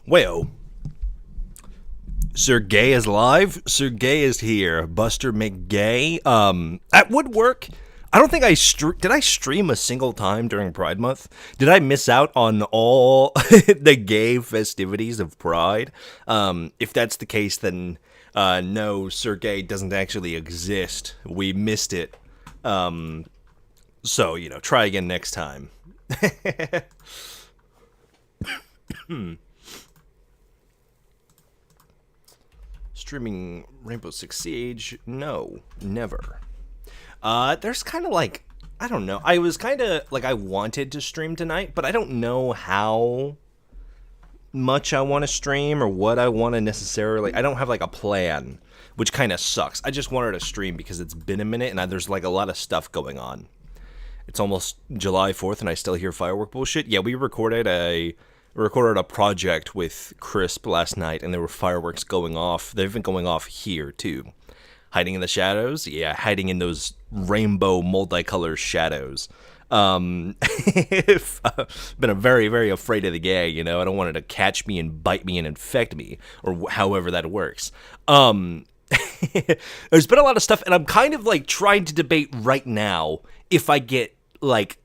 Well, Sir Gay is live. Sir Gay is here. Buster McGay. At Woodwork. I don't think did I stream a single time during Pride Month? Did I miss out on all the gay festivities of Pride? If that's the case, then no, Sir Gay doesn't actually exist. We missed it. So, try again next time. Streaming Rainbow Six Siege? No, never. There's kind of like, I don't know. I was kind of like, I wanted to stream tonight, but I don't know how much I want to stream or what I want to necessarily. I don't have like a plan, which kind of sucks. I just wanted to stream because it's been a minute and there's like a lot of stuff going on. It's almost July 4th and I still hear firework bullshit. Yeah, we recorded a project with Crisp last night and there were fireworks going off. They've been going off here too. Hiding in the shadows? Yeah, hiding in those rainbow multicolor shadows. Been very, very afraid of the gay, I don't want it to catch me and bite me and infect me, or however that works. There's been a lot of stuff, and I'm kind of like trying to debate right now if I get like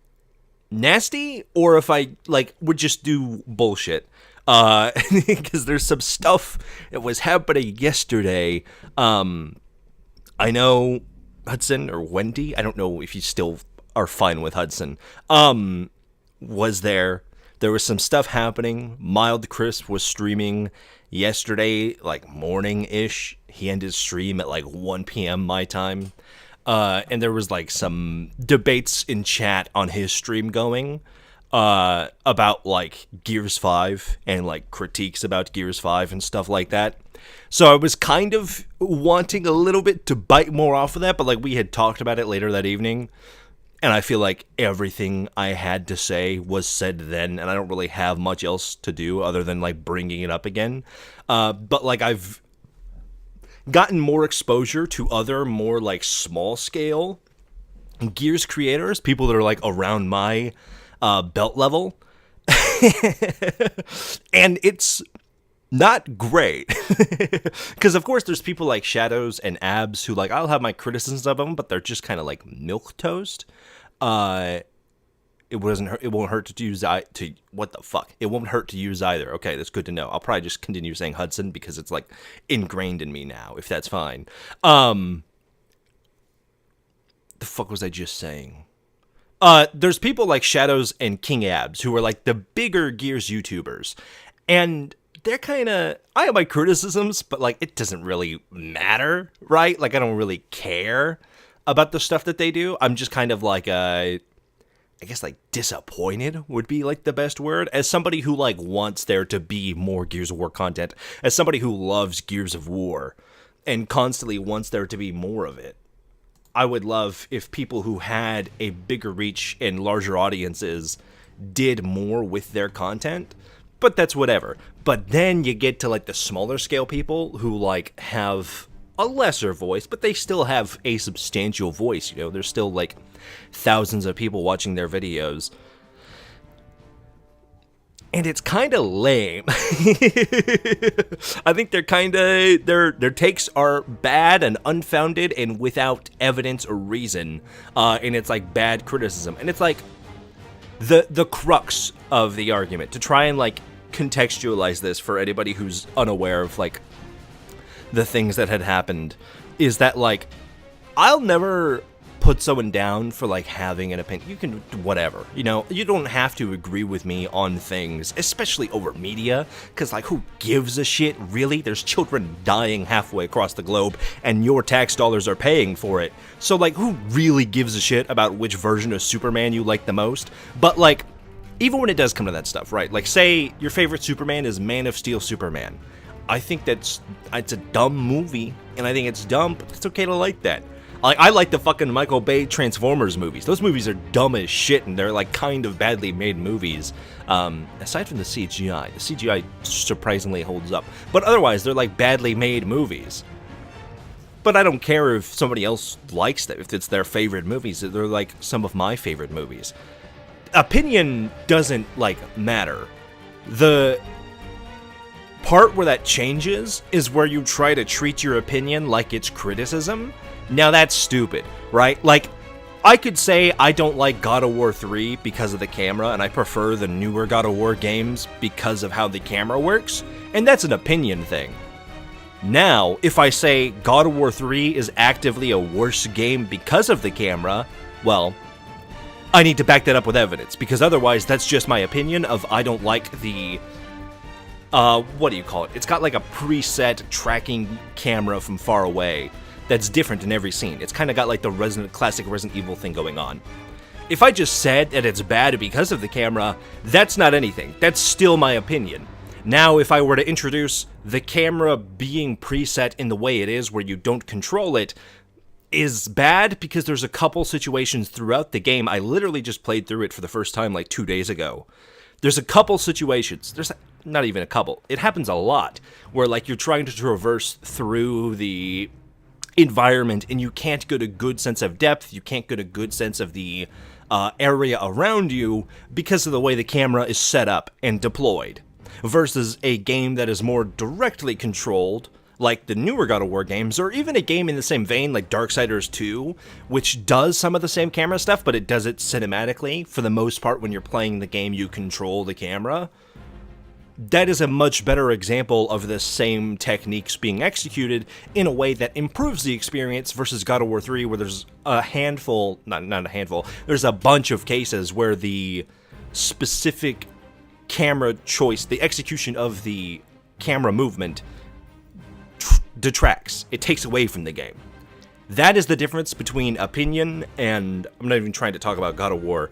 nasty or if I like would just do bullshit. Because there's some stuff that was happening yesterday. I know Hudson or Wendy, I don't know if you still are fine with Hudson, was there. There was some stuff happening. Mild Crisp was streaming yesterday, like morning-ish. He ended his stream at like 1 p.m. my time. And there was like some debates in chat on his stream going about like Gears 5 and like critiques about Gears 5 and stuff like that. So I was kind of wanting a little bit to bite more off of that, but like we had talked about it later that evening. And I feel like everything I had to say was said then, and I don't really have much else to do other than like bringing it up again. But like I've gotten more exposure to other more like small scale Gears creators, people that are like around my belt level. And it's not great. Because of course there's people like Shadows and Abs who like I'll have my criticisms of them, but they're just kind of like milquetoast. It won't hurt to use what the fuck? It won't hurt to use either. Okay, that's good to know. I'll probably just continue saying Hudson because it's like ingrained in me now, if that's fine. The fuck was I just saying? There's people like Shadows and King Abs who are like the bigger Gears YouTubers. And they're kind of, I have my criticisms, but like it doesn't really matter, right? Like I don't really care about the stuff that they do. I'm just kind of like I guess like disappointed would be like the best word. As somebody who like wants there to be more Gears of War content, as somebody who loves Gears of War and constantly wants there to be more of it, I would love if people who had a bigger reach and larger audiences did more with their content. But that's whatever. But then you get to like the smaller scale people who like have a lesser voice, but they still have a substantial voice. There's still like thousands of people watching their videos. And it's kind of lame. I think their takes are bad and unfounded and without evidence or reason. And it's like bad criticism. And it's like the crux of the argument to try and like contextualize this for anybody who's unaware of like the things that had happened is that like I'll never put someone down for like having an opinion. You can whatever, you don't have to agree with me on things, especially over media, because like who gives a shit really? There's children dying halfway across the globe and your tax dollars are paying for it, so like who really gives a shit about which version of Superman you like the most? But like even when it does come to that stuff, right? Like say your favorite Superman is Man of Steel Superman. I think it's a dumb movie, and I think it's dumb, but it's okay to like that. Like I like the fucking Michael Bay Transformers movies. Those movies are dumb as shit, and they're like kind of badly made movies. Aside from the CGI surprisingly holds up. But otherwise, they're like badly made movies. But I don't care if somebody else likes them, if it's their favorite movies. They're like some of my favorite movies. Opinion doesn't like matter. part where that changes is where you try to treat your opinion like it's criticism. Now that's stupid, right? Like, I could say I don't like God of War 3 because of the camera, and I prefer the newer God of War games because of how the camera works, and that's an opinion thing. Now, if I say God of War 3 is actively a worse game because of the camera, well, I need to back that up with evidence, because otherwise that's just my opinion of I don't like the, what do you call it? It's got like a preset tracking camera from far away that's different in every scene. It's kind of got like the classic Resident Evil thing going on. If I just said that it's bad because of the camera, that's not anything. That's still my opinion. Now, if I were to introduce the camera being preset in the way it is, where you don't control it, is bad because there's a couple situations throughout the game. I literally just played through it for the first time like 2 days ago. There's a couple situations. There's not even a couple. It happens a lot where like you're trying to traverse through the environment and you can't get a good sense of depth. You can't get a good sense of the area around you because of the way the camera is set up and deployed. Versus a game that is more directly controlled, like the newer God of War games, or even a game in the same vein like Darksiders 2, which does some of the same camera stuff, but it does it cinematically. For the most part, when you're playing the game, you control the camera. That is a much better example of the same techniques being executed in a way that improves the experience versus God of War 3, where there's a handful, not a handful, there's a bunch of cases where the specific camera choice, the execution of the camera movement detracts. It takes away from the game. That is the difference between opinion and, I'm not even trying to talk about God of War,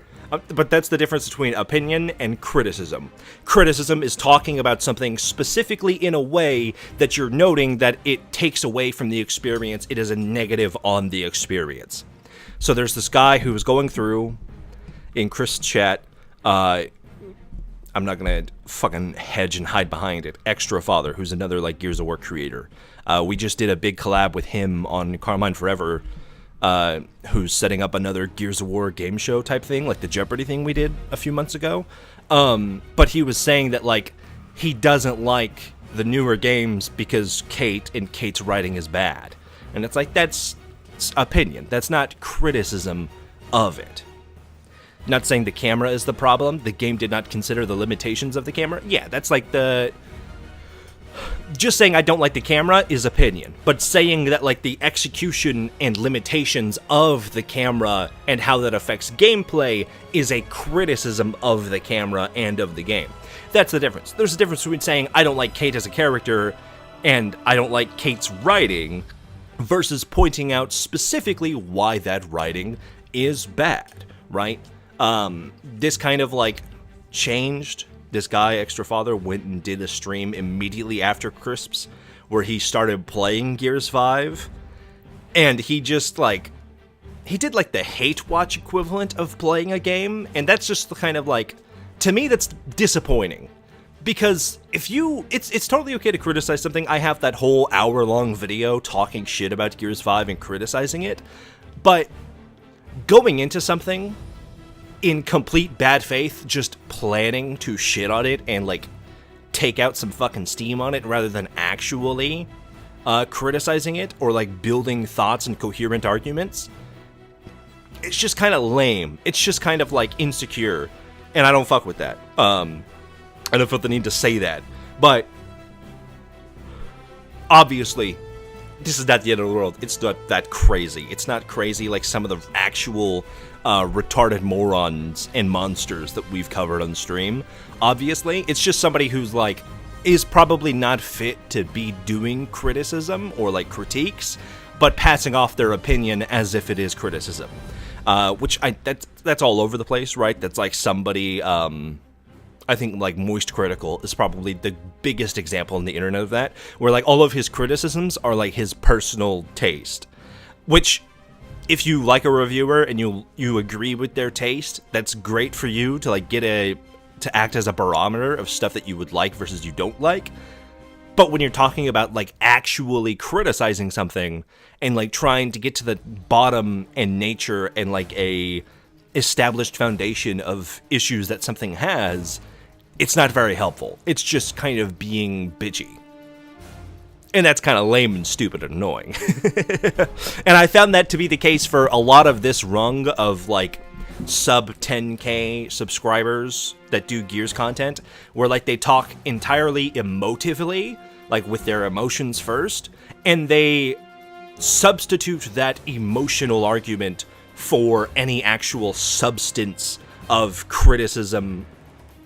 but that's the difference between opinion and criticism. Criticism is talking about something specifically in a way that you're noting that it takes away from the experience. It is a negative on the experience. So there's this guy who was going through in Chris' chat, I'm not gonna fucking hedge and hide behind it. Extra Father, who's another like Gears of War creator. We just did a big collab with him on Carmine Forever, who's setting up another Gears of War game show type thing, like the Jeopardy thing we did a few months ago. But he was saying that like he doesn't like the newer games because Kate's writing is bad, and it's like that's opinion. That's not criticism of it. Not saying the camera is the problem. The game did not consider the limitations of the camera. Yeah, that's like the... Just saying I don't like the camera is opinion. But saying that like the execution and limitations of the camera and how that affects gameplay is a criticism of the camera and of the game. That's the difference. There's a difference between saying I don't like Kate as a character and I don't like Kate's writing versus pointing out specifically why that writing is bad, right? This kind of like changed. This guy, Extra Father, went and did a stream immediately after Crisps where he started playing Gears 5, and he just like he did like the hate watch equivalent of playing a game, and that's just the kind of like, to me that's disappointing. Because if you, it's totally okay to criticize something. I have that whole hour-long video talking shit about Gears 5 and criticizing it, but going into something in complete bad faith, just planning to shit on it and like take out some fucking steam on it rather than actually criticizing it or like building thoughts and coherent arguments, it's just kind of lame. It's just kind of like insecure, and I don't fuck with that. I don't feel the need to say that, but obviously this is not the end of the world. It's not that crazy. It's not crazy like some of the actual retarded morons and monsters that we've covered on stream. Obviously, it's just somebody who's like is probably not fit to be doing criticism or like critiques, but passing off their opinion as if it is criticism. Which that's all over the place, right? That's like somebody, I think like Moist Critical is probably the biggest example on the internet of that, where like all of his criticisms are like his personal taste, which if you like a reviewer and you agree with their taste, that's great for you to like to act as a barometer of stuff that you would like versus you don't like. But when you're talking about like actually criticizing something and like trying to get to the bottom and nature and like a established foundation of issues that something has, it's not very helpful. It's just kind of being bitchy. And that's kind of lame and stupid and annoying. And I found that to be the case for a lot of this rung of, like, sub 10K subscribers that do Gears content, where, like, they talk entirely emotively, like, with their emotions first, and they substitute that emotional argument for any actual substance of criticism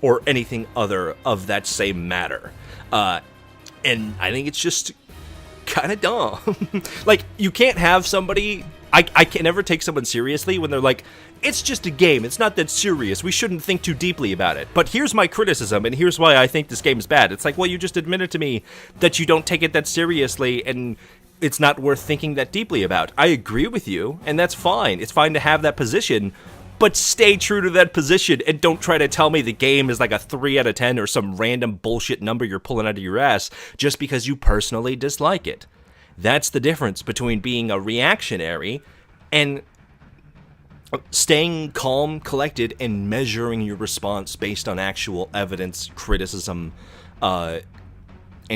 or anything other of that same matter. And I think it's just kind of dumb. Like, you can't have somebody... I can never take someone seriously when they're like, it's just a game, it's not that serious, we shouldn't think too deeply about it. But here's my criticism, and here's why I think this game is bad. It's like, well, you just admitted to me that you don't take it that seriously, and it's not worth thinking that deeply about. I agree with you, and that's fine. It's fine to have that position, but stay true to that position and don't try to tell me the game is like a 3 out of 10 or some random bullshit number you're pulling out of your ass just because you personally dislike it. That's the difference between being a reactionary and staying calm, collected, and measuring your response based on actual evidence, criticism, and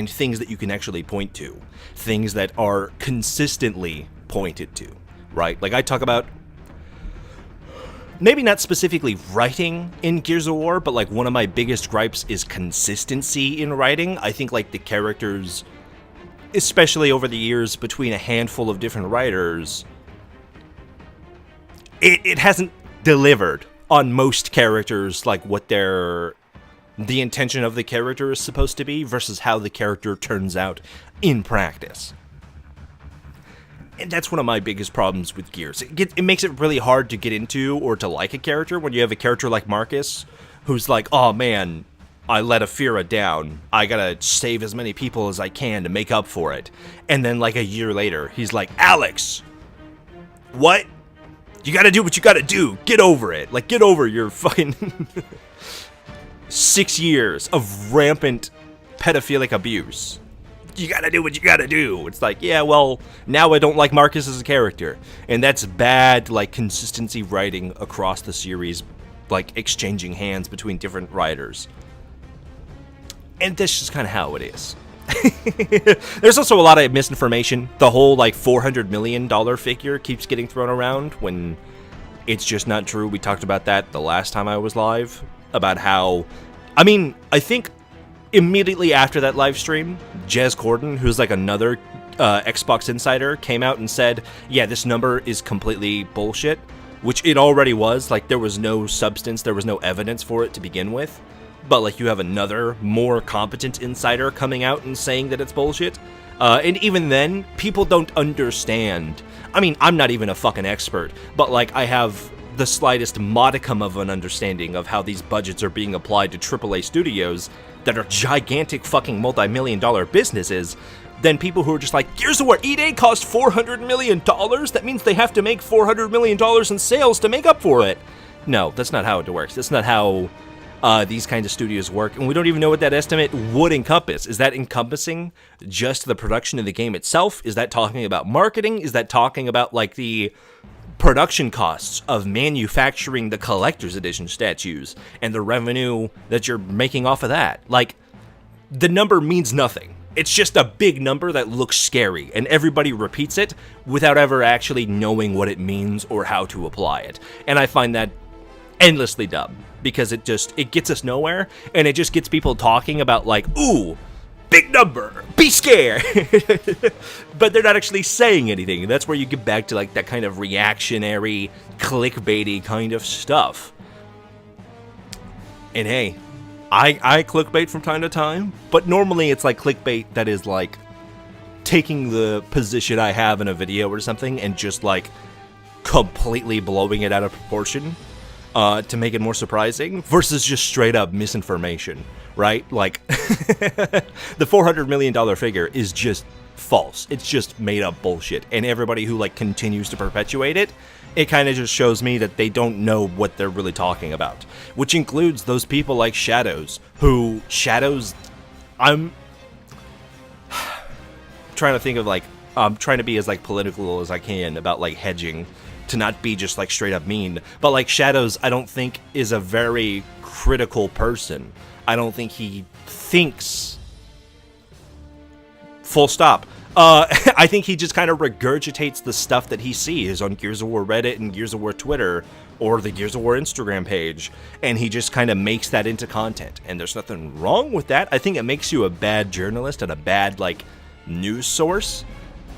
things that you can actually point to. Things that are consistently pointed to, right? Like, I talk about maybe not specifically writing in Gears of War, but, like, one of my biggest gripes is consistency in writing. I think, like, the characters, especially over the years between a handful of different writers, it hasn't delivered on most characters, like, what the intention of the character is supposed to be versus how the character turns out in practice. And that's one of my biggest problems with Gears. It makes it really hard to get into or to like a character when you have a character like Marcus, who's like, oh man, I let Afira down. I gotta save as many people as I can to make up for it. And then, like, a year later, he's like, Alex, what? You gotta do what you gotta do. Get over it. Like, get over your fucking 6 years of rampant pedophilic abuse. You gotta do what you gotta do. It's like, yeah, well, now I don't like Marcus as a character. And that's bad, like, consistency writing across the series, like, exchanging hands between different writers. And that's just kind of how it is. There's also a lot of misinformation. The whole, like, $400 million figure keeps getting thrown around when it's just not true. We talked about that the last time I was live, about how, I mean, I think immediately after that live stream, Jez Corden, who's like another Xbox insider, came out and said, yeah, this number is completely bullshit, which it already was. Like, there was no substance, there was no evidence for it to begin with. But, like, you have another, more competent insider coming out and saying that it's bullshit. And even then, people don't understand. I mean, I'm not even a fucking expert, but, like, I have the slightest modicum of an understanding of how these budgets are being applied to AAA studios that are gigantic fucking multi-million-dollar businesses, than people who are just like, Gears of War E-Day cost $400 million? That means they have to make $400 million in sales to make up for it. No, that's not how it works. That's not how these kinds of studios work, and we don't even know what that estimate would encompass. Is that encompassing just the production of the game itself? Is that talking about marketing? Is that talking about, like, the production costs of manufacturing the collector's edition statues and the revenue that you're making off of that? Like, the number means nothing. It's just a big number that looks scary, and everybody repeats it without ever actually knowing what it means or how to apply it. And I find that endlessly dumb, because it gets us nowhere, and it just gets people talking about, like, ooh, big number, be scared. But they're not actually saying anything. And that's where you get back to, like, that kind of reactionary, clickbaity kind of stuff. And hey, I clickbait from time to time, but normally it's like clickbait that is like taking the position I have in a video or something and just like completely blowing it out of proportion to make it more surprising, versus just straight up misinformation, right? Like, the $400 million figure is just false. It's just made up bullshit. And everybody who like continues to perpetuate it, it kind of just shows me that they don't know what they're really talking about. Which includes those people like Shadows, who, I'm trying to think of like, I'm trying to be as like political as I can about like hedging to not be just like straight up mean. But like Shadows, I don't think is a very critical person. I don't think he thinks. Full stop. I think he just kind of regurgitates the stuff that he sees on Gears of War Reddit and Gears of War Twitter or the Gears of War Instagram page, and he just kind of makes that into content. And there's nothing wrong with that. I think it makes you a bad journalist and a bad like news source,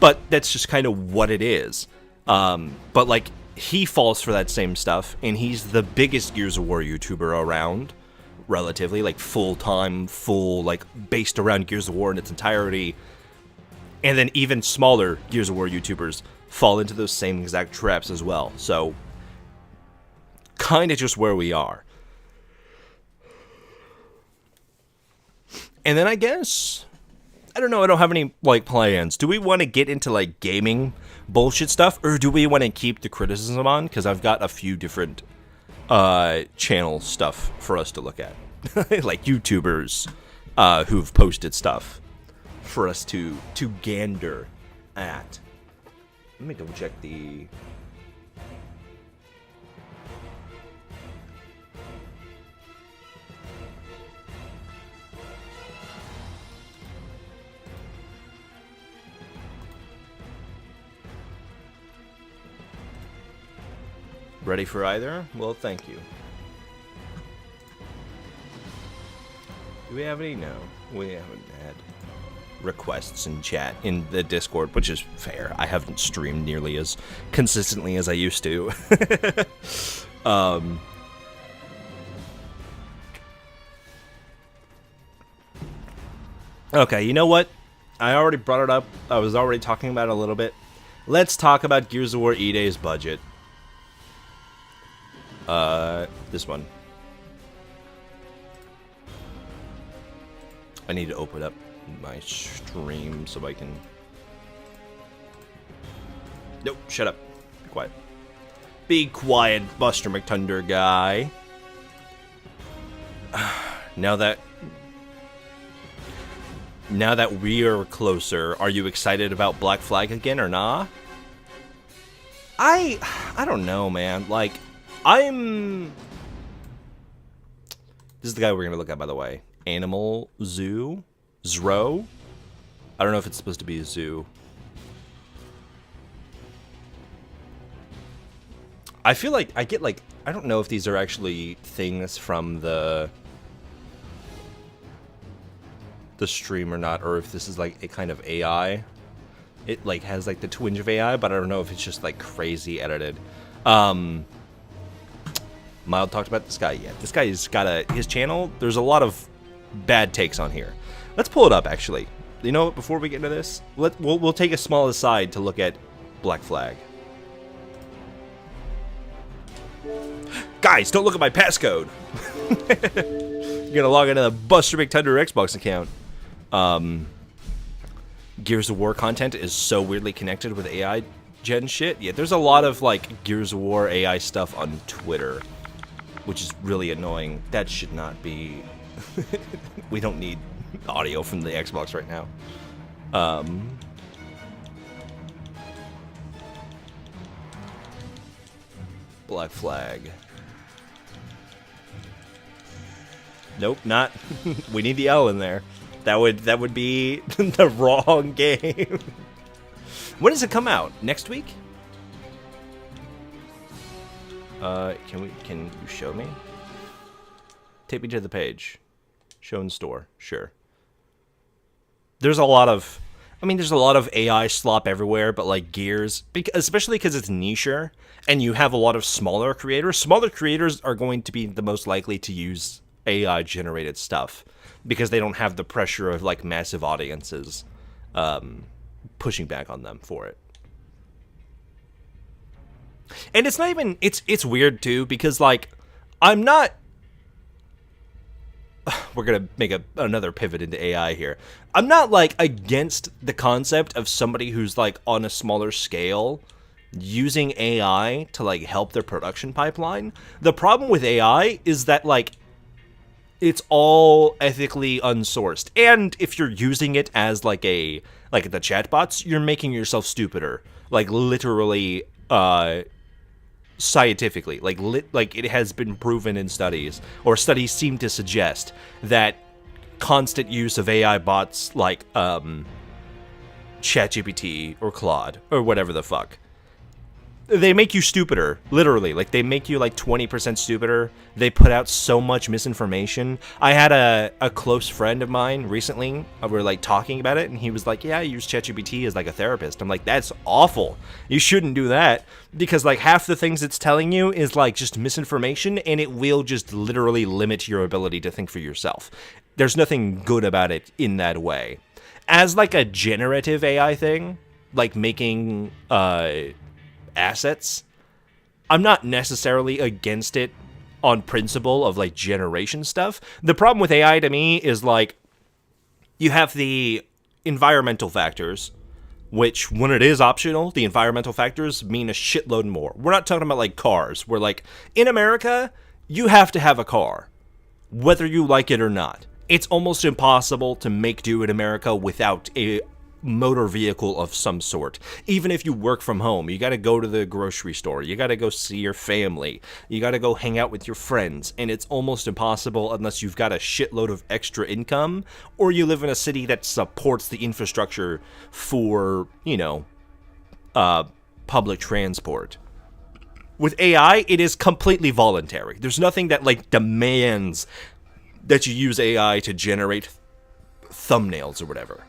but that's just kind of what it is. But like he falls for that same stuff, and he's the biggest Gears of War YouTuber around, relatively like full-time, like based around Gears of War in its entirety. And then even smaller Gears of War YouTubers fall into those same exact traps as well. So, kind of just where we are. And then I guess, I don't know, I don't have any, like, plans. Do we want to get into, like, gaming bullshit stuff? Or do we want to keep the criticism on? Because I've got a few different channel stuff for us to look at. Like, YouTubers who've posted stuff for us to gander at. Let me double check the... Ready for either? Well, thank you. Do we have any? No, we haven't had requests in chat in the Discord, which is fair. I haven't streamed nearly as consistently as I used to. Okay, you know what? I already brought it up. I was already talking about it a little bit. Let's talk about Gears of War E-Day's budget. This one. I need to open up my stream so I can... Nope, shut up. Be quiet. Be quiet, Buster McTunder guy. Now that we are closer, are you excited about Black Flag again or nah? I don't know, man. Like, this is the guy we're gonna look at, by the way. Animal Zoo? Zro? I don't know if it's supposed to be a zoo. I feel like I get like, I don't know if these are actually things from the stream or not, or if this is like a kind of AI. It like has like the twinge of AI, but I don't know if it's just like crazy edited. Mild talked about this guy yet. This guy's got his channel, there's a lot of bad takes on here. Let's pull it up, actually. You know what, before we get into this, we'll take a small aside to look at Black Flag. Guys, don't look at my passcode! You're gonna log into the Buster McTunder Xbox account. Gears of War content is so weirdly connected with AI gen shit. Yeah, there's a lot of, like, Gears of War AI stuff on Twitter, which is really annoying. That should not be... We don't need audio from the Xbox right now. Black Flag. Nope, not. We need the L in there. That would be the wrong game. When does it come out? Next week? Can you show me? Take me to the page. Show in store. Sure. There's a lot of AI slop everywhere, but like Gears, especially because it's nicher and you have a lot of smaller creators. Smaller creators are going to be the most likely to use AI generated stuff because they don't have the pressure of like massive audiences pushing back on them for it. And it's not even, it's weird too, because like I'm not, we're gonna make another pivot into AI here. I'm not like against the concept of somebody who's like on a smaller scale using AI to like help their production pipeline. The problem with AI is that like it's all ethically unsourced, and if you're using it as like the chatbots, you're making yourself stupider. Like literally, scientifically, like it has been proven in studies, or studies seem to suggest that constant use of AI bots like ChatGPT or Claude or whatever the fuck, they make you stupider, literally. Like, they make you like 20% stupider. They put out so much misinformation. I had a close friend of mine recently, we were like talking about it, and he was like, yeah, I use ChatGPT as like a therapist. I'm like, that's awful. You shouldn't do that, because like half the things it's telling you is like just misinformation, and it will just literally limit your ability to think for yourself. There's nothing good about it in that way. As like a generative AI thing, like making assets, I'm not necessarily against it on principle of like generation stuff. The problem with AI to me is like, you have the environmental factors, which when it is optional, the environmental factors mean a shitload more. We're not talking about like cars. We're like, in America, you have to have a car, whether you like it or not. It's almost impossible to make do in America without a motor vehicle of some sort. Even if you work from home, you got to go to the grocery store, you got to go see your family, you got to go hang out with your friends, and it's almost impossible unless you've got a shitload of extra income, or you live in a city that supports the infrastructure for, you know, public transport. With AI, it is completely voluntary. There's nothing that like demands that you use AI to generate thumbnails or whatever.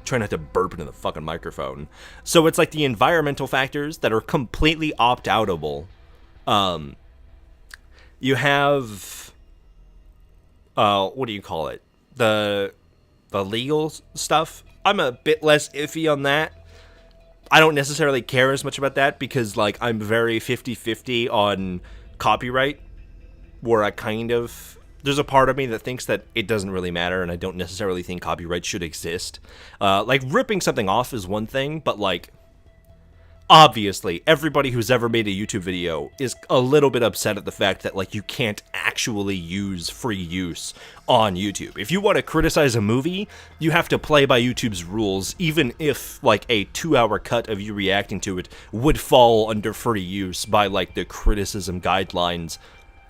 Try not to burp into the fucking microphone. So it's like the environmental factors that are completely opt-outable. You have, what do you call it? The legal stuff. I'm a bit less iffy on that. I don't necessarily care as much about that because like I'm very 50-50 on copyright, where I kind of, there's a part of me that thinks that it doesn't really matter, and I don't necessarily think copyright should exist. Like, ripping something off is one thing, but, like, obviously, everybody who's ever made a YouTube video is a little bit upset at the fact that, like, you can't actually use free use on YouTube. If you want to criticize a movie, you have to play by YouTube's rules, even if, like, a 2-hour cut of you reacting to it would fall under free use by, like, the criticism guidelines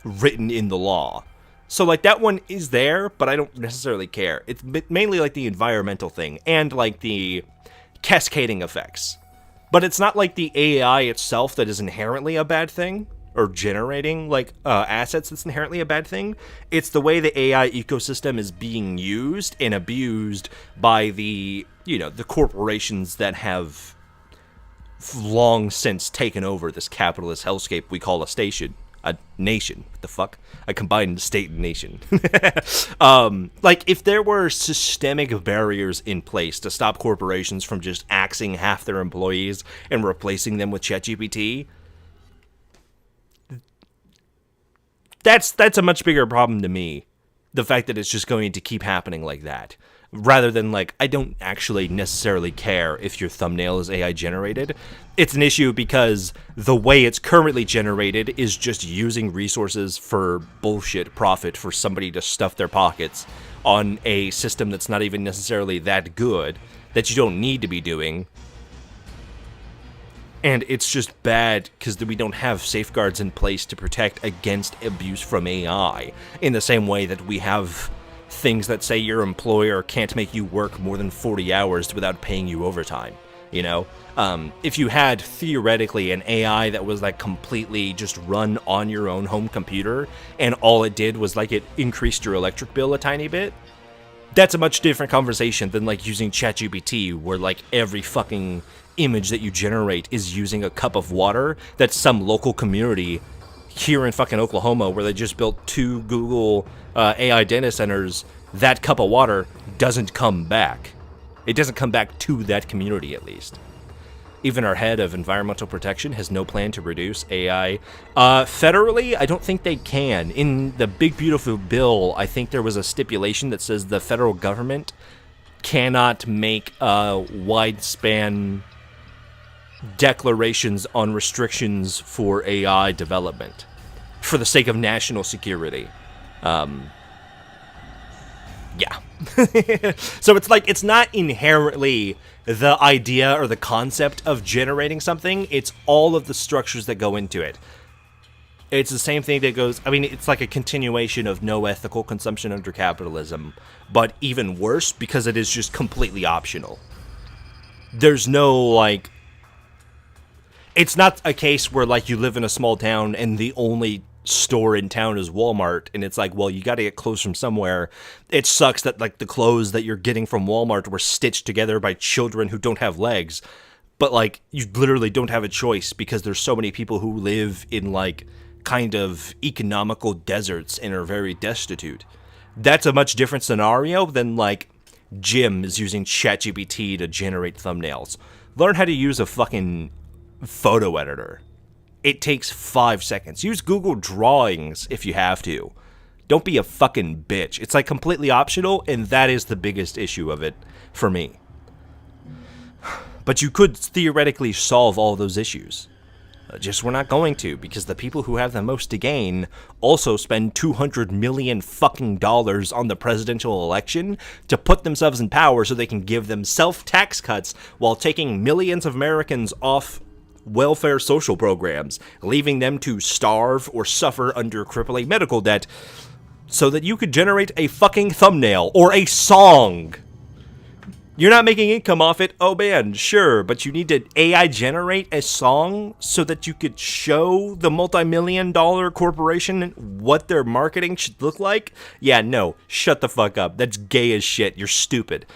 written in the law. So, like, that one is there, but I don't necessarily care. It's mainly, like, the environmental thing and, like, the cascading effects. But it's not, like, the AI itself that is inherently a bad thing, or generating, like, assets that's inherently a bad thing. It's the way the AI ecosystem is being used and abused by the, you know, the corporations that have long since taken over this capitalist hellscape we call a nation. What the fuck? I combined state and nation. Like, if there were systemic barriers in place to stop corporations from just axing half their employees and replacing them with ChatGPT, that's a much bigger problem to me. The fact that it's just going to keep happening like that. Rather than, like, I don't actually necessarily care if your thumbnail is AI generated. It's an issue because the way it's currently generated is just using resources for bullshit profit for somebody to stuff their pockets on a system that's not even necessarily that good, that you don't need to be doing. And it's just bad because we don't have safeguards in place to protect against abuse from AI in the same way that we have things that say your employer can't make you work more than 40 hours without paying you overtime, you know? If you had, theoretically, an AI that was, like, completely just run on your own home computer, and all it did was, like, it increased your electric bill a tiny bit, that's a much different conversation than, like, using ChatGPT, where, like, every fucking image that you generate is using a cup of water that some local community here in fucking Oklahoma, where they just built 2 Google AI data centers, that cup of water doesn't come back. It doesn't come back to that community, at least. Even our head of environmental protection has no plan to reduce AI. Federally, I don't think they can. In the Big Beautiful Bill, I think there was a stipulation that says the federal government cannot make wide-span declarations on restrictions for AI development for the sake of national security. Yeah. So it's like, it's not inherently the idea or the concept of generating something, it's all of the structures that go into it. It's the same thing that goes, I mean, it's like a continuation of no ethical consumption under capitalism, but even worse because it is just completely optional. There's no, like, it's not a case where, like, you live in a small town and the only store in town is Walmart, and it's like, well, you got to get clothes from somewhere. It sucks that, like, the clothes that you're getting from Walmart were stitched together by children who don't have legs, but, like, you literally don't have a choice because there's so many people who live in, like, kind of economical deserts and are very destitute. That's a much different scenario than, like, Jim is using ChatGPT to generate thumbnails. Learn how to use a fucking photo editor. It takes 5 seconds. Use Google Drawings if you have to. Don't be a fucking bitch. It's like completely optional, and that is the biggest issue of it for me. But you could theoretically solve all those issues. Just we're not going to, because the people who have the most to gain also spend $200 million fucking dollars on the presidential election to put themselves in power so they can give themselves tax cuts while taking millions of Americans off welfare social programs, leaving them to starve or suffer under crippling medical debt so that you could generate a fucking thumbnail or a song. You're not making income off it, oh man, sure, but you need to AI generate a song so that you could show the multi-million-dollar corporation what their marketing should look like? Yeah, no, shut the fuck up. That's gay as shit. You're stupid.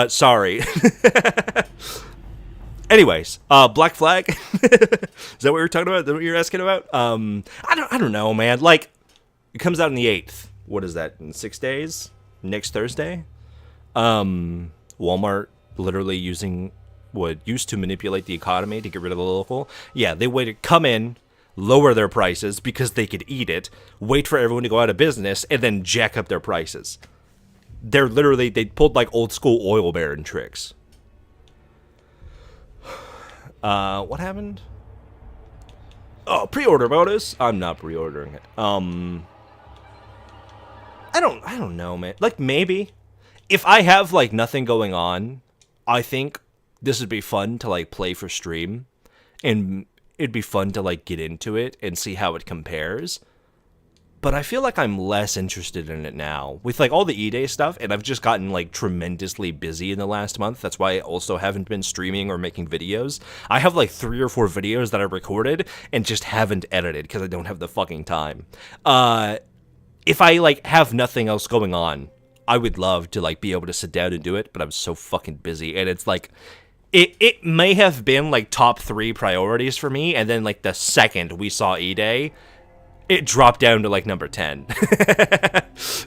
Sorry. Anyways, Black Flag. Is that what we were talking about? Is that what you're asking about? I don't know, man. Like, it comes out on the 8th. What is that? In 6 days? Next Thursday? Walmart literally using what used to manipulate the economy to get rid of the local. Yeah, they waited, come in, lower their prices because they could eat it, wait for everyone to go out of business, and then jack up their prices. They're literally, they pulled like old school oil baron tricks. What happened? Oh, pre-order bonus. I'm not pre-ordering it. I don't know, man. Like, maybe. If I have, like, nothing going on, I think this would be fun to, like, play for stream. And it'd be fun to, like, get into it and see how it compares. But I feel like I'm less interested in it now. With, like, all the E-Day stuff, and I've just gotten, like, tremendously busy in the last month. That's why I also haven't been streaming or making videos. I have, like, 3 or 4 videos that I recorded and just haven't edited because I don't have the fucking time. If I, like, have nothing else going on, I would love to, like, be able to sit down and do it, but I'm so fucking busy. And it's, like, it may have been, like, top 3 priorities for me, and then, like, the second we saw E-Day, it dropped down to, like, number 10.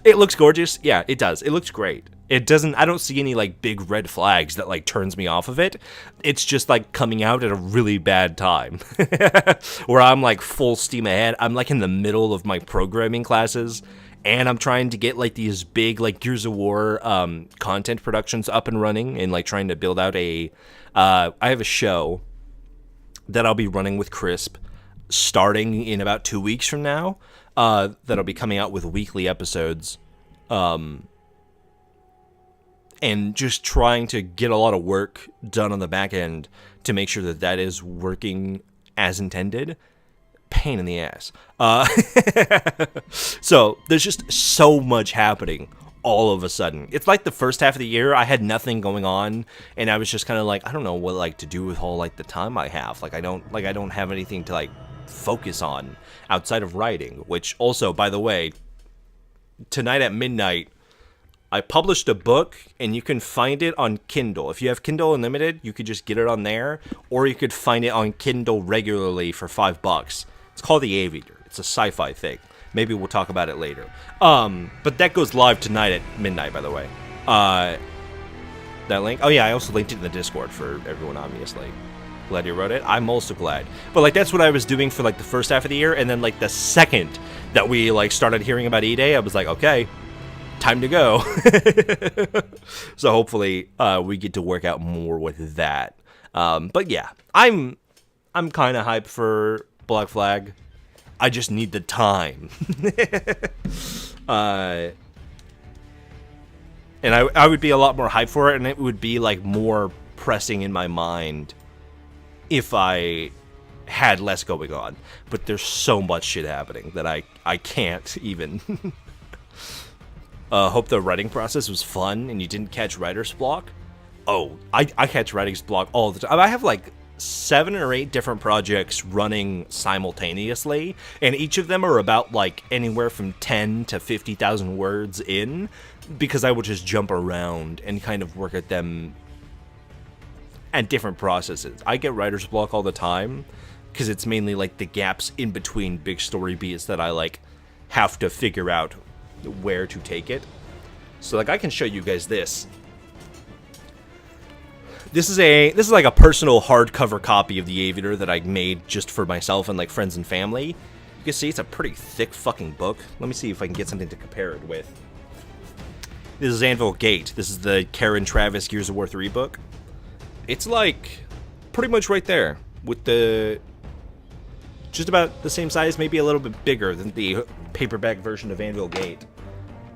It looks gorgeous. Yeah, it does. It looks great. It doesn't, I don't see any, like, big red flags that, like, turns me off of it. It's just, like, coming out at a really bad time. Where I'm, like, full steam ahead. I'm, like, in the middle of my programming classes, and I'm trying to get, like, these big, like, Gears of War content productions up and running, and, like, trying to build out a, I have a show that I'll be running with Crisp starting in about 2 weeks from now, that'll be coming out with weekly episodes, and just trying to get a lot of work done on the back end to make sure that that is working as intended. Pain in the ass. So there's just so much happening all of a sudden. It's like the first half of the year I had nothing going on, and I was just kind of like, I don't know what, like, to do with all, like, the time I have. Like, I don't have anything to, like, focus on outside of writing. Which also, by the way, tonight at midnight I published a book, and you can find it on Kindle. If you have Kindle Unlimited, you could just get it on there, or you could find it on Kindle regularly for $5. It's called The Aviator. It's a sci-fi thing. Maybe we'll talk about it later. But that goes live tonight at midnight, by the way. That link? Oh yeah, I also linked it in the Discord for everyone, obviously. Glad you wrote it. I'm also glad. But, like, that's what I was doing for, like, the first half of the year, and then, like, the second that we, like, started hearing about E-Day, I was like, okay, time to go. So hopefully we get to work out more with that. But yeah, I'm kind of hyped for Black Flag. I just need the time. And I would be a lot more hyped for it, and it would be like more pressing in my mind if I had less going on. But there's so much shit happening that I can't even. Hope the writing process was fun and you didn't catch writer's block. Oh, I catch writer's block all the time. I have like 7 or 8 different projects running simultaneously, and each of them are about like anywhere from 10 to 50,000 words in, because I will just jump around and kind of work at them at different processes. I get writer's block all the time because it's mainly like the gaps in between big story beats that I like have to figure out where to take it. So like I can show you guys this. This is like a personal hardcover copy of The Aviator that I made just for myself and like friends and family. You can see it's a pretty thick fucking book. Let me see if I can get something to compare it with. This is Anvil Gate. This is the Karen Travis Gears of War 3 book. It's like pretty much right there with the just about the same size, maybe a little bit bigger than the paperback version of Anvil Gate.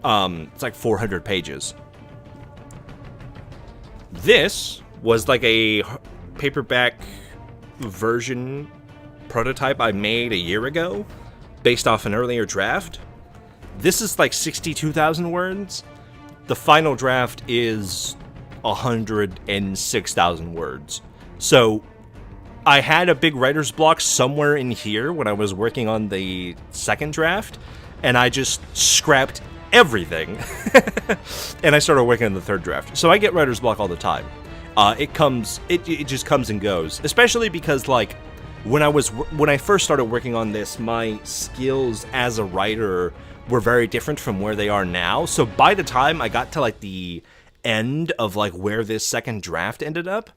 It's like 400 pages. This was like a paperback version prototype I made a year ago based off an earlier draft. This is like 62,000 words. The final draft is 106,000 words. So I had a big writer's block somewhere in here when I was working on the second draft, and I just scrapped everything and I started working on the third draft. So I get writer's block all the time. It just comes and goes, especially because like when I first started working on this, my skills as a writer were very different from where they are now. So by the time I got to like the end of like where this second draft ended up,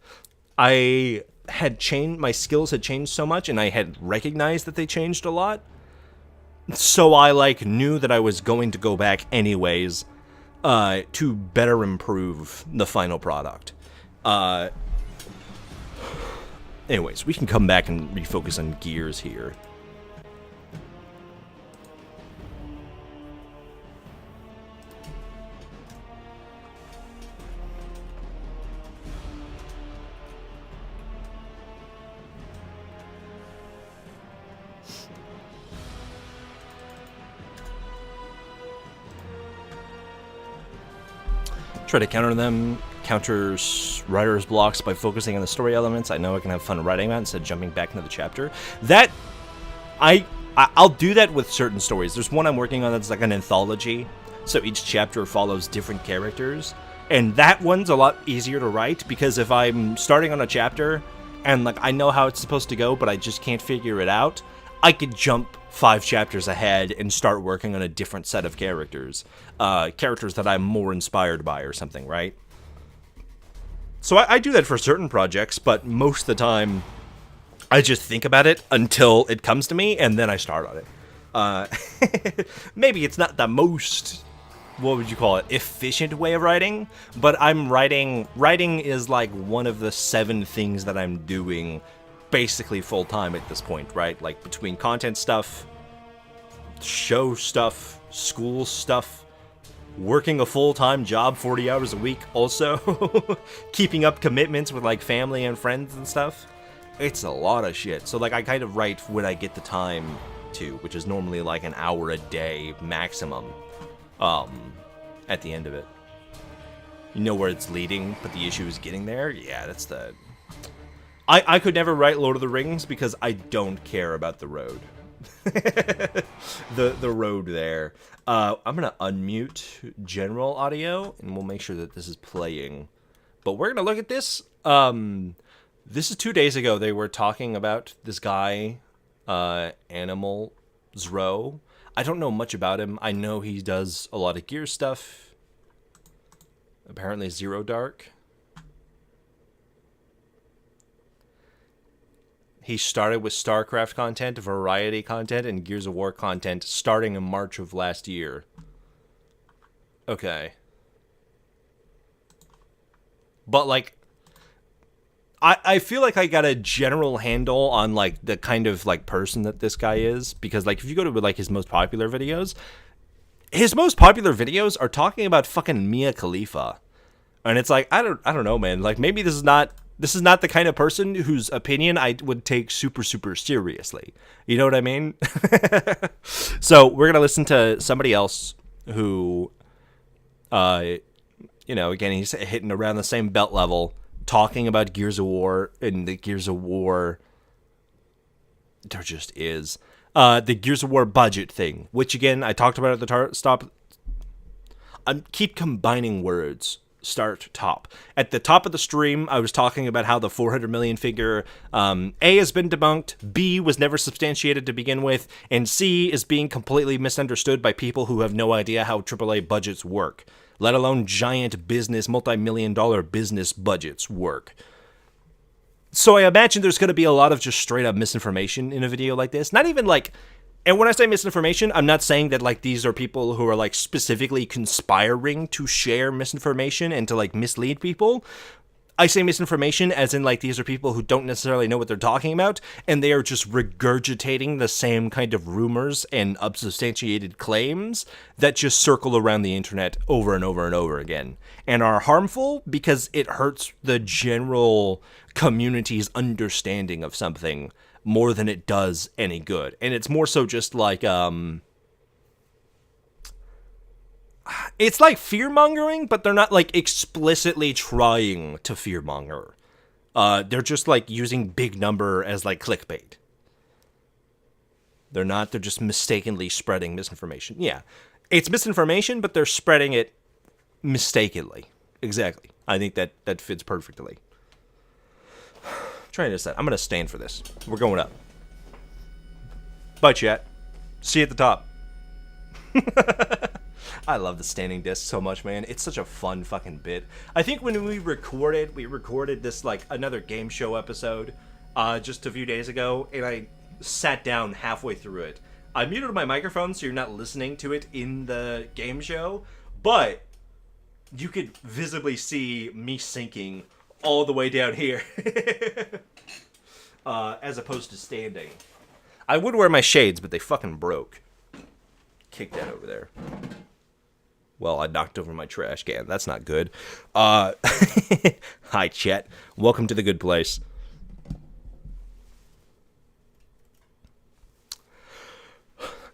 I had changed, my skills had changed so much, and I had recognized that they changed a lot. So I like knew that I was going to go back anyways to better improve the final product. Anyways, we can come back and refocus on Gears here. Try to counter writer's blocks by focusing on the story elements. I know I can have fun writing that instead of jumping back into the chapter. That, I'll do that with certain stories. There's one I'm working on that's like an anthology, so each chapter follows different characters. And that one's a lot easier to write, because if I'm starting on a chapter and like I know how it's supposed to go, but I just can't figure it out, I could jump 5 chapters ahead and start working on a different set of characters. Characters that I'm more inspired by or something, right? So I do that for certain projects, but most of the time I just think about it until it comes to me, and then I start on it. Maybe it's not the most, what would you call it, efficient way of writing, but I'm writing is like one of the 7 things that I'm doing basically full time at this point, right? Like between content stuff, show stuff, school stuff, working a full-time job 40 hours a week, also keeping up commitments with like family and friends and stuff. It's a lot of shit. So like I kind of write when I get the time to, which is normally like an hour a day maximum at the end of it. You know where it's leading, but the issue is getting there. Yeah, that's the... I could never write Lord of the Rings because I don't care about the road. the road there. I'm gonna unmute general audio and we'll make sure that this is playing. But we're gonna look at this. This is 2 days ago. They were talking about this guy, Animal Zrow. I don't know much about him. I know he does a lot of gear stuff. Apparently Zero Dark. He started with StarCraft content, Variety content, and Gears of War content starting in March of last year. Okay. But, like, I feel like I got a general handle on, like, the kind of, like, person that this guy is. Because, like, if you go to, like, his most popular videos, his most popular videos are talking about fucking Mia Khalifa. And it's like, I don't know, man. Like, maybe this is not the kind of person whose opinion I would take super, super seriously. You know what I mean? So we're going to listen to somebody else who, again, he's hitting around the same belt level, talking about Gears of War, and the Gears of War, there just is. The Gears of War budget thing, which, again, I talked about at the stop. I keep combining words. Start top. At the top of the stream, I was talking about how the 400 million figure, A, has been debunked, B, was never substantiated to begin with, and C, is being completely misunderstood by people who have no idea how AAA budgets work, let alone giant business, multi-million-dollar business budgets work. So I imagine there's going to be a lot of just straight-up misinformation in a video like this. Not even like... And when I say misinformation, I'm not saying that, like, these are people who are, like, specifically conspiring to share misinformation and to, like, mislead people. I say misinformation as in, like, these are people who don't necessarily know what they're talking about, and they are just regurgitating the same kind of rumors and unsubstantiated claims that just circle around the internet over and over and over again, and are harmful because it hurts the general community's understanding of something more than it does any good. And it's more so just like, it's like fear-mongering, but they're not, like, explicitly trying to fear-monger. They're just, like, using big number as, like, clickbait. They're just mistakenly spreading misinformation. Yeah, it's misinformation, but they're spreading it mistakenly. Exactly. I think that fits perfectly. Trying to decide. I'm going to stand for this. We're going up. Bye, chat. See you at the top. I love the standing disc so much, man. It's such a fun fucking bit. I think when we recorded this, like, another game show episode just a few days ago, and I sat down halfway through it. I muted my microphone so you're not listening to it in the game show, but you could visibly see me sinking all the way down here. As opposed to standing. I would wear my shades, but they fucking broke. Kick that over there. Well, I knocked over my trash can. That's not good. Hi, chat. Welcome to the good place.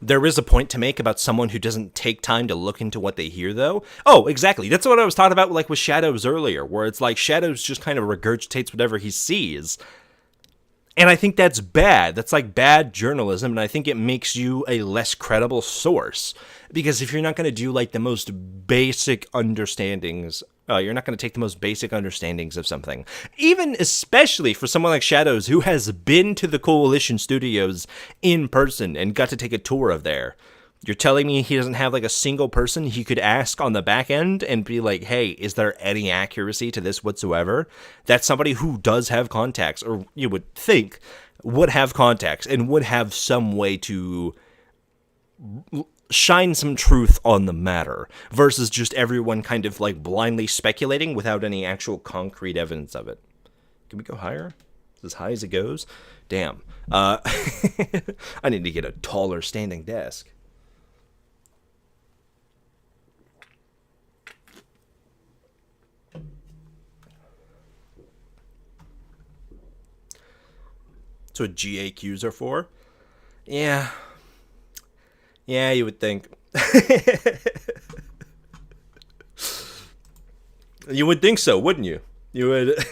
There is a point to make about someone who doesn't take time to look into what they hear, though. Oh, exactly. That's what I was talking about, like, with Shadows earlier, where it's like Shadows just kind of regurgitates whatever he sees. And I think that's bad. That's, like, bad journalism, and I think it makes you a less credible source. Because if you're not going to do, like, the most basic understandings, you're not going to take the most basic understandings of something. Even especially for someone like Shadows, who has been to the Coalition Studios in person and got to take a tour of there. You're telling me he doesn't have, like, a single person he could ask on the back end and be like, hey, is there any accuracy to this whatsoever? That's somebody who does have contacts, or you would think would have contacts and would have some way to shine some truth on the matter, versus just everyone kind of, like, blindly speculating without any actual concrete evidence of it. Can we go higher? As high as it goes? Damn. I need to get a taller standing desk. That's what GAQs are for? Yeah. Yeah, you would think. You would think so, wouldn't you? You would.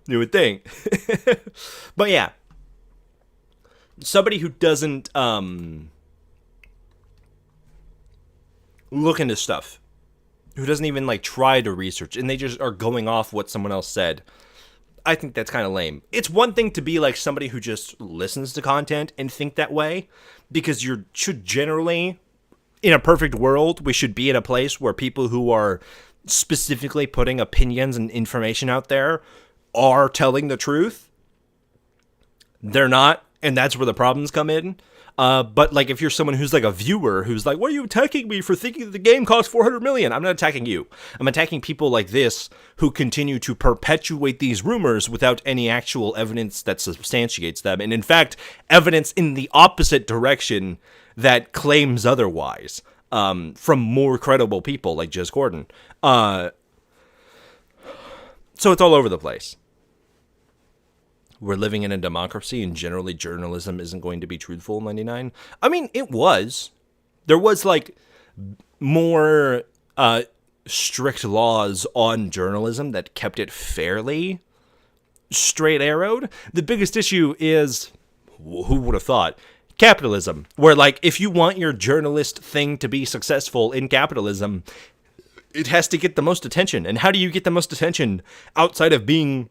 You would think. But yeah. Somebody who doesn't look into stuff. Who doesn't even, like, try to research, and they just are going off what someone else said. I think that's kind of lame. It's one thing to be like somebody who just listens to content and think that way, because you should generally, in a perfect world, we should be in a place where people who are specifically putting opinions and information out there are telling the truth. They're not, and that's where the problems come in. But, like, if you're someone who's, like, a viewer who's like, why are you attacking me for thinking that the game costs $400 million? I'm not attacking you. I'm attacking people like this who continue to perpetuate these rumors without any actual evidence that substantiates them. And, in fact, evidence in the opposite direction that claims otherwise, from more credible people like Jez Gordon. So it's all over the place. We're living in a democracy, and generally journalism isn't going to be truthful in 99. I mean, it was. There was, like, more strict laws on journalism that kept it fairly straight-arrowed. The biggest issue is, who would have thought, capitalism. Where, like, if you want your journalist thing to be successful in capitalism, it has to get the most attention. And how do you get the most attention outside of being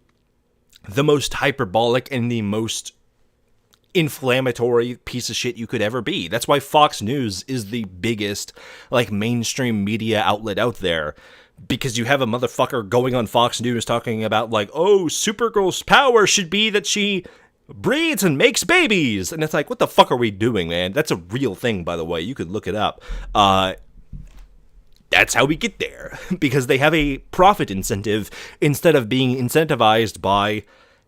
the most hyperbolic and the most inflammatory piece of shit you could ever be? That's why Fox News is the biggest, like, mainstream media outlet out there. Because you have a motherfucker going on Fox News talking about, like, oh, Supergirl's power should be that she breeds and makes babies. And it's like, what the fuck are we doing, man? That's a real thing, by the way. You could look it up. That's how we get there, because they have a profit incentive instead of being incentivized by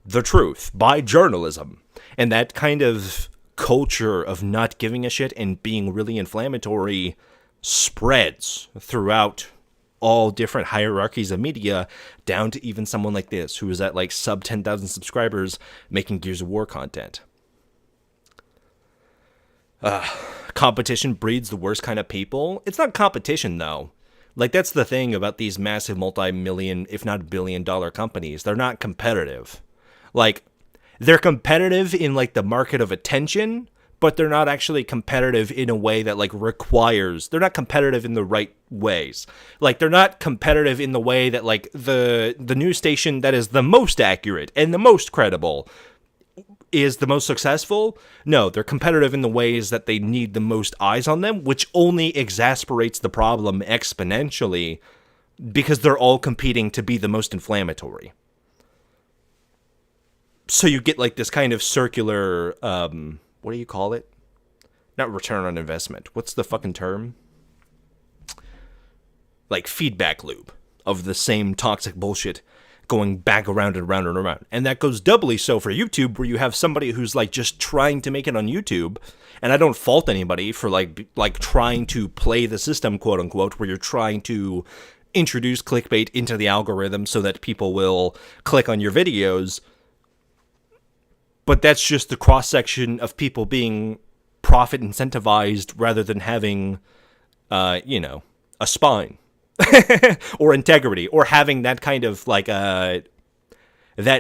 the truth, by journalism. And that kind of culture of not giving a shit and being really inflammatory spreads throughout all different hierarchies of media, down to even someone like this, who is at like sub 10,000 subscribers making Gears of War content. Competition breeds the worst kind of people. It's not competition, though. Like, that's the thing about these massive multi-million, if not billion-dollar companies. They're not competitive. Like, they're competitive in, like, the market of attention, but they're not actually competitive in a way that, like, requires... They're not competitive in the right ways. Like, they're not competitive in the way that, like, the news station that is the most accurate and the most credible is the most successful. No, they're competitive in the ways that they need the most eyes on them, which only exasperates the problem exponentially because they're all competing to be the most inflammatory. So you get like this kind of circular, what do you call it? Not return on investment. What's the fucking term? Like feedback loop of the same toxic bullshit going back around and around and around. And that goes doubly so for YouTube, where you have somebody who's like just trying to make it on YouTube. And I don't fault anybody for like trying to play the system, quote unquote, where you're trying to introduce clickbait into the algorithm so that people will click on your videos. But that's just the cross section of people being profit incentivized rather than having, a spine. Or integrity, or having that kind of like that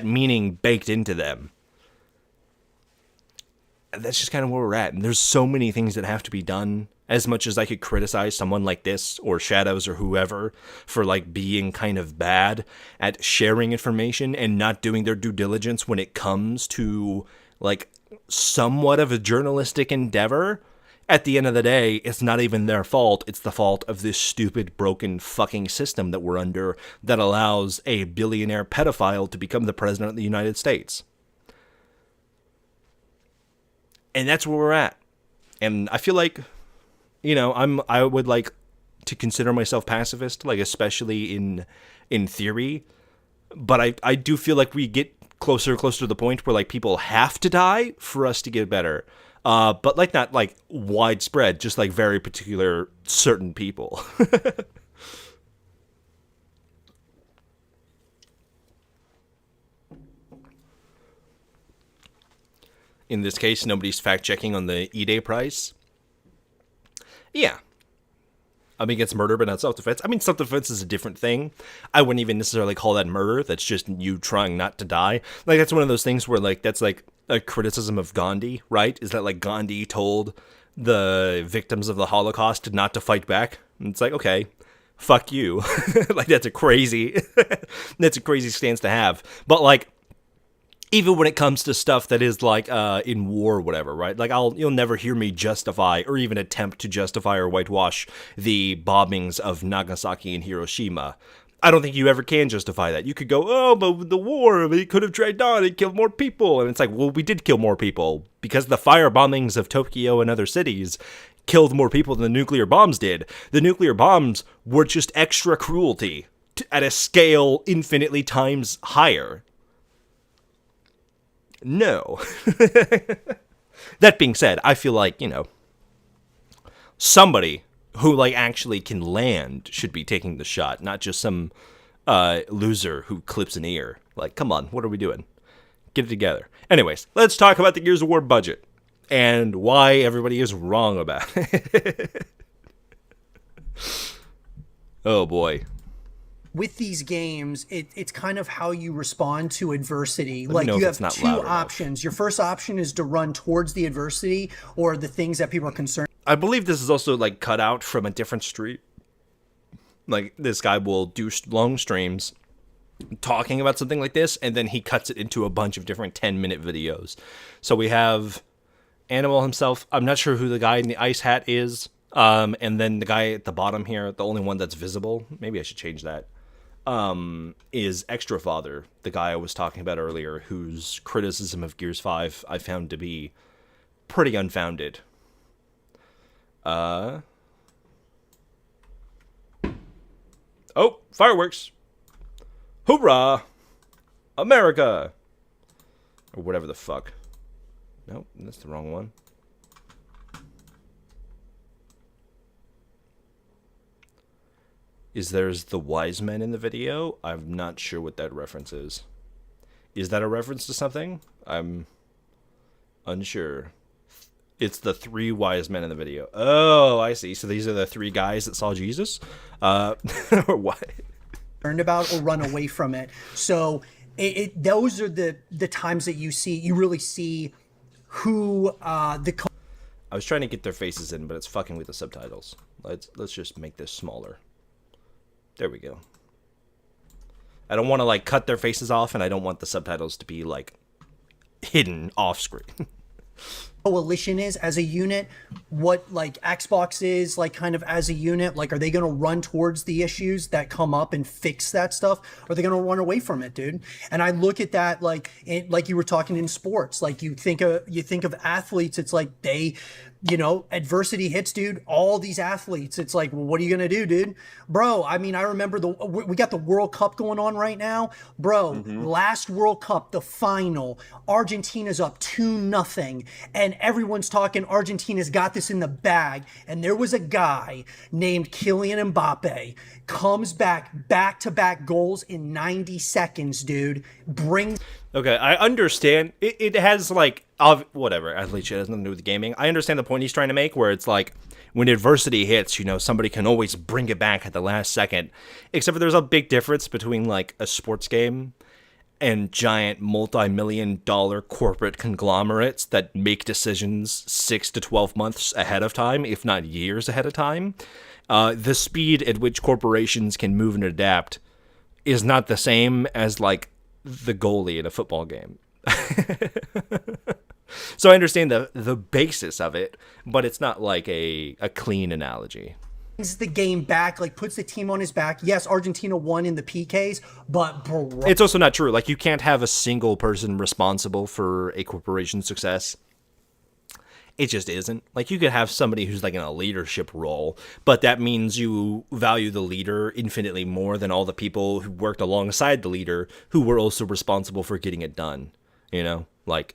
meaning baked into them. And that's just kind of where we're at. And there's so many things that have to be done. As much as I could criticize someone like this or Shadows or whoever for like being kind of bad at sharing information and not doing their due diligence when it comes to like somewhat of a journalistic endeavor, at the end of the day, it's not even their fault. It's the fault of this stupid, broken fucking system that we're under that allows a billionaire pedophile to become the president of the United States. And that's where we're at. And I feel like, I would like to consider myself pacifist, like especially in theory. But I do feel like we get closer and closer to the point where like people have to die for us to get better. But like not like widespread, just like very particular certain people. In this case, nobody's fact checking on the E-Day price. Yeah. I mean, it's murder, but not self-defense. I mean, self-defense is a different thing. I wouldn't even necessarily call that murder. That's just you trying not to die. Like, that's one of those things where, like, that's, like, a criticism of Gandhi, right? Is that, like, Gandhi told the victims of the Holocaust not to fight back? And it's like, okay, fuck you. Like, that's a crazy stance to have. But, like, even when it comes to stuff that is like in war or whatever, right? Like you'll never hear me justify or even attempt to justify or whitewash the bombings of Nagasaki and Hiroshima. I don't think you ever can justify that. You could go, oh, but the war, it could have dragged on, it killed more people. And it's like, well, we did kill more people because the fire bombings of Tokyo and other cities killed more people than the nuclear bombs did. The nuclear bombs were just extra cruelty at a scale infinitely times higher. No. That being said, I feel like, somebody who like actually can land should be taking the shot, not just some loser who clips an ear. Like, come on, what are we doing? Get it together. Anyways, let's talk about the Gears of War budget and why everybody is wrong about it. Oh boy. With these games, it's kind of how you respond to adversity. Like, you have two options. Your first option is to run towards the adversity or the things that people are concerned. I believe this is also like cut out from a different stream. Like, this guy will do long streams talking about something like this, and then he cuts it into a bunch of different 10-minute videos. So we have Animal himself. I'm not sure who the guy in the ice hat is. And then the guy at the bottom here, the only one that's visible, maybe I should change that, is Extra Father, the guy I was talking about earlier, whose criticism of Gears 5 I found to be pretty unfounded. Oh, fireworks! Hoorah! America! Or whatever the fuck. Nope, that's the wrong one. There's the wise men in the video? I'm not sure what that reference is. Is that a reference to something? I'm unsure. It's the 3 wise men in the video. Oh, I see. So these are the 3 guys that saw Jesus? Or what? Learned about or run away from it. So those are the times that you really see who I was trying to get their faces in, but it's fucking with the subtitles. Let's just make this smaller. There we go. I don't want to like cut their faces off, and I don't want the subtitles to be like hidden off screen. Coalition is as a unit, what like Xbox is like kind of as a unit. Like, are they going to run towards the issues that come up and fix that stuff? Or are they going to run away from it, dude? And I look at that like you were talking in sports. Like, you think of athletes, it's like they, adversity hits, dude. All these athletes, it's like, well, what are you gonna do, dude? Bro, I mean, I remember we got the World Cup going on right now, bro. Last World Cup, the final, Argentina's up 2-0, and everyone's talking Argentina's got this in the bag. And there was a guy named Kylian Mbappe, comes back-to-back goals in 90 seconds, dude. Okay, I understand. It has, like, whatever. At least it has nothing to do with the gaming. I understand the point he's trying to make, where it's like, when adversity hits, somebody can always bring it back at the last second. Except for there's a big difference between, like, a sports game and giant multi-million-dollar corporate conglomerates that make decisions 6 to 12 months ahead of time, if not years ahead of time. The speed at which corporations can move and adapt is not the same as, like, the goalie in a football game. So I understand the basis of it, but it's not like a clean analogy. The game back, like puts the team on his back. Yes, Argentina won in the PKs, but bro, it's also not true. Like, you can't have a single person responsible for a corporation's success. It just isn't. Like, you could have somebody who's like in a leadership role, but that means you value the leader infinitely more than all the people who worked alongside the leader who were also responsible for getting it done. Like,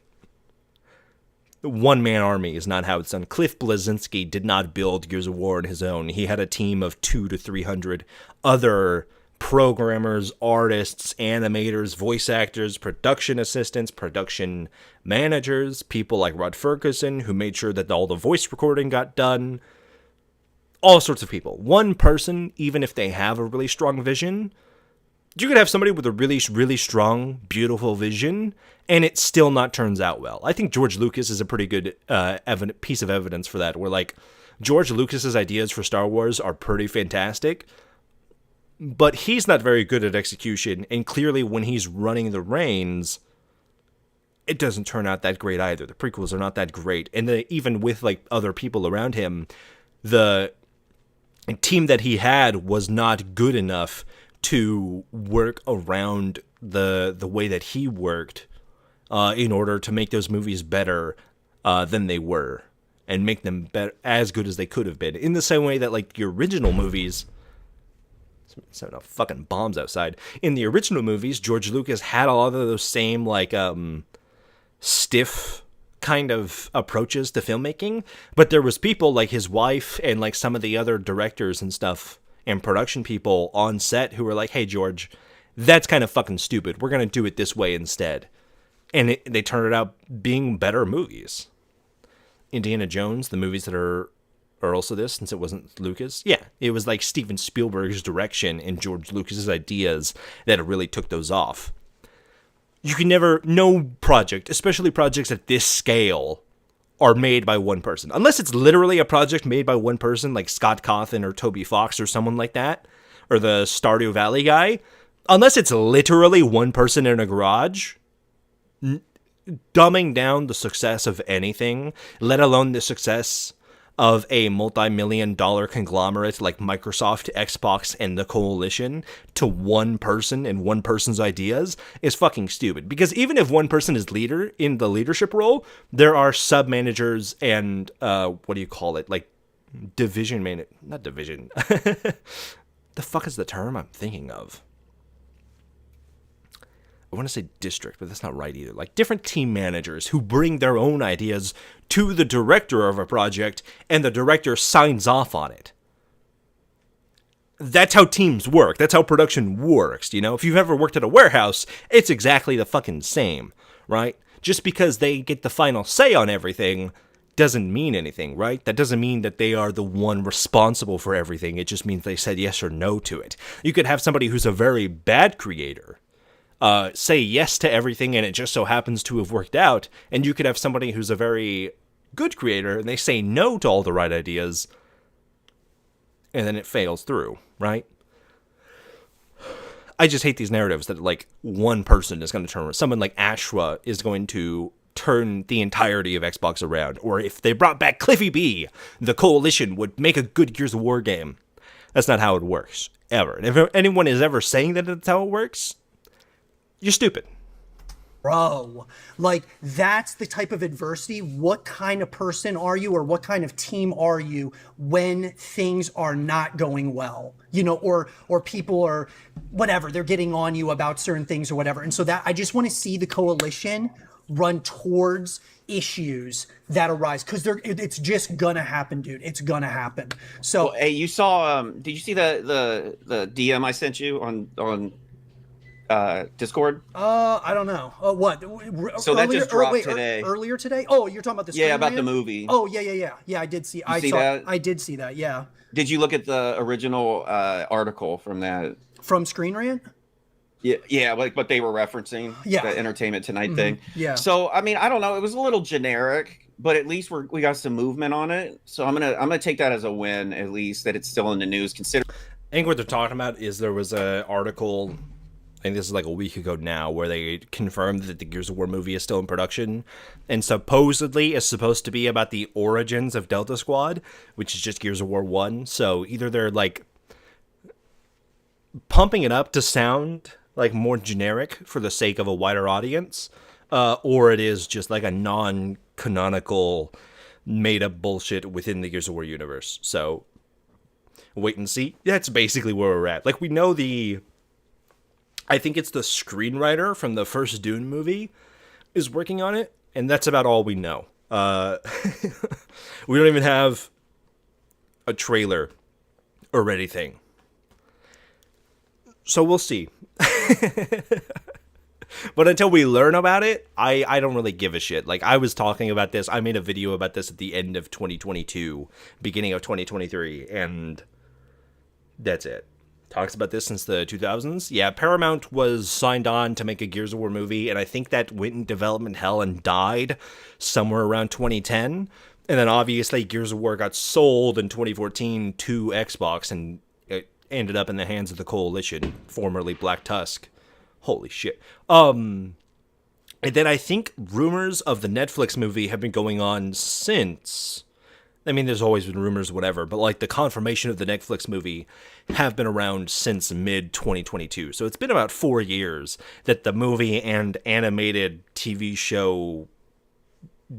one-man army is not how it's done. Cliff Bleszinski did not build Gears of War on his own. He had a team of 200 to 300 other programmers, artists, animators, voice actors, production assistants, production managers, people like Rod Ferguson, who made sure that all the voice recording got done. All sorts of people. One person, even if they have a really strong vision, you could have somebody with a really, really strong, beautiful vision, and it still not turns out well. I think George Lucas is a pretty good piece of evidence for that, where, like, George Lucas's ideas for Star Wars are pretty fantastic, but he's not very good at execution, and clearly when he's running the reins, it doesn't turn out that great either. The prequels are not that great, and even with, like, other people around him, the team that he had was not good enough to work around the way that he worked in order to make those movies better than they were, and make them better, as good as they could have been. In the same way that, like, the original movies, setting off fucking bombs outside. In the original movies, George Lucas had a lot of those same, like, stiff kind of approaches to filmmaking, but there was people like his wife and like some of the other directors and stuff and production people on set who were like, hey, George, that's kind of fucking stupid. We're going to do it this way instead. And they turned it out being better movies. Indiana Jones, the movies that are also this, since it wasn't Lucas. Yeah, it was like Steven Spielberg's direction and George Lucas's ideas that really took those off. You can never, no project, especially projects at this scale, are made by one person. Unless it's literally a project made by one person, like Scott Cawthon or Toby Fox or someone like that, or the Stardew Valley guy. Unless it's literally one person in a garage, dumbing down the success of anything, let alone the success of a multi-million-dollar conglomerate like Microsoft, Xbox, and the Coalition to one person and one person's ideas is fucking stupid. Because even if one person is leader in the leadership role, there are sub-managers and, what do you call it? Like, not division. The fuck is the term I'm thinking of? I want to say district, but that's not right either. Like different team managers who bring their own ideas to the director of a project and the director signs off on it. That's how teams work. That's how production works. You know, if you've ever worked at a warehouse, it's exactly the fucking same, right? Just because they get the final say on everything doesn't mean anything, right? That doesn't mean that they are the one responsible for everything. It just means they said yes or no to it. You could have somebody who's a very bad creator say yes to everything and it just so happens to have worked out, and you could have somebody who's a very good creator and they say no to all the right ideas and then it fails through, right? I just hate these narratives that like one person is going to turn, someone like Ashra is going to turn the entirety of Xbox around, or if they brought back Cliffy B, the Coalition would make a good Gears of War game. That's not how it works, ever. And if anyone is ever saying that that's how it works, you're stupid. Bro, like that's the type of adversity. What kind of person are you, or what kind of team are you when things are not going well? You know, or people are whatever, they're getting on you about certain things or whatever. And so that I just want to see the Coalition run towards issues that arise, because it's just gonna happen, dude. It's gonna happen. So well, hey, you saw did you see the DM I sent you on Discord? I don't know. What? So that just dropped today. Earlier today? Oh, you're talking about the about the movie. Oh, yeah. Yeah, I did see. I did see that. Yeah. Did you look at the original article from that? From Screen Rant? Yeah, like what they were referencing. Yeah. The Entertainment Tonight thing. Yeah. So I mean, I don't know. It was a little generic, but at least we got some movement on it. So I'm gonna take that as a win, at least that it's still in the news. I think what they're talking about is there was an article, I think this is like a week ago now, where they confirmed that the Gears of War movie is still in production and supposedly is supposed to be about the origins of Delta Squad, which is just Gears of War 1. So either they're like pumping it up to sound like more generic for the sake of a wider audience, or it is just like a non-canonical made-up bullshit within the Gears of War universe. So wait and see. That's basically where we're at. Like, we know I think it's the screenwriter from the first Dune movie is working on it, and that's about all we know. We don't even have a trailer or anything. So we'll see. But until we learn about it, I don't really give a shit. Like, I was talking about this. I made a video about this at the end of 2022, beginning of 2023, and that's it. Talks about this since the 2000s. Yeah, Paramount was signed on to make a Gears of War movie, and I think that went in development hell and died somewhere around 2010. And then obviously Gears of War got sold in 2014 to Xbox, and it ended up in the hands of the Coalition, formerly Black Tusk. Holy shit. And then I think rumors of the Netflix movie have been going on since. I mean, there's always been rumors, whatever, but like the confirmation of the Netflix movie have been around since mid-2022. So it's been about 4 years that the movie and animated TV show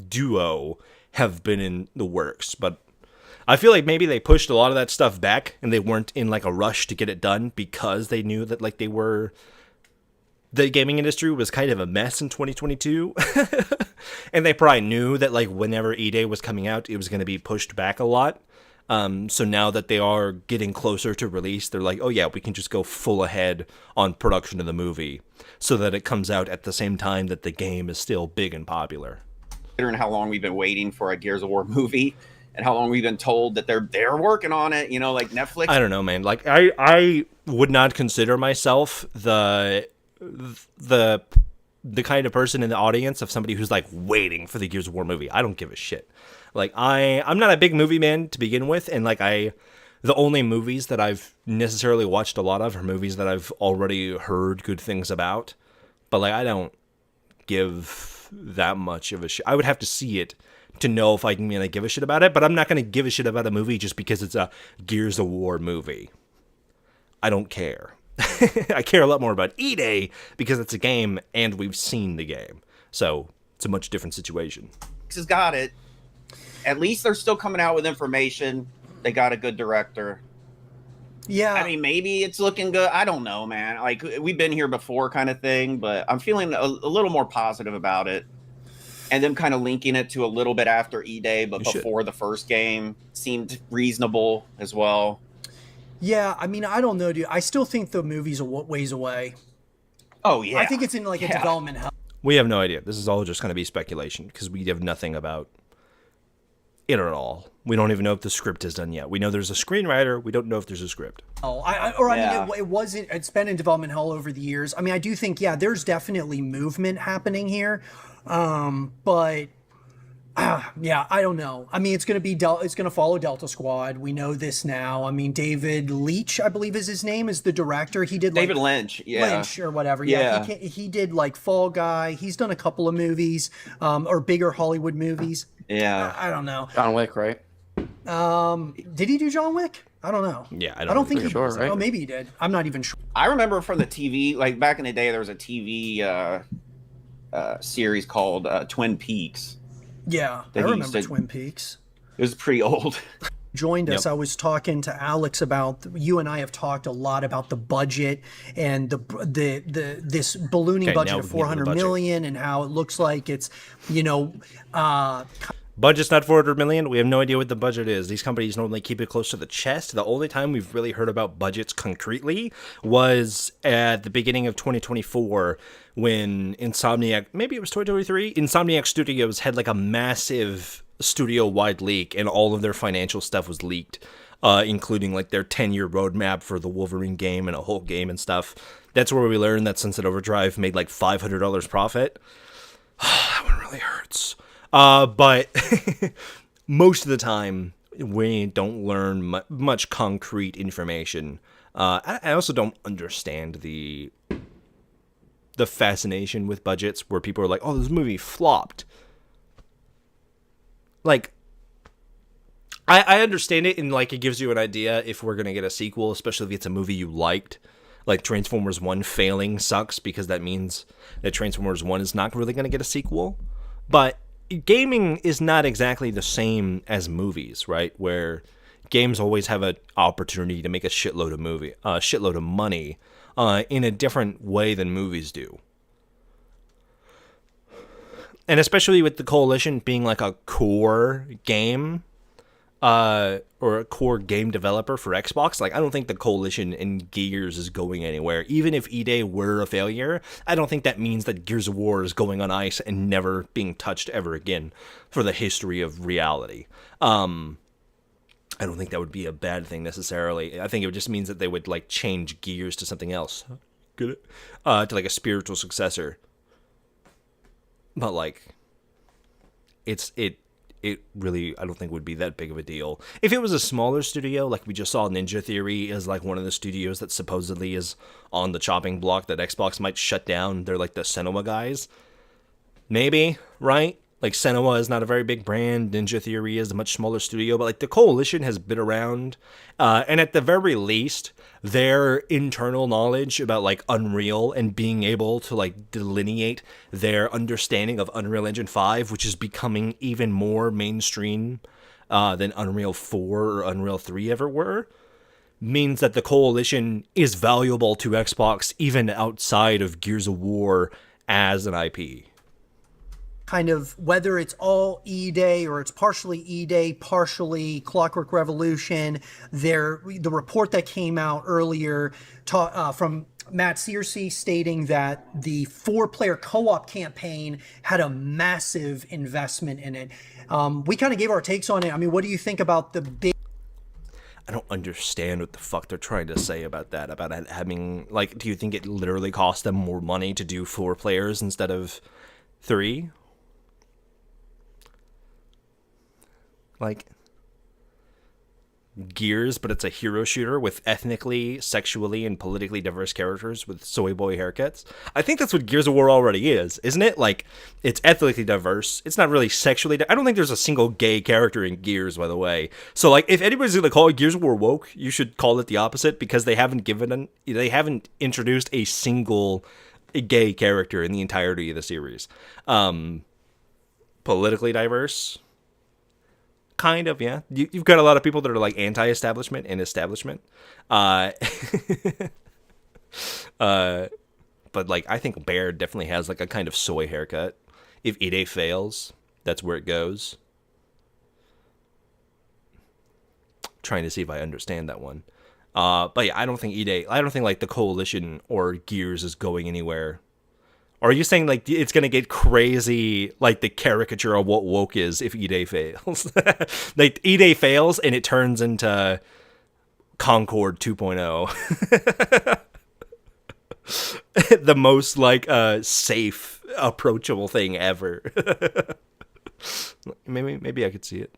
duo have been in the works. But I feel like maybe they pushed a lot of that stuff back and they weren't in like a rush to get it done because they knew that like the gaming industry was kind of a mess in 2022. And they probably knew that like whenever E-Day was coming out, it was going to be pushed back a lot. So now that they are getting closer to release, they're like, oh yeah, we can just go full ahead on production of the movie so that it comes out at the same time that the game is still big and popular. Considering how long we've been waiting for a Gears of War movie and how long we've been told that they're working on it, you know, like Netflix. I don't know, man. Like I would not consider myself the kind of person in the audience of somebody who's like waiting for the Gears of War movie. I don't give a shit. Like I'm not a big movie man to begin with, and like the only movies that I've necessarily watched a lot of are movies that I've already heard good things about. But like I don't give that much of a shit. I would have to see it to know if I can really give a shit about it, but I'm not going to give a shit about a movie just because it's a Gears of War movie. I don't care. I care a lot more about E-Day because it's a game and we've seen the game. So it's a much different situation. Has got it. At least they're still coming out with information. They got a good director. Yeah. I mean, maybe it's looking good. I don't know, man. Like, we've been here before kind of thing, but I'm feeling a little more positive about it. And them kind of linking it to a little bit after E-Day, but before the first game seemed reasonable as well. Yeah, I mean, I don't know, dude. I still think the movie's a ways away. Oh, yeah. I think it's in like a development hell. We have no idea. This is all just going to be speculation because we have nothing about it at all. We don't even know if the script is done yet. We know there's a screenwriter. We don't know if there's a script. Oh, I mean, it wasn't. It's been in development hell over the years. I mean, I do think, yeah, there's definitely movement happening here, but yeah, I don't know. I mean, it's gonna be it's gonna follow Delta Squad. We know this now. I mean, David Leitch, I believe is his name, is the director. He did David Lynch, Lynch or whatever. Yeah, he did like Fall Guy. He's done a couple of movies, or bigger Hollywood movies. Yeah, I don't know. John Wick, right? Did he do John Wick? I don't know. Yeah, I don't think he sure, did. right? Oh, maybe he did. I'm not even sure. I remember from the TV, like back in the day, there was a TV series called Twin Peaks. Yeah, I remember Twin Peaks. It was pretty old. Joined us. I was talking to Alex about, you and I have talked a lot about the budget and this ballooning budget of 400 million and how it looks like it's, you know, budget's not 400 million. We have no idea what the budget is. These companies normally keep it close to the chest. The only time we've really heard about budgets concretely was at the beginning of 2024 when Insomniac, maybe it was 2023, Insomniac Studios had like a massive studio-wide leak and all of their financial stuff was leaked, including like their 10-year roadmap for the Wolverine game and a whole game and stuff. That's where we learned that Sunset Overdrive made like $500 profit. That one really hurts. But most of the time, we don't learn much concrete information. I also don't understand the fascination with budgets where people are like, oh, this movie flopped. Like, I understand it, and like it gives you an idea if we're going to get a sequel, especially if it's a movie you liked. Like Transformers 1 failing sucks because that means that Transformers 1 is not really going to get a sequel. But gaming is not exactly the same as movies, right? Where games always have an opportunity to make a shitload of money in a different way than movies do. And especially with the Coalition being like a core game, or a core game developer for Xbox, like I don't think the Coalition in Gears is going anywhere. Even if E-Day were a failure, I don't think that means that Gears of War is going on ice and never being touched ever again for the history of reality. I don't think that would be a bad thing necessarily. I think it just means that they would like change Gears to something else. Get it? To like a spiritual successor. But like, it really, I don't think would be that big of a deal. If it was a smaller studio, like we just saw Ninja Theory is like one of the studios that supposedly is on the chopping block that Xbox might shut down. They're like the Senua guys. Maybe, right? Like Senua is not a very big brand. Ninja Theory is a much smaller studio, but like the Coalition has been around. And at the very least, their internal knowledge about like Unreal and being able to like delineate their understanding of Unreal Engine 5, which is becoming even more mainstream than Unreal 4 or Unreal 3 ever were, means that the Coalition is valuable to Xbox even outside of Gears of War as an IP. kind of whether it's all E-Day or it's partially E-Day, partially Clockwork Revolution. The report that came out earlier from Matt Searcy stating that the 4-player co-op campaign had a massive investment in it. We kind of gave our takes on it. I mean, what do you think about the big... I don't understand what the fuck they're trying to say about that. About having, like, do you think it literally cost them more money to do 4 players instead of 3? Like, Gears, but it's a hero shooter with ethnically, sexually, and politically diverse characters with soy boy haircuts. I think that's what Gears of War already is, isn't it? Like, it's ethnically diverse. It's not really sexually. I don't think there's a single gay character in Gears, by the way. So, like, if anybody's gonna call Gears of War woke, you should call it the opposite, because they haven't introduced a single gay character in the entirety of the series. Politically diverse. Kind of, yeah. You've got a lot of people that are like anti-establishment and establishment. But like, I think Baird definitely has like a kind of soy haircut. If E-Day fails, that's where it goes. Trying to see if I understand that one. But yeah, I don't think like the Coalition or Gears is going anywhere. Or are you saying, like, it's going to get crazy, like, the caricature of what woke is if E-Day fails? Like, E-Day fails, and it turns into Concord 2.0. The most, like, safe, approachable thing ever. Maybe I could see it.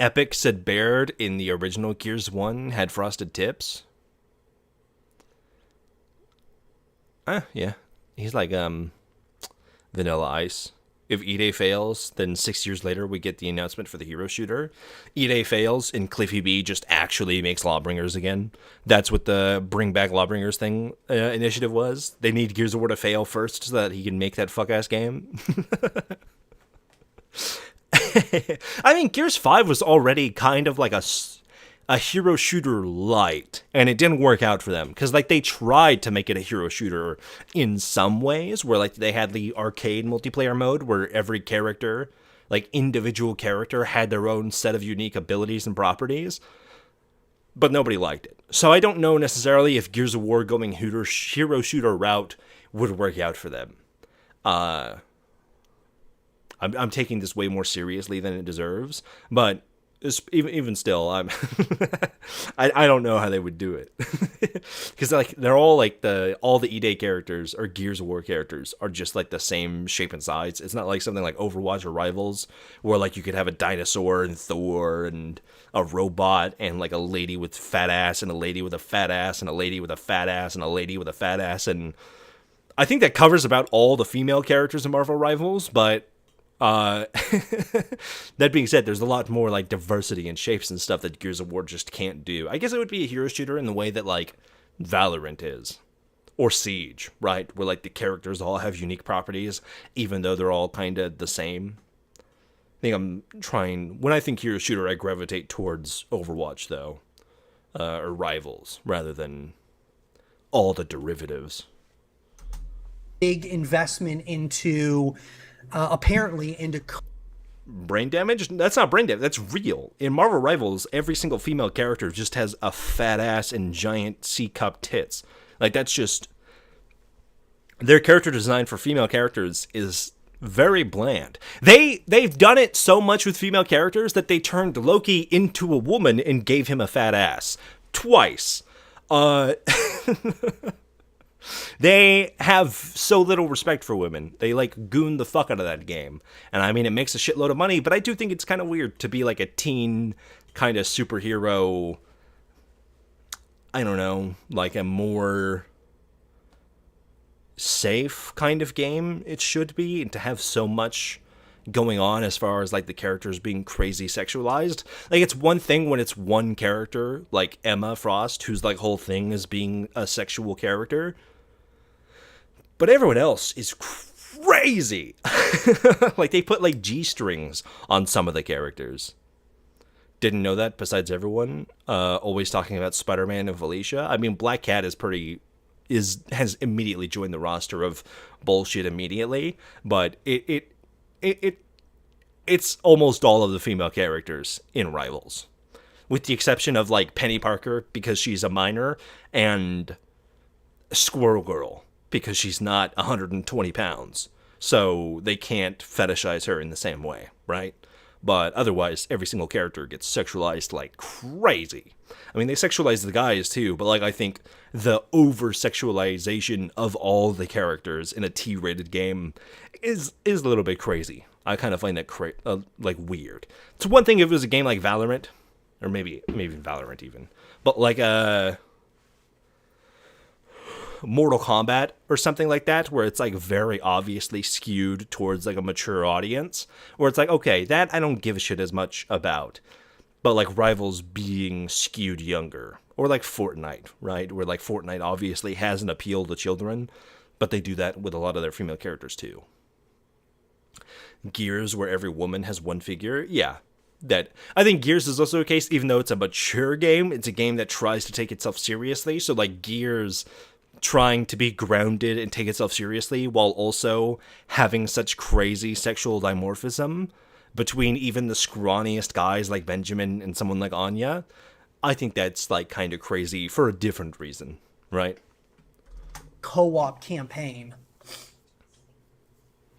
Epic said Baird in the original Gears 1 had frosted tips. Yeah. He's like Vanilla Ice. If E-Day fails, then 6 years later we get the announcement for the hero shooter. E-Day fails, and Cliffy B just actually makes Lawbringers again. That's what the Bring Back Lawbringers thing initiative was. They need Gears of War to fail first so that he can make that fuck-ass game. I mean, Gears 5 was already kind of like a hero shooter light, and it didn't work out for them because, like, they tried to make it a hero shooter in some ways, where, like, they had the arcade multiplayer mode where every character, like, individual character had their own set of unique abilities and properties, but nobody liked it. So I don't know necessarily if Gears of War going hero shooter route would work out for them. I'm taking this way more seriously than it deserves, but even still, I don't know how they would do it, because like they're all like all the E-Day characters or Gears of War characters are just like the same shape and size. It's not like something like Overwatch or Rivals, where like you could have a dinosaur and Thor and a robot and like a lady with fat ass and a lady with a fat ass and a lady with a fat ass and a lady with a fat ass, and I think that covers about all the female characters in Marvel Rivals, but. That being said, there's a lot more like diversity and shapes and stuff that Gears of War just can't do. I guess it would be a hero shooter in the way that like Valorant is, or Siege, right? Where like the characters all have unique properties, even though they're all kind of the same. When I think hero shooter, I gravitate towards Overwatch though, or Rivals, rather than all the derivatives. Big investment into. Apparently into brain damage. That's not brain damage. That's real. In Marvel Rivals, every single female character just has a fat ass and giant C-cup tits. Like, that's just their character design for female characters is very bland. They've done it so much with female characters that they turned Loki into a woman and gave him a fat ass twice. They have so little respect for women. They, like, goon the fuck out of that game. And, I mean, it makes a shitload of money, but I do think it's kind of weird to be, like, a teen kind of superhero, I don't know, like a more safe kind of game it should be, and to have so much going on as far as, like, the characters being crazy sexualized. Like, it's one thing when it's one character, like Emma Frost, whose, like, whole thing is being a sexual character. But everyone else is crazy. Like, they put, like, G-strings on some of the characters. Didn't know that, besides everyone. Always talking about Spider-Man and Felicia. I mean, Black Cat is has immediately joined the roster of bullshit immediately, but it's almost all of the female characters in Rivals, with the exception of like Penny Parker because she's a minor, and Squirrel Girl because she's not 120 pounds, so they can't fetishize her in the same way, right? But otherwise, every single character gets sexualized like crazy. I mean, they sexualize the guys too, but like I think the over-sexualization of all the characters in a T-rated game is a little bit crazy. I kind of find that like weird. It's one thing if it was a game like Valorant, or maybe Valorant even, but like Mortal Kombat or something like that, where it's like very obviously skewed towards like a mature audience, where it's like, okay, that I don't give a shit as much about, but like Rivals being skewed younger, or like Fortnite, right, where like Fortnite obviously has an appeal to children, but they do that with a lot of their female characters too. Gears, where every woman has one figure, yeah. That I think Gears is also a case, even though it's a mature game, it's a game that tries to take itself seriously. So like Gears trying to be grounded and take itself seriously while also having such crazy sexual dimorphism between even the scrawniest guys like Benjamin and someone like Anya, I think that's like kind of crazy for a different reason, right? Co-op campaign.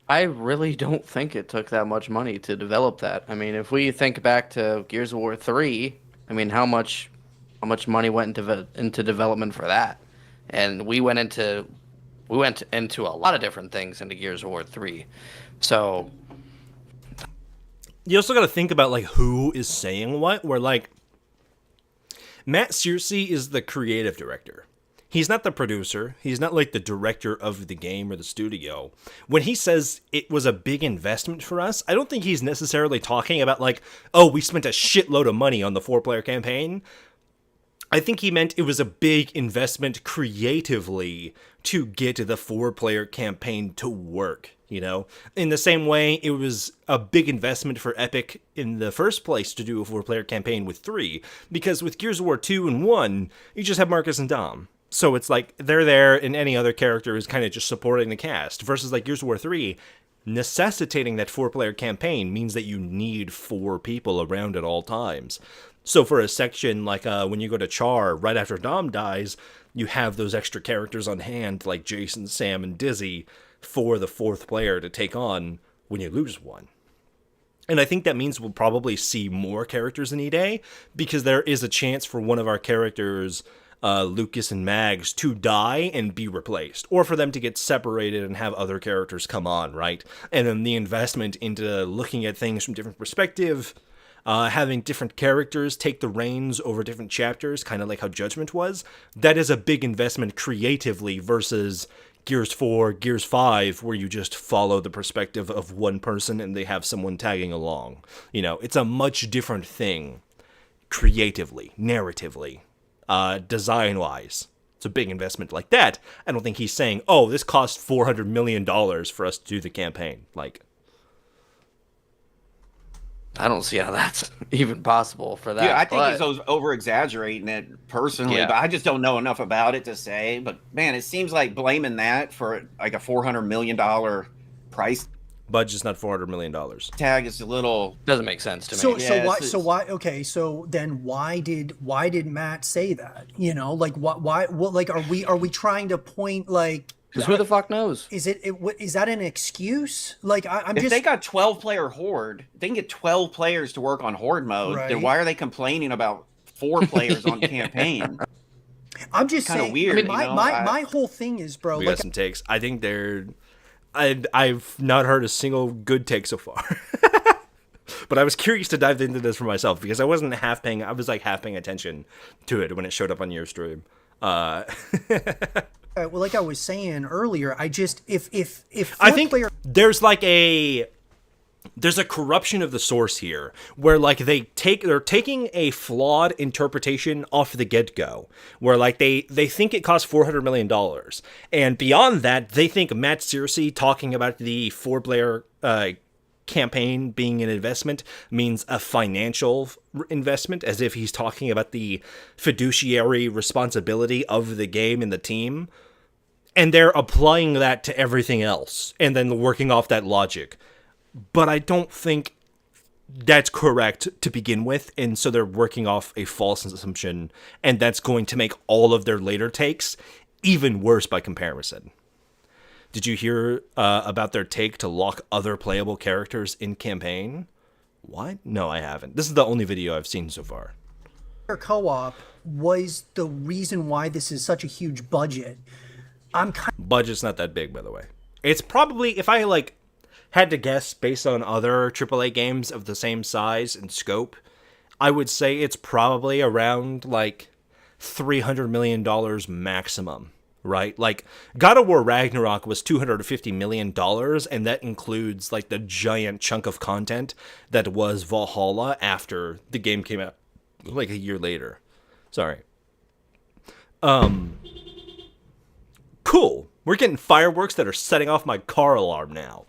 I really don't think it took that much money to develop that. I mean, if we think back to Gears of War 3, I mean, how much money went into development for that? And we went into a lot of different things into Gears of War 3. So you also got to think about like who is saying what, where like Matt Searcy is the creative director. He's not the producer. He's not like the director of the game or the studio. When he says it was a big investment for us, I don't think he's necessarily talking about like, oh, we spent a shitload of money on the 4-player campaign. I think he meant it was a big investment creatively to get the 4-player campaign to work, you know? In the same way, it was a big investment for Epic in the first place to do a 4-player campaign with 3, because with Gears of War 2 and 1, you just have Marcus and Dom. So it's like they're there and any other character is kind of just supporting the cast, versus like Gears of War 3, necessitating that 4-player campaign means that you need 4 people around at all times. So for a section like when you go to Char, right after Dom dies, you have those extra characters on hand like Jason, Sam, and Dizzy for the 4th player to take on when you lose one. And I think that means we'll probably see more characters in E-Day, because there is a chance for one of our characters, Lucas and Mags, to die and be replaced, or for them to get separated and have other characters come on, right? And then the investment into looking at things from different perspective, having different characters take the reins over different chapters, kind of like how Judgment was, that is a big investment creatively versus Gears 4, Gears 5, where you just follow the perspective of one person and they have someone tagging along. You know, it's a much different thing creatively, narratively, design-wise. It's a big investment like that. I don't think he's saying, oh, this cost $400 million for us to do the campaign. Like, I don't see how that's even possible for that. Yeah, I think he's over-exaggerating it personally, Yeah. but I just don't know enough about it to say. But, man, it seems like blaming that for, like, a $400 million price budget's not $400 million. tag is a little... Doesn't make sense to me. So Yeah, why okay, so then why did Matt say that? You know, like what like are we trying to point like, Because who the fuck knows? is is that an excuse? Like I'm If just they got 12-player Horde, they can get 12 players to work on Horde mode, Right. then why are they complaining about 4 players on campaign? I'm just kinda saying. weird, I mean, you my know? my whole thing is, bro. We Like got some takes. I think I've not heard a single good take so far. But I was curious to dive into this for myself because I was half paying attention to it when it showed up on your stream. well, like I was saying earlier, I just if I think player there's a corruption of the source here where like they're taking a flawed interpretation off the get-go where like they think it costs $400 million, and beyond that they think Matt Searcy talking about the 4-player campaign being an investment means a financial investment, as if he's talking about the fiduciary responsibility of the game and the team. and they're applying that to everything else and then working off that logic. But I don't think that's correct to begin with, and so they're working off a false assumption, and that's going to make all of their later takes even worse by comparison. Did you hear about their take to lock other playable characters in campaign? What? No, I haven't. This is the only video I've seen so far. Co-op was the reason why this is such a huge budget. Budget's not that big, by the way. It's probably, if I had to guess based on other AAA games of the same size and scope, I would say it's probably around $300 million maximum, right? God of War Ragnarok was $250 million, and that includes the giant chunk of content that was Valhalla after the game came out a year later. Sorry. Cool. We're getting fireworks that are setting off my car alarm now.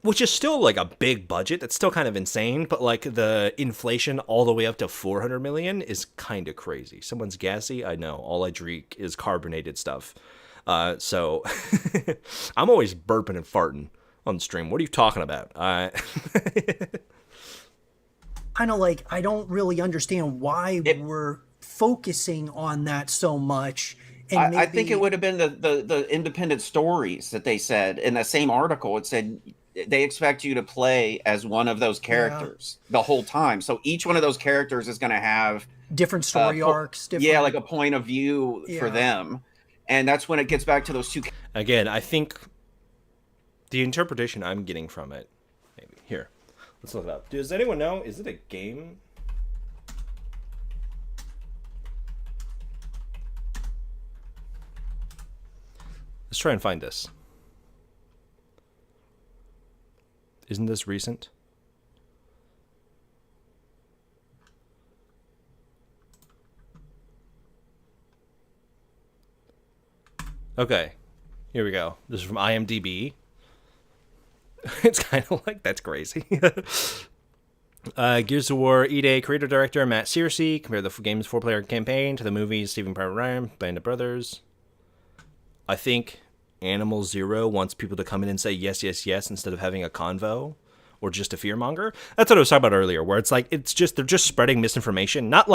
Which is still a big budget. It's still kind of insane, but the inflation all the way up to 400 million is kind of crazy. Someone's gassy. I know. All I drink is carbonated stuff. So I'm always burping and farting on stream. What are you talking about? Kind of I don't really understand why we're focusing on that so much. And I think it would have been the independent stories that they said in the same article. It said they expect you to play as one of those characters the whole time. So each one of those characters is going to have different story arcs. Different, a point of view for them. And that's when it gets back to those two. Again, I think the interpretation I'm getting from it, maybe here, let's look it up. Does anyone know? Is it a game? Let's try and find this. Isn't this recent? Okay, here we go. This is from IMDb. It's kind of that's crazy. Gears of War EA creator director Matt Searcy compared the game's 4-player campaign to the movie's Saving Private Ryan, Band of Brothers. I think Animal Zero wants people to come in and say yes, yes, yes instead of having a convo or just a fearmonger. That's what I was talking about earlier, where it's they're just spreading misinformation, not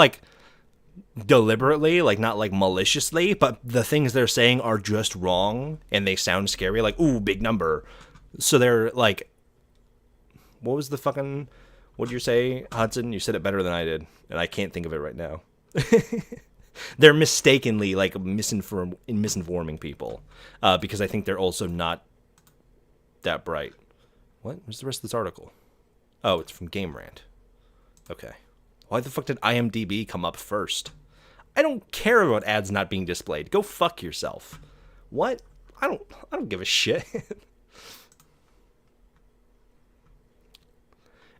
deliberately, not maliciously, but the things they're saying are just wrong and they sound scary, ooh, big number. So they're what was the fucking, what'd you say, Hudson? You said it better than I did, and I can't think of it right now. They're mistakenly misinforming people because I think they're also not that bright. What was the rest of this article? Oh, it's from Game Rant. Okay. Why the fuck did IMDb come up first? I don't care about ads not being displayed. Go fuck yourself. What? I don't give a shit.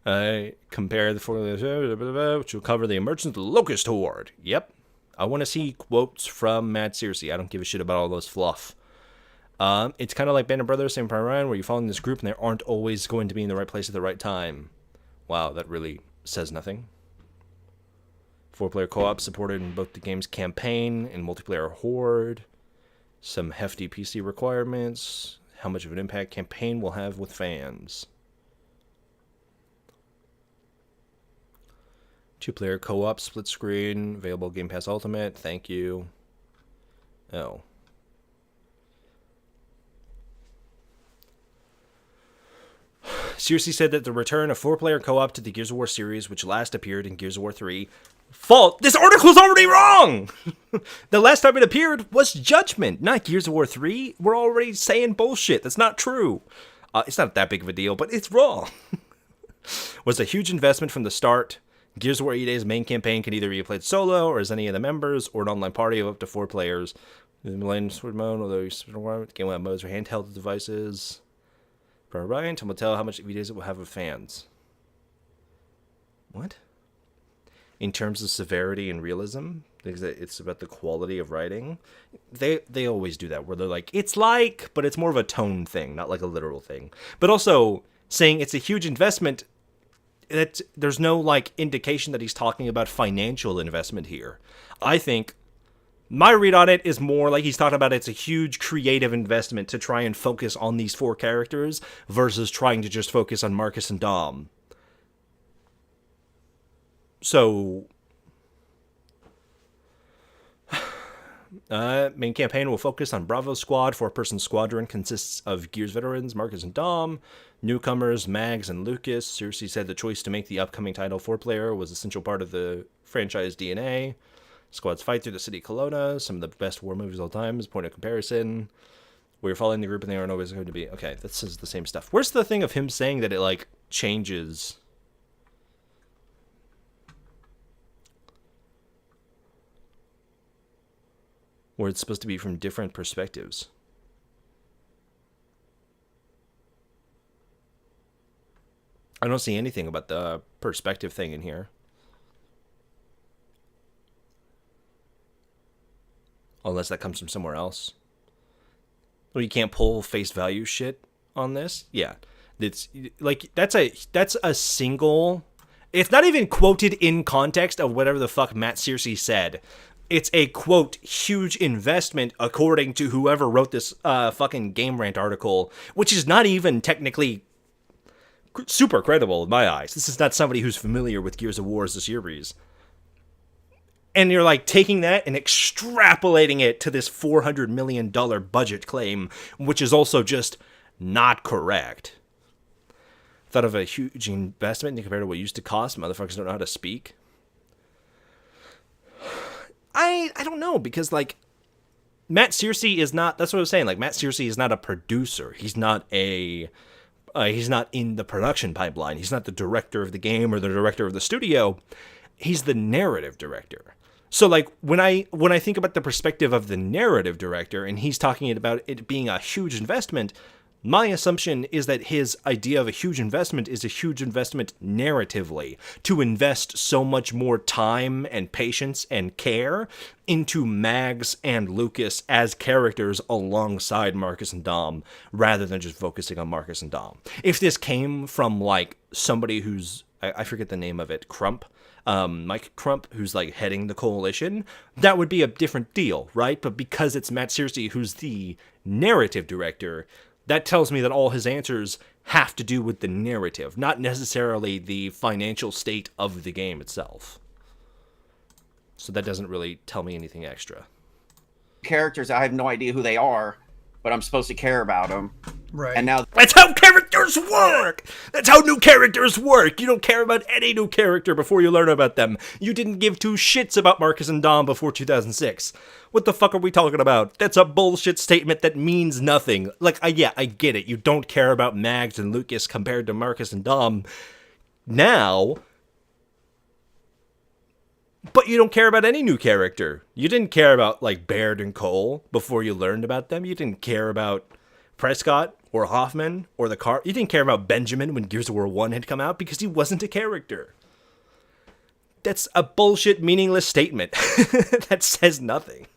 Compare the 4, which will cover the emergence of the Locust Horde. Yep. I want to see quotes from Matt Searcy. I don't give a shit about all those fluff. It's kind of like Band of Brothers, Saving Private Ryan, where you fall in this group and they aren't always going to be in the right place at the right time. Wow, that really says nothing. 4-player co-op supported in both the game's campaign and multiplayer horde. Some hefty PC requirements. How much of an impact campaign will have with fans. 2-player co-op split screen, available Game Pass Ultimate. Thank you. Oh. Searcy said that the return of 4-player co-op to the Gears of War series, which last appeared in Gears of War 3, fault. This article's already wrong! The last time it appeared was Judgment, not Gears of War 3. We're already saying bullshit. That's not true. It's not that big of a deal, but it's wrong. Was a huge investment from the start. Gears of War EA's main campaign can either be played solo or as any of the members, or an online party of up to 4 players. The Millennium Sword mode, although the game will have modes for handheld devices. For Ryan, Tom will tell how much videos it will have of fans. What? In terms of severity and realism, because it's about the quality of writing. They always do that, where they're but it's more of a tone thing, not like a literal thing. But also saying it's a huge investment. There's no indication that he's talking about financial investment here. I think My read on it is more like he's talking about it's a huge creative investment to try and focus on these 4 characters versus trying to just focus on Marcus and Dom. So, main campaign will focus on Bravo Squad. 4-person squadron consists of Gears veterans, Marcus and Dom, newcomers, Mags and Lucas. Cersei said the choice to make the upcoming title 4-player was an essential part of the franchise DNA. Squads fight through the city of Kelowna, some of the best war movies of all time, as a point of comparison. We're following the group and they aren't always going to be... Okay, this is the same stuff. Where's the thing of him saying that it, like, changes... where it's supposed to be from different perspectives? I don't see anything about the perspective thing in here. Unless that comes from somewhere else. Well, you can't pull face value shit on this? Yeah. It's like that's a single... It's not even quoted in context of whatever the fuck Matt Searcy said. It's a, quote, huge investment according to whoever wrote this fucking Game Rant article, which is not even technically super credible in my eyes. This is not somebody who's familiar with Gears of War as a series. And you're like taking that and extrapolating it to this $400 million budget claim, which is also just not correct. Thought of a huge investment compared to what it used to cost. Motherfuckers don't know how to speak. I don't know, because, like, Matt Searcy is not... That's what I was saying. Like, Matt Searcy is not a producer. He's not a... he's not in the production pipeline. He's not the director of the game or the director of the studio. He's the narrative director. So, like, when I think about the perspective of the narrative director, and he's talking about it being a huge investment... My assumption is that his idea of a huge investment is a huge investment narratively, to invest so much more time and patience and care into Mags and Lucas as characters alongside Marcus and Dom, rather than just focusing on Marcus and Dom. If this came from, like, somebody who's, I forget the name of it, Crump, Mike Crump, who's, like, heading the coalition, that would be a different deal, right? But because it's Matt Searcy who's the narrative director... That tells me that all his answers have to do with the narrative, not necessarily the financial state of the game itself. So that doesn't really tell me anything extra. Characters, I have no idea who they are, but I'm supposed to care about them. Right. And now That's how characters work! That's how new characters work! You don't care about any new character before you learn about them. You didn't give 2 shits about Marcus and Dom before 2006. What the fuck are we talking about? That's a bullshit statement that means nothing. Like, yeah, I get it. You don't care about Mags and Lucas compared to Marcus and Dom now, but you don't care about any new character. You didn't care about, like, Baird and Cole before you learned about them. You didn't care about Prescott or Hoffman or the car. You didn't care about Benjamin when Gears of War 1 had come out because he wasn't a character. That's a bullshit, meaningless statement that says nothing.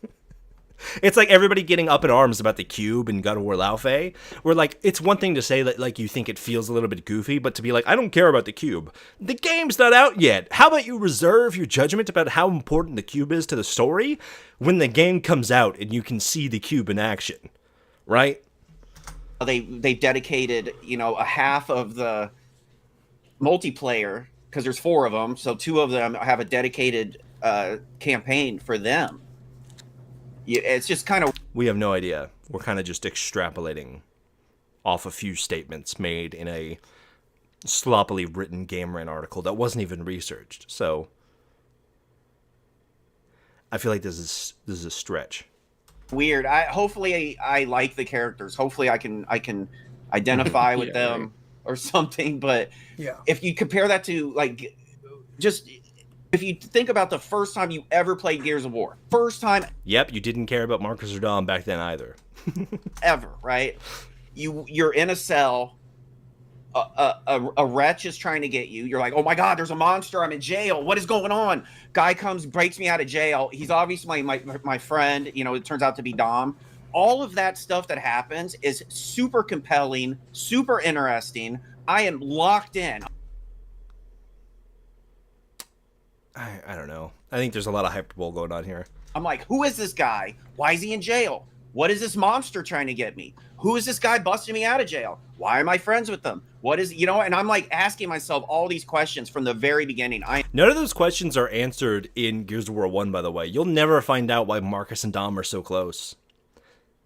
It's like everybody getting up in arms about the cube and God of War Laufey, where, like, it's one thing to say that, like, you think it feels a little bit goofy, but to be like, I don't care about the cube. The game's not out yet. How about you reserve your judgment about how important the cube is to the story when the game comes out and you can see the cube in action, right? they dedicated, you know, a half of the multiplayer, because there's 4 of them, so 2 of them have a dedicated campaign for them. It's just kind of... We have no idea. We're kind of just extrapolating off a few statements made in a sloppily written Game Rant article that wasn't even researched. So I feel like this is a stretch. Weird. Hopefully I like the characters. Hopefully I can identify with them, right, or something. But yeah, if you compare that to, like, just if you think about the first time you ever played Gears of War, first time. Yep, you didn't care about Marcus or Dom back then either. Ever, right? You're in a cell. A wretch is trying to get you. You're like, oh my God, there's a monster. I'm in jail. What is going on? Guy comes, breaks me out of jail. He's obviously my friend. You know, it turns out to be Dom. All of that stuff that happens is super compelling, super interesting. I am locked in. I don't know. I think there's a lot of hyperbole going on here. I'm like, who is this guy? Why is he in jail? What is this monster trying to get me? Who is this guy busting me out of jail? Why am I friends with them? What is, and I'm like asking myself all these questions from the very beginning. None of those questions are answered in Gears of War 1, by the way. You'll never find out why Marcus and Dom are so close.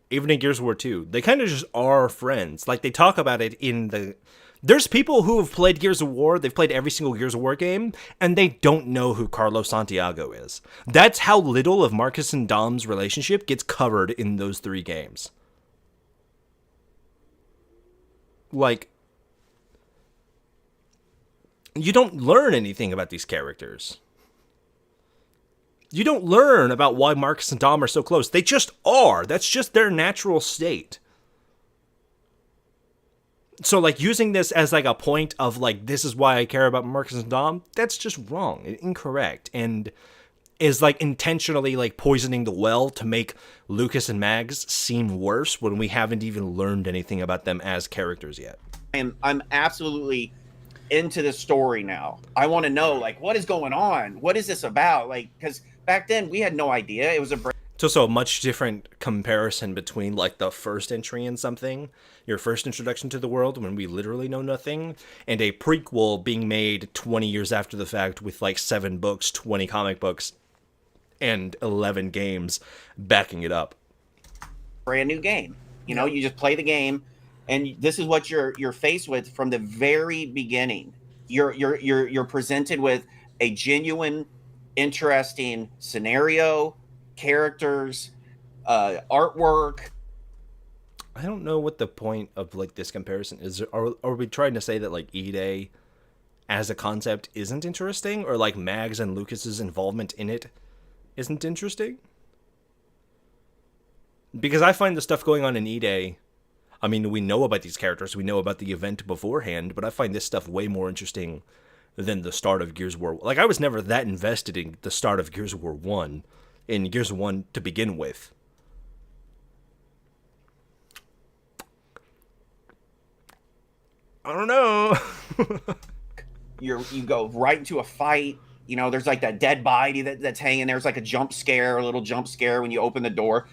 Even in Gears of War 2. They kind of just are friends. Like, they talk about it in the... There's people who have played Gears of War, they've played every single Gears of War game, and they don't know who Carlos Santiago is. That's how little of Marcus and Dom's relationship gets covered in those 3 games. Like, you don't learn anything about these characters. You don't learn about why Marcus and Dom are so close. They just are. That's just their natural state. So, like, using this as, like, a point of, like, this is why I care about Marcus and Dom, that's just wrong and incorrect. And is, like, intentionally, like, poisoning the well to make Lucas and Mags seem worse when we haven't even learned anything about them as characters yet. I'm absolutely into the story now. I want to know, like, what is going on? What is this about? Like, because back then we had no idea. It was It's also a much different comparison between, like, the first entry in something, your first introduction to the world when we literally know nothing, and a prequel being made 20 years after the fact with, like, 7 books, 20 comic books, and 11 games backing it up. brand new game. You just play the game, and this is what you're faced with from the very beginning. You're presented with a genuine, interesting scenario, characters, artwork. I don't know what the point of, like, this comparison is. Are we trying to say that, like, E-Day as a concept isn't interesting, or, like, Mags and Lucas's involvement in it isn't interesting? Because I find the stuff going on in E-Day, I mean, we know about these characters, we know about the event beforehand, but I find this stuff way more interesting than the start of Gears of War. Like, I was never that invested in the start of Gears of War 1, in Gears of 1 to begin with. I don't know. You go right into a fight. There's like that dead body that's hanging. There's like a little jump scare when you open the door.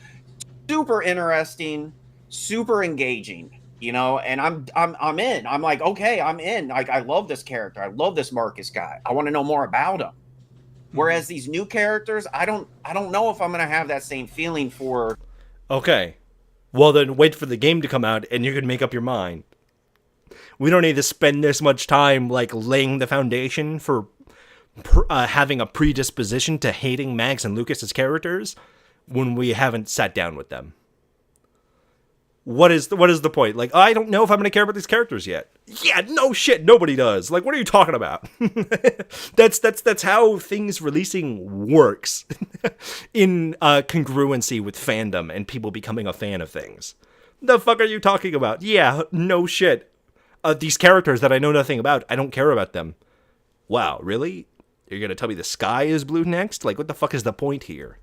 Super interesting, super engaging. And I'm in. I'm like, okay, I'm in. Like, I love this character. I love this Marcus guy. I want to know more about him. Whereas these new characters, I don't know if I'm gonna have that same feeling for. Okay, well then wait for the game to come out and you can make up your mind. We don't need to spend this much time, like, laying the foundation for having a predisposition to hating Mags and Lucas as characters when we haven't sat down with them. What is the point? Like, I don't know if I'm going to care about these characters yet. Yeah, no shit, nobody does. Like, what are you talking about? that's how things releasing works in congruency with fandom and people becoming a fan of things. The fuck are you talking about? Yeah, no shit. These characters that I know nothing about, I don't care about them. Wow, really? You're going to tell me the sky is blue next? Like, what the fuck is the point here?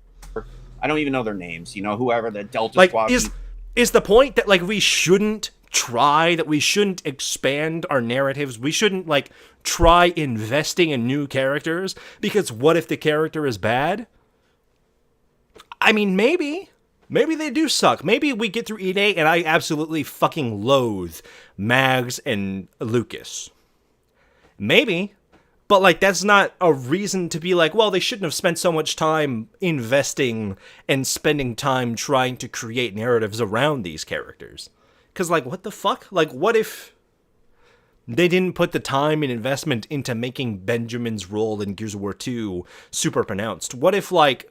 I don't even know their names. Whoever the Delta like, Squad. Is the point that, like, we shouldn't try, that we shouldn't expand our narratives? We shouldn't, like, try investing in new characters? Because what if the character is bad? I mean, maybe. Maybe they do suck. Maybe we get through E-Day and I absolutely fucking loathe Mags and Lucas. Maybe. But, like, that's not a reason to be like, well, they shouldn't have spent so much time investing and spending time trying to create narratives around these characters. Because, like, what the fuck? Like, what if they didn't put the time and investment into making Benjamin's role in Gears of War 2 super pronounced? What if, like...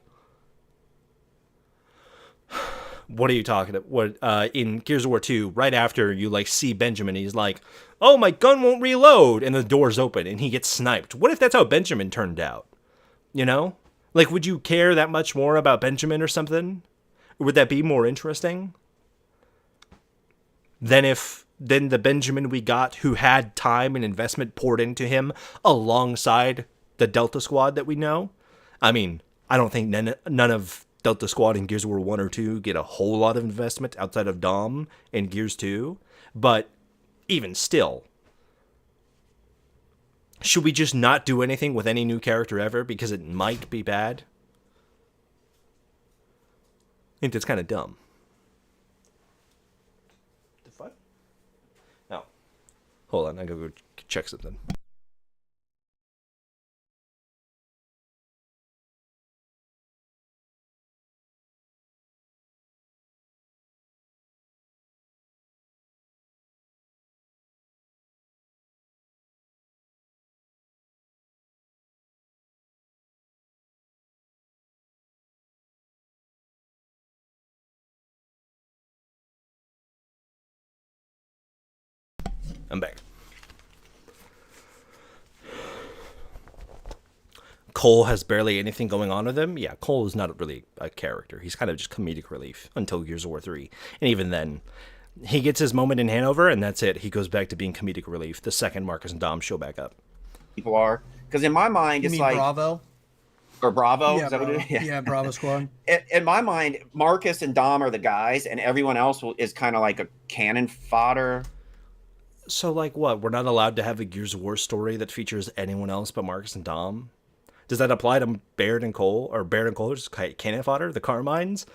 What are you talking about? What, in Gears of War 2, right after you, like, see Benjamin, he's like, oh, my gun won't reload, and the door's open, and he gets sniped. What if that's how Benjamin turned out? Like, would you care that much more about Benjamin or something? Or would that be more interesting than the Benjamin we got who had time and investment poured into him alongside the Delta Squad that we know? I mean, I don't think none of Delta Squad in Gears of War 1 or 2 get a whole lot of investment outside of Dom in Gears 2, but even still, should we just not do anything with any new character ever because it might be bad? think it's kind of dumb. The fuck? No. Hold on, I gotta go check something. I'm back. Cole has barely anything going on with him. Yeah, Cole is not really a character. He's kind of just comedic relief until Gears of War 3. And even then, he gets his moment in Hanover, and that's it. He goes back to being comedic relief the second Marcus and Dom show back up. People are. Because in my mind, it's like... Bravo? Or Bravo? Yeah, is that Bravo. what it is? Yeah, Bravo Squad. In my mind, Marcus and Dom are the guys, and everyone else is kind of like a cannon fodder. So, like, what? We're not allowed to have a Gears of War story that features anyone else but Marcus and Dom? Does that apply to Baird and Cole? Or Baird and Cole is cannon fodder? The Carmines?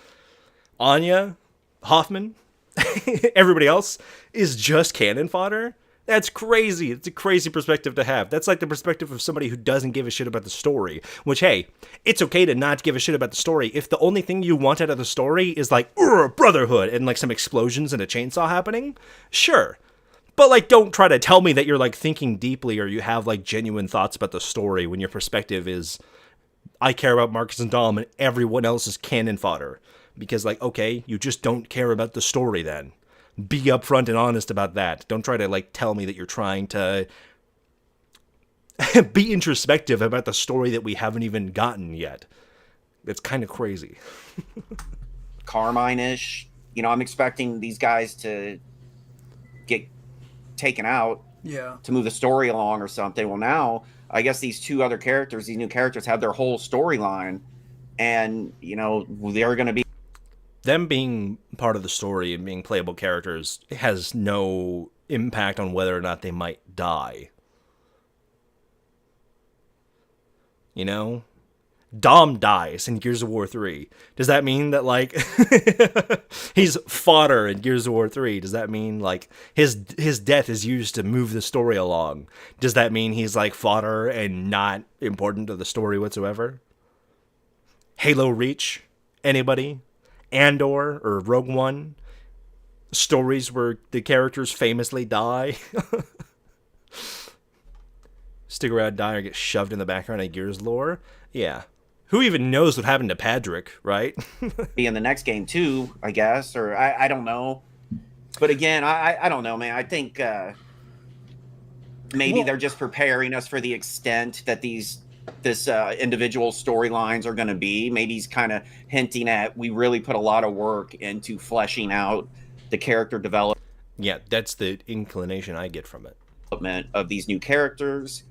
Anya? Hoffman? Everybody else is just cannon fodder? That's crazy. It's a crazy perspective to have. That's like the perspective of somebody who doesn't give a shit about the story. Which, hey, it's okay to not give a shit about the story if the only thing you want out of the story is like, brotherhood, and like some explosions and a chainsaw happening. Sure. But, like, don't try to tell me that you're, like, thinking deeply or you have, like, genuine thoughts about the story when your perspective is, I care about Marcus and Dom and everyone else is cannon fodder. Because, like, okay, you just don't care about the story then. Be upfront and honest about that. Don't try to, like, tell me that you're trying to be introspective about the story that we haven't even gotten yet. It's kind of crazy. Carmine-ish. You know, I'm expecting these guys to get taken out to move the story along or something. Well, now I guess these two other characters, these new characters, have their whole storyline, and you know they're going to be them being part of the story and being playable characters has no impact on whether or not they might die. You know? Dom dies in Gears of War 3. Does that mean that, like, he's fodder in Gears of War 3? Does that mean, like, his death is used to move the story along? Does that mean he's, like, fodder and not important to the story whatsoever? Halo Reach? Anybody? Andor or Rogue One? Stories where the characters famously die? Stick around, die, or get shoved in the background of Gears lore? Yeah. Who even knows what happened to Patrick, right? be in the next game too, I guess, or I don't know. But again, I don't know, man. I think maybe they're just preparing us for the extent that this individual storylines are going to be. Maybe he's kind of hinting at we really put a lot of work into fleshing out the character development. Yeah, that's the inclination I get from it. Of these new characters.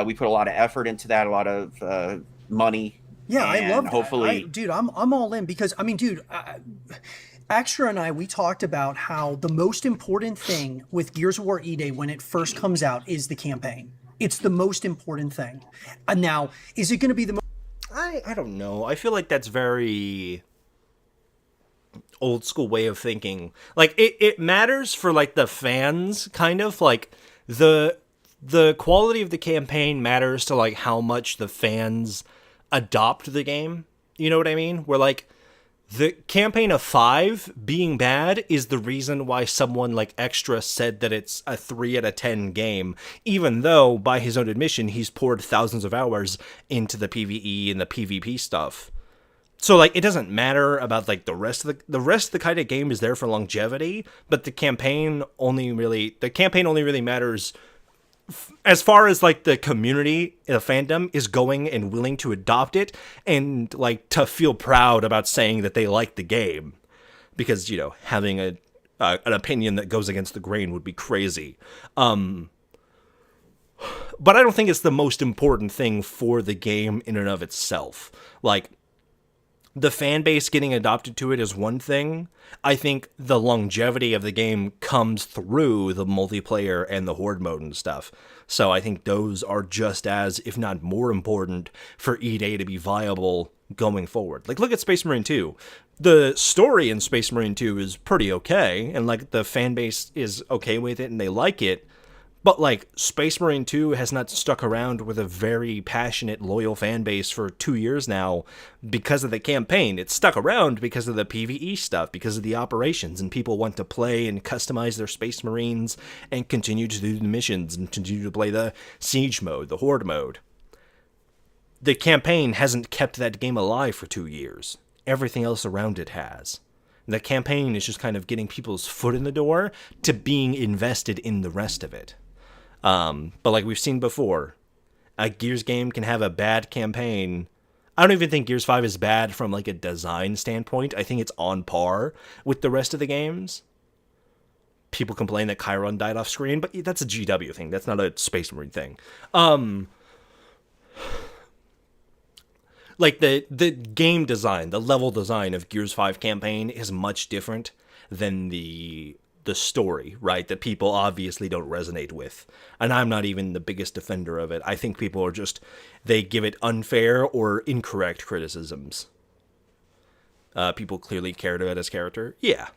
We put a lot of effort into that, a lot of money. Yeah, I love that. Hopefully, dude, I'm all in because I mean, dude, Axtra and I, we talked about how the most important thing with Gears of War E-Day when it first comes out is the campaign. It's the most important thing. And now, is it going to be the most? I don't know. I feel like that's very old school way of thinking. Like it matters for like the fans, kind of like the quality of the campaign matters to like how much the fans adopt the game. You know what I mean? Where like the campaign of 5 being bad is the reason why someone like Extra said that it's a 3 out of 10 game, even though by his own admission he's poured thousands of hours into the PvE and the PvP stuff. So like it doesn't matter about like the rest of the kind of game is there for longevity, but the campaign only really matters as far as like the community, the fandom is going and willing to adopt it and like to feel proud about saying that they like the game, because you know having an opinion that goes against the grain would be crazy. But I don't think it's the most important thing for the game in and of itself. Like the fan base getting adopted to it is one thing. I think the longevity of the game comes through the multiplayer and the horde mode and stuff. So I think those are just as, if not more important, for E-Day to be viable going forward. Like, look at Space Marine 2. The story in Space Marine 2 is pretty okay, and like the fan base is okay with it and they like it. But like Space Marine 2 has not stuck around with a very passionate, loyal fan base for 2 years now because of the campaign. It's stuck around because of the PvE stuff, because of the operations, and people want to play and customize their Space Marines and continue to do the missions and continue to play the Siege mode, the Horde mode. The campaign hasn't kept that game alive for 2 years. Everything else around it has. The campaign is just kind of getting people's foot in the door to being invested in the rest of it. But like we've seen before, a Gears game can have a bad campaign. I don't even think Gears 5 is bad from like a design standpoint. I think it's on par with the rest of the games. People complain that Chiron died off screen, but that's a GW thing. That's not a Space Marine thing. Like the game design, the level design of Gears 5 campaign is much different than the story, right? That people obviously don't resonate with. And I'm not even the biggest defender of it. I think people are just, they give it unfair or incorrect criticisms. People clearly cared about his character. Yeah.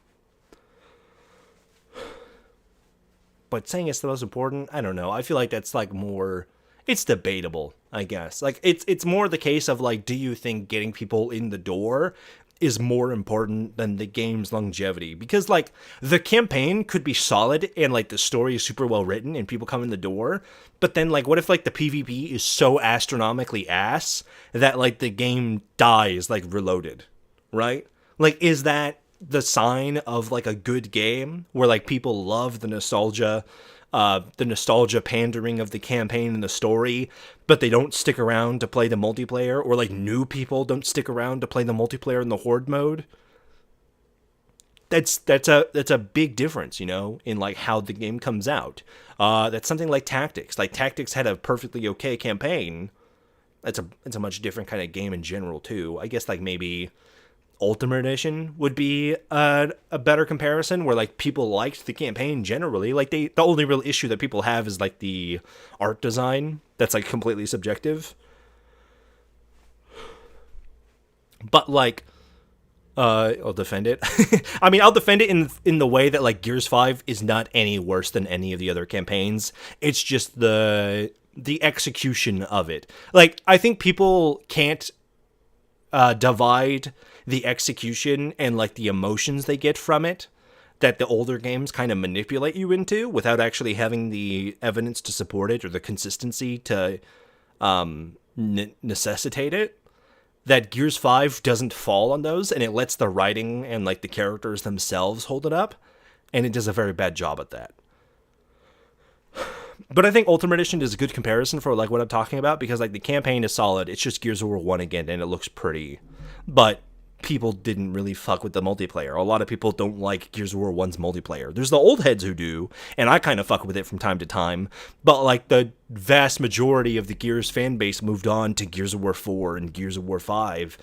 But saying it's the most important, I don't know. I feel like that's like more, it's debatable, I guess. Like it's more the case of like, do you think getting people in the door is more important than the game's longevity? Because like the campaign could be solid and like the story is super well written and people come in the door, but then like what if like the PvP is so astronomically ass that like the game dies like Reloaded, right? Like is that the sign of like a good game where like people love the nostalgia pandering of the campaign and the story, but they don't stick around to play the multiplayer, or like new people don't stick around to play the multiplayer in the Horde mode? That's a big difference, you know, in like how the game comes out. That's something like Tactics. Like Tactics had a perfectly okay campaign. It's a much different kind of game in general too. I guess like maybe Ultimate Edition would be a better comparison, where like people liked the campaign generally. Like the only real issue that people have is like the art design that's like completely subjective. But like I'll defend it. I mean, I'll defend it in the way that like Gears 5 is not any worse than any of the other campaigns. It's just the execution of it. Like I think people can't divide the execution and like the emotions they get from it that the older games kind of manipulate you into without actually having the evidence to support it or the consistency to necessitate it. That Gears 5 doesn't fall on those, and it lets the writing and like the characters themselves hold it up, and it does a very bad job at that. But I think Ultimate Edition is a good comparison for like what I'm talking about, because like the campaign is solid. It's just Gears of War 1 again, and it looks pretty. But people didn't really fuck with the multiplayer. A lot of people don't like Gears of War 1's multiplayer. There's the old heads who do, and I kind of fuck with it from time to time. But like the vast majority of the Gears fan base moved on to Gears of War 4 and Gears of War 5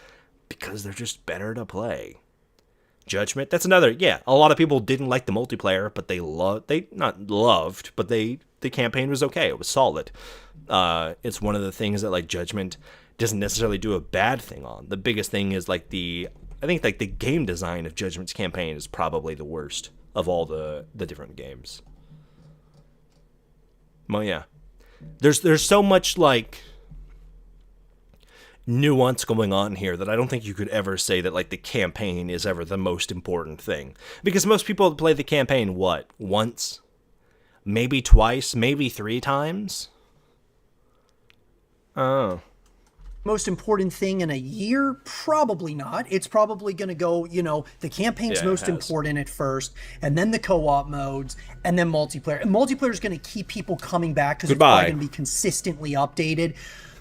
because they're just better to play. Judgment, that's another. Yeah, a lot of people didn't like the multiplayer, but the campaign was okay. It was solid. It's one of the things that like Judgment doesn't necessarily do a bad thing on. The biggest thing is like I think like the game design of Judgment's campaign is probably the worst of all the different games. Well, yeah, there's so much like nuance going on here that I don't think you could ever say that like the campaign is ever the most important thing, because most people play the campaign once, maybe twice, maybe 3 times. Oh. Most important thing in a year? Probably not. It's probably going to go, you know, the campaign's most important at first, and then the co-op modes, and then multiplayer. And multiplayer is going to keep people coming back because it's probably going to be consistently updated.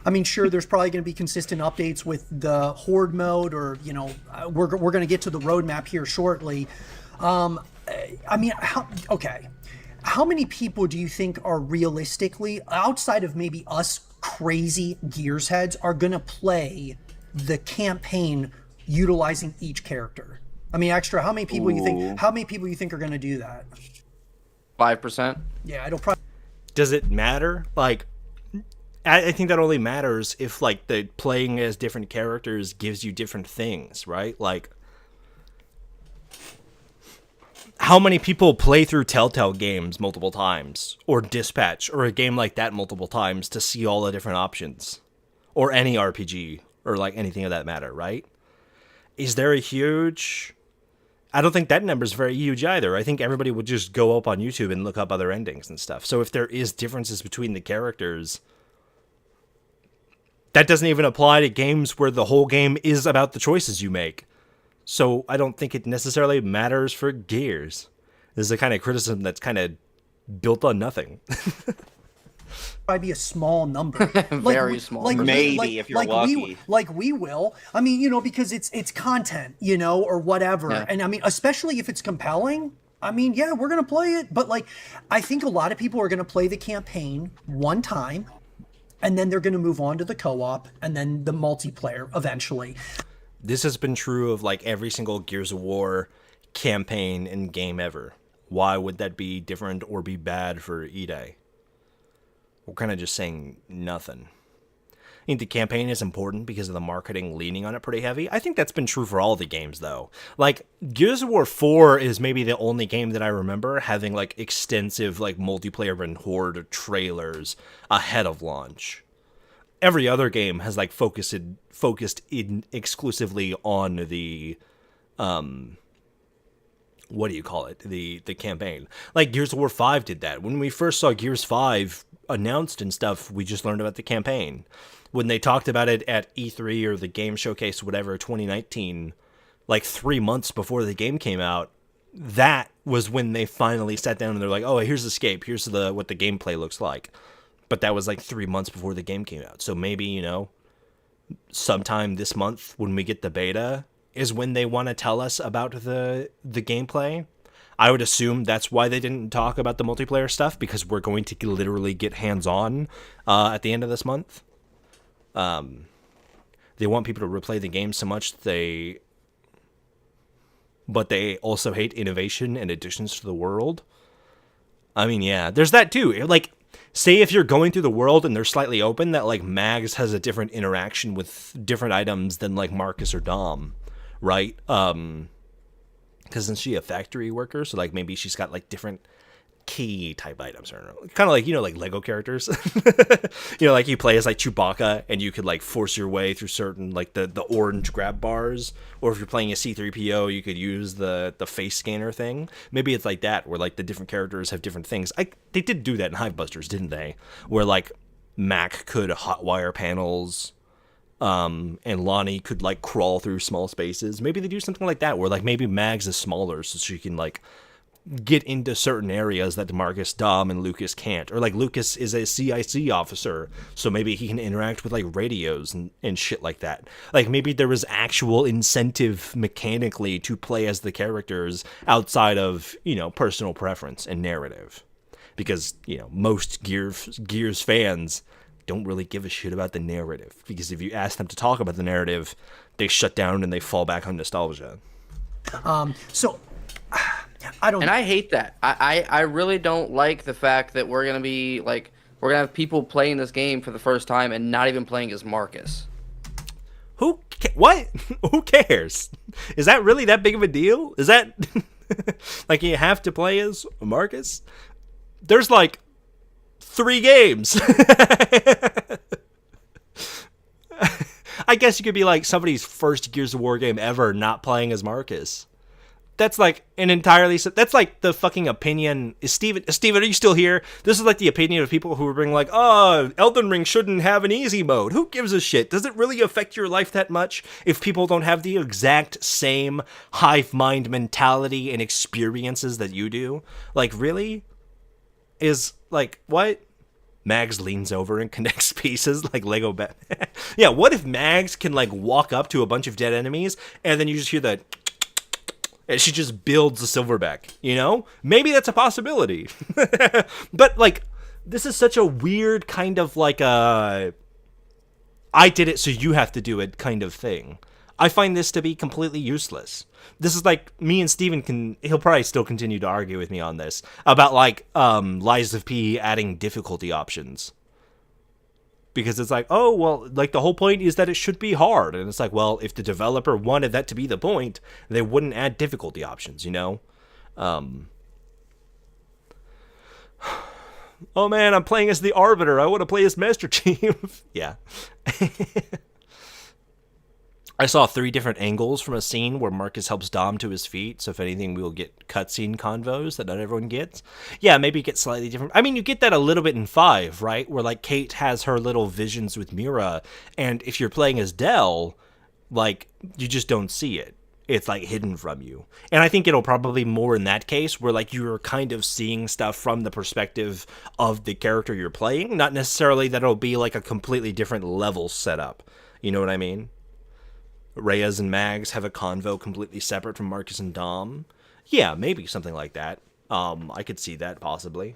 I mean, sure, there's probably going to be consistent updates with the Horde mode, or, you know, we're going to get to the roadmap here shortly. I mean, how many people do you think are realistically, outside of maybe us crazy Gears heads, are going to play the campaign utilizing each character? I mean, Extra, how many people you think are going to do that? 5%. Yeah, it'll probably. Does it matter? Like, I think that only matters if like the playing as different characters gives you different things, right? Like, how many people play through Telltale games multiple times, or Dispatch, or a game like that multiple times to see all the different options, or any RPG, or like anything of that matter, right? Is there a huge... I don't think that number's very huge either. I think everybody would just go up on YouTube and look up other endings and stuff. So if there is differences between the characters, that doesn't even apply to games where the whole game is about the choices you make. So I don't think it necessarily matters for Gears. This is the kind of criticism that's kind of built on nothing. Probably be a small number. Very small. Maybe, if you're lucky. We will. I mean, you know, because it's content, you know, or whatever. Yeah. And I mean, especially if it's compelling, I mean, yeah, we're going to play it. But like, I think a lot of people are going to play the campaign one time, and then they're going to move on to the co-op and then the multiplayer eventually. This has been true of like every single Gears of War campaign and game ever. Why would that be different or be bad for E-Day? We're kind of just saying nothing. I think the campaign is important because of the marketing leaning on it pretty heavy. I think that's been true for all the games, though. Like, Gears of War 4 is maybe the only game that I remember having, like, extensive, like, multiplayer and horde trailers ahead of launch. Every other game has, like, focused in exclusively on the, what do you call it? The campaign. Like, Gears of War 5 did that. When we first saw Gears 5 announced and stuff, we just learned about the campaign. When they talked about it at E3 or the game showcase, whatever, 2019, like 3 months before the game came out, that was when they finally sat down and they're like, oh, here's Escape, here's what the gameplay looks like. But that was like 3 months before the game came out. So maybe, you know, sometime this month when we get the beta is when they want to tell us about the gameplay. I would assume that's why they didn't talk about the multiplayer stuff, because we're going to literally get hands-on at the end of this month. They want people to replay the game so much but they also hate innovation and additions to the world. I mean, yeah, there's that too. Like, say if you're going through the world and they're slightly open, that like Mags has a different interaction with different items than like Marcus or Dom, right? Because isn't she a factory worker? So, like, maybe she's got, like, different key type items. I don't know. Kind of like, you know, like Lego characters. You know, like you play as, like, Chewbacca and you could, like, force your way through certain, like, the orange grab bars. Or if you're playing a C-3PO, you could use the face scanner thing. Maybe it's like that, where, like, the different characters have different things. They did do that in Hivebusters, didn't they? Where, like, Mac could hotwire panels... and Lonnie could like crawl through small spaces. Maybe they do something like that, where like maybe Mags is smaller so she can like get into certain areas that Marcus, Dom, and Lucas can't. Or like Lucas is a CIC officer, so maybe he can interact with like radios and shit like that. Like maybe there was actual incentive mechanically to play as the characters outside of, you know, personal preference and narrative. Because, you know, most Gears fans don't really give a shit about the narrative, because if you ask them to talk about the narrative, they shut down and they fall back on nostalgia. So I don't. And I hate that. I really don't like the fact that we're gonna be like we're gonna have people playing this game for the first time and not even playing as Marcus. What? Who cares? Is that really that big of a deal? Is that like you have to play as Marcus? There's like 3 games. I guess you could be like somebody's first Gears of War game ever not playing as Marcus. That's like an entirely... That's like the fucking opinion... Steven, are you still here? This is like the opinion of people who are being like, oh, Elden Ring shouldn't have an easy mode. Who gives a shit? Does it really affect your life that much if people don't have the exact same hive mind mentality and experiences that you do? Like, really? Is like, what? Mags leans over and connects pieces like Lego Yeah, what if Mags can like walk up to a bunch of dead enemies and then you just hear that and she just builds a silverback, you know? Maybe that's a possibility. But like, this is such a weird kind of like I did it so you have to do it kind of thing. I find this to be completely useless. This is like me and Steven he'll probably still continue to argue with me on this about like Lies of P adding difficulty options. because it's like, oh, well, like the whole point is that it should be hard. And it's like, well, if the developer wanted that to be the point, they wouldn't add difficulty options, you know? Oh man, I'm playing as the Arbiter. I want to play as Master Chief. Yeah. I saw 3 different angles from a scene where Marcus helps Dom to his feet, so if anything, we will get cutscene convos that not everyone gets. Yeah, maybe get slightly different. I mean, you get that a little bit in 5, right? Where, like, Kate has her little visions with Mira, and if you're playing as Dell, like, you just don't see it. It's, like, hidden from you. And I think it'll probably more in that case, where, like, you're kind of seeing stuff from the perspective of the character you're playing, not necessarily that it'll be, like, a completely different level setup. You know what I mean? Reyes and Mags have a convo completely separate from Marcus and Dom. Yeah, maybe something like that. I could see that possibly.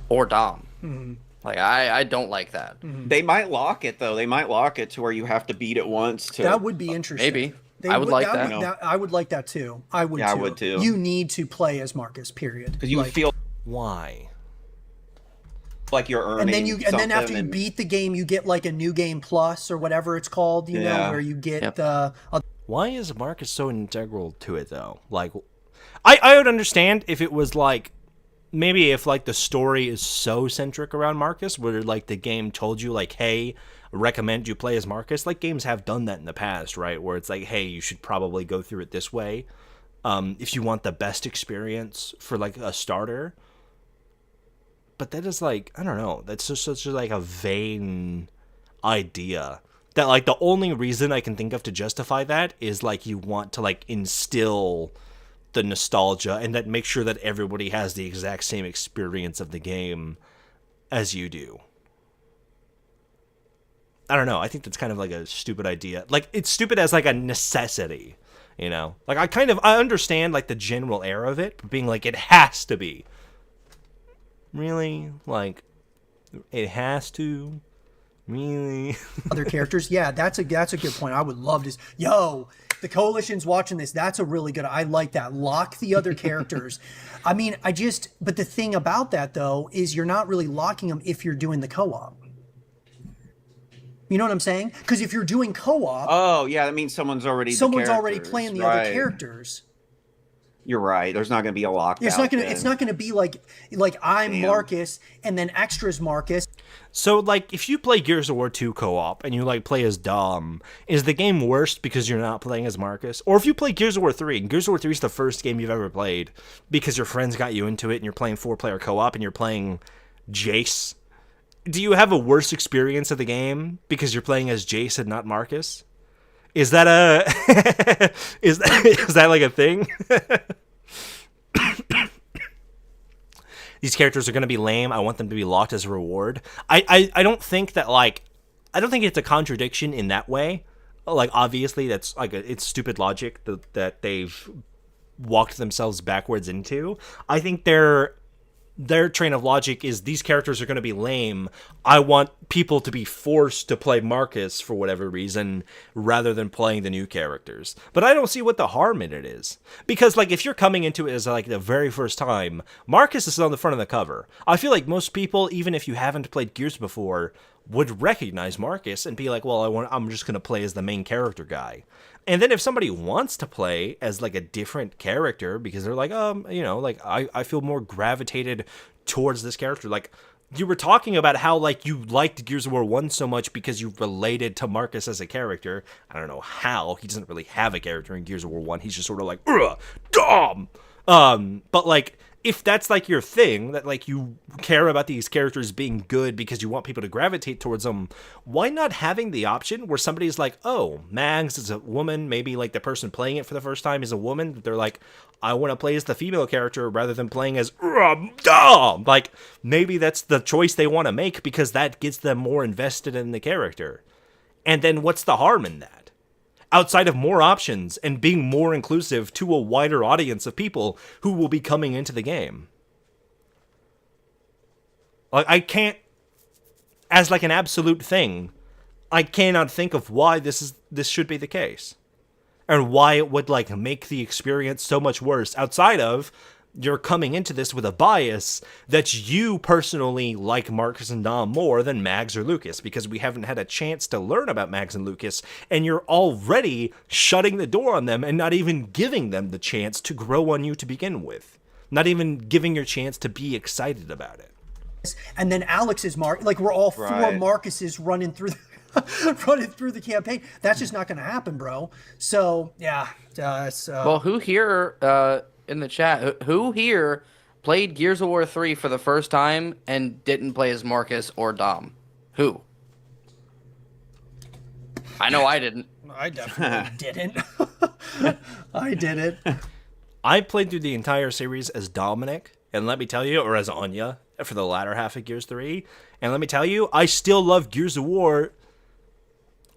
Or Dom. Mm-hmm. Like, I don't like that. Mm-hmm. They might lock it, though. They might lock it to where you have to beat it once. That would be interesting. Maybe. I would like that. I would like that, too. I would, yeah, too. I would, too. You need to play as Marcus, period. Because you feel... Why? Like you're earning and then after you beat the game, you get like a new game plus or whatever it's called, you know, where you get the... Why is Marcus so integral to it, though? Like, I would understand if it was like... Maybe if, like, the story is so centric around Marcus, where, like, the game told you, like, hey, recommend you play as Marcus. Like, games have done that in the past, right? Where it's like, hey, you should probably go through it this way. If you want the best experience for, like, a starter. But that is, like, I don't know. That's just such, like, a vain idea. That, like, the only reason I can think of to justify that is, like, you want to, like, instill the nostalgia and that make sure that everybody has the exact same experience of the game as you do. I don't know. I think that's kind of like a stupid idea. Like, it's stupid as like a necessity, you know? Like, I understand like the general air of it, being like, it has to be. Really? Like, it has to? Really? Other characters? Yeah, that's a good point. I would love to... Yo, the Coalition's watching this. That's a really good... I like that. Lock the other characters. I mean, But the thing about that, though, is you're not really locking them if you're doing the co-op. You know what I'm saying? Because if you're doing co-op... Oh, yeah, that means someone's already playing the other characters. You're right. There's not going to be a lockdown. It's not going to be like I'm Marcus and then extras Marcus. So, like, if you play Gears of War 2 co-op and you, like, play as Dom, is the game worse because you're not playing as Marcus? Or if you play Gears of War 3, and Gears of War 3 is the first game you've ever played because your friends got you into it and you're playing 4-player co-op and you're playing Jace, do you have a worse experience of the game because you're playing as Jace and not Marcus? Is that a... is that like a thing? These characters are going to be lame. I want them to be locked as a reward. I don't think that, like... I don't think it's a contradiction in that way. Like, obviously, that's like it's stupid logic that they've walked themselves backwards into. I think their train of logic is these characters are going to be lame. I want people to be forced to play Marcus for whatever reason rather than playing the new characters. But I don't see what the harm in it is. Because, like, if you're coming into it as, like, the very first time, Marcus is on the front of the cover. I feel like most people, even if you haven't played Gears before, would recognize Marcus and be like, well, I'm just going to play as the main character guy. And then if somebody wants to play as, like, a different character because they're like, you know, like, I feel more gravitated towards this character. Like, you were talking about how, like, you liked Gears of War 1 so much because you related to Marcus as a character. I don't know how. He doesn't really have a character in Gears of War 1. He's just sort of like, Dom! But, like... If that's, like, your thing, that, like, you care about these characters being good because you want people to gravitate towards them, why not having the option where somebody's like, oh, Mags is a woman, maybe, like, the person playing it for the first time is a woman, they're like, I want to play as the female character rather than playing as Dom! Like, maybe that's the choice they want to make because that gets them more invested in the character. And then what's the harm in that? Outside of more options and being more inclusive to a wider audience of people who will be coming into the game. Like, I can't, as like an absolute thing, I cannot think of why this should be the case. And why it would, like, make the experience so much worse outside of you're coming into this with a bias that you personally like Marcus and Dom more than Mags or Lucas, because we haven't had a chance to learn about Mags and Lucas, and you're already shutting the door on them and not even giving them the chance to grow on you to begin with. Not even giving your chance to be excited about it. And then Alex's Mark, like we're all four Right. Marcuses running through the campaign. That's just not going to happen, bro. So yeah, Well, who here in the chat? Who here played Gears of War 3 for the first time and didn't play as Marcus or Dom? Who? I know I didn't. I definitely didn't. I didn't. I played through the entire series as Dominic, and let me tell you, or as Anya, for the latter half of Gears 3, and let me tell you, I still love Gears of War.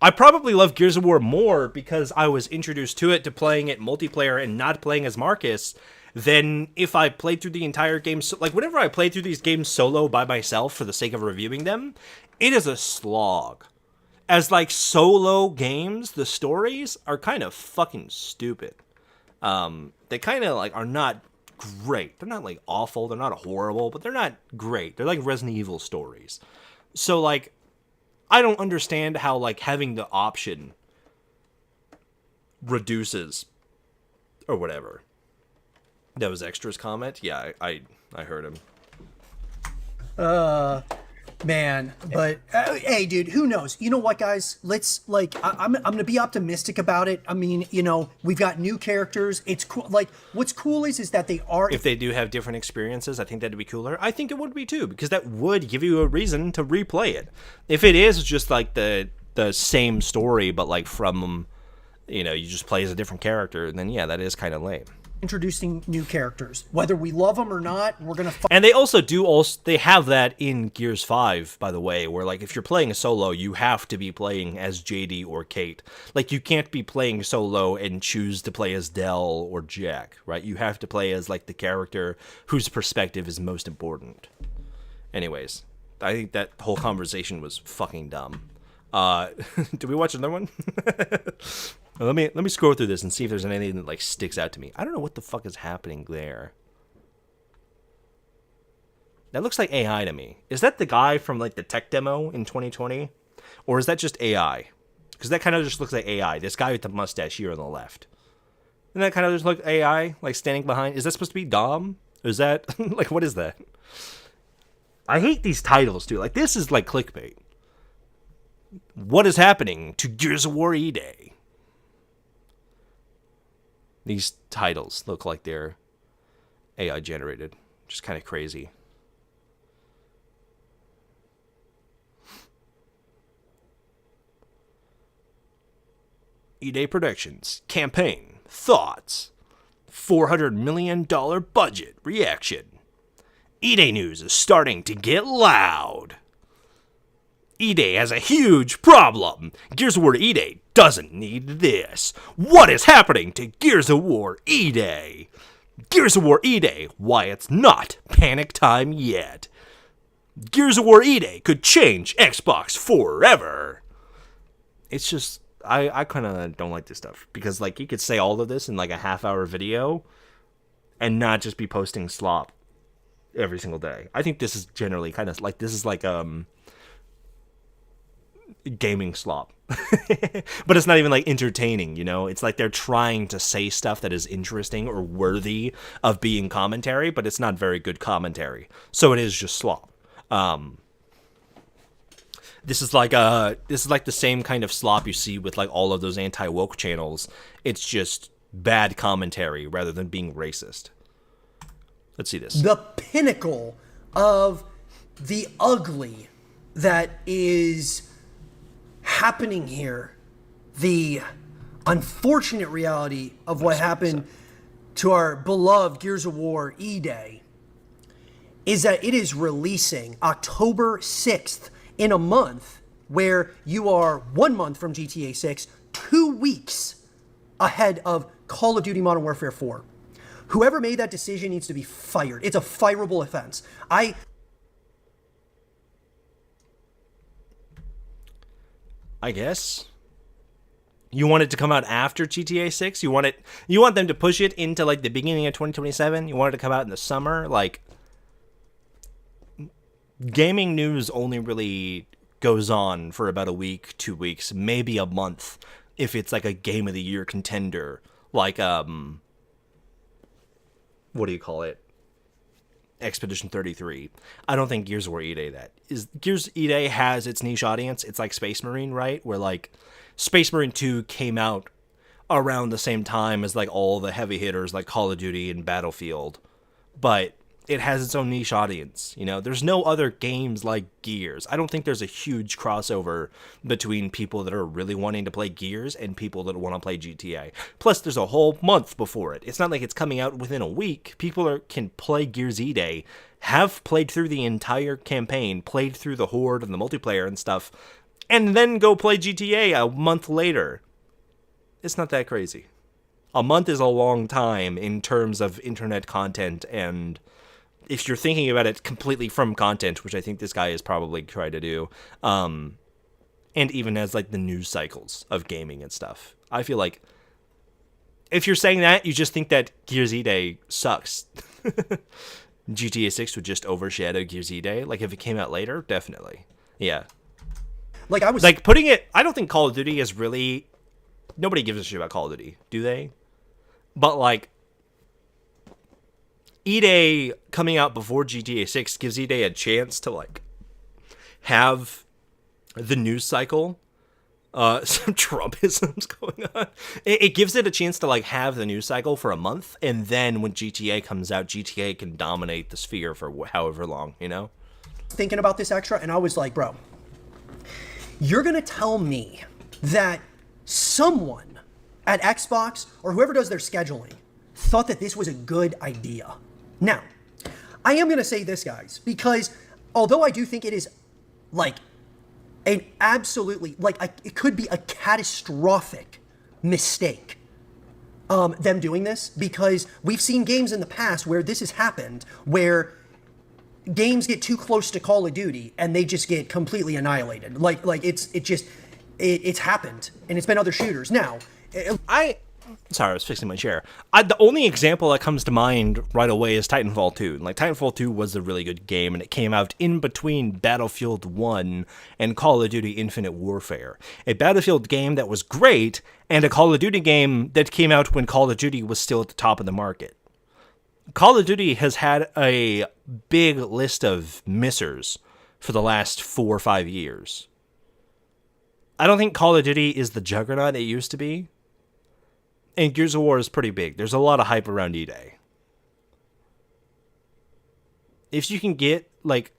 I probably love Gears of War more because I was introduced to it, to playing it multiplayer and not playing as Marcus, than if I played through the entire game. So, like, whenever I play through these games solo by myself for the sake of reviewing them, it is a slog. As, like, solo games, the stories are kind of fucking stupid. They kind of, like, are not great. They're not, like, awful. They're not horrible, but they're not great. They're like Resident Evil stories. So, like, I don't understand how, like, having the option reduces or whatever. That was Extra's comment. Yeah, I heard him. Man, but hey, dude, who knows? You know what, guys? Let's I'm gonna be optimistic about it. I mean, you know, we've got new characters. It's cool. Like, what's cool is that they are. If they do have different experiences, I think that'd be cooler. I think it would be too, because that would give you a reason to replay it. If it is just like the same story, but like from, you know, you just play as a different character, then yeah, that is kind of lame. Introducing new characters, whether we love them or not, we're gonna. And they have that in Gears 5, by the way, where like if you're playing a solo, you have to be playing as JD or Kate. Like you can't be playing solo and choose to play as Del or Jack, right? You have to play as like the character whose perspective is most important. Anyways, I think that whole conversation was fucking dumb. Did we watch another one? Let me scroll through this and see if there's anything that like sticks out to me. I don't know what the fuck is happening there. That looks like AI to me. Is that the guy from like the tech demo in 2020, or is that just AI? Because that kind of just looks like AI. This guy with the mustache here on the left. And that kind of just look AI, like standing behind. Is that supposed to be Dom? Or is that like what is that? I hate these titles too. Like this is like clickbait. What is happening to Gears of War E-Day? These titles look like they're AI generated. Just kind of crazy. E-Day Productions. Campaign. Thoughts. $400 million budget. Reaction. E-Day news is starting to get loud. E-Day has a huge problem. Gears of War E-Day doesn't need this. What is happening to Gears of War E-Day? Gears of War E-Day, why it's not panic time yet. Gears of War E-Day could change Xbox forever. It's just, I kind of don't like this stuff. Because, like, you could say all of this in, like, a half-hour video and not just be posting slop every single day. I think this is generally kind of, like, this is like, gaming slop. But it's not even like entertaining, you know? It's like they're trying to say stuff that is interesting or worthy of being commentary, but it's not very good commentary. So it is just slop. This is like the same kind of slop you see with like all of those anti-woke channels. It's just bad commentary rather than being racist. Let's see this. The pinnacle of the ugly that is happening here, the unfortunate reality of what happened to our beloved Gears of War E-Day, is that it is releasing October 6th in a month where you are 1 month from GTA 6, 2 weeks ahead of Call of Duty Modern Warfare 4. Whoever made that decision needs to be fired. It's a fireable offense. I guess. You want it to come out after GTA 6? You want them to push it into like the beginning of 2027? You want it to come out in the summer? Like, gaming news only really goes on for about a week, 2 weeks, maybe a month if it's like a game of the year contender, like what do you call it? Expedition 33. I don't think Gears of War E-Day that is. Gears E-Day has its niche audience. It's like Space Marine, right? Where like Space Marine 2 came out around the same time as like all the heavy hitters like Call of Duty and Battlefield, but it has its own niche audience. You know, there's no other games like Gears. I don't think there's a huge crossover between people that are really wanting to play Gears and people that want to play GTA. Plus, there's a whole month before it. It's not like it's coming out within a week. People can play Gears E-Day, have played through the entire campaign, played through the Horde and the multiplayer and stuff, and then go play GTA a month later. It's not that crazy. A month is a long time in terms of internet content, and if you're thinking about it completely from content, which I think this guy is probably trying to do, and even as like the news cycles of gaming and stuff, I feel like if you're saying that, you just think that Gears E-Day sucks. GTA 6 would just overshadow Gears E-Day. Like if it came out later, definitely. Yeah. Like I was like putting it, I don't think Call of Duty is really, nobody gives a shit about Call of Duty, do they? But like, E-Day coming out before GTA 6 gives E-Day a chance to like have the news cycle. Some Trumpisms going on. It gives it a chance to like have the news cycle for a month, and then when GTA comes out, GTA can dominate the sphere for however long, you know? thinking about this extra, and I was like, bro, you're gonna tell me that someone at Xbox or whoever does their scheduling thought that this was a good idea. Now, I am gonna say this, guys, because although I do think it is like an absolutely, like, it could be a catastrophic mistake, them doing this, because we've seen games in the past where this has happened, where games get too close to Call of Duty and they just get completely annihilated. It's happened, and it's been other shooters. Now, Sorry, I was fixing my chair. The only example that comes to mind right away is Titanfall 2. Like, Titanfall 2 was a really good game, and it came out in between Battlefield 1 and Call of Duty Infinite Warfare. A Battlefield game that was great, and a Call of Duty game that came out when Call of Duty was still at the top of the market. Call of Duty has had a big list of missers for the last 4 or 5 years. I don't think Call of Duty is the juggernaut it used to be. And Gears of War is pretty big. There's a lot of hype around E-Day. If you can get, like,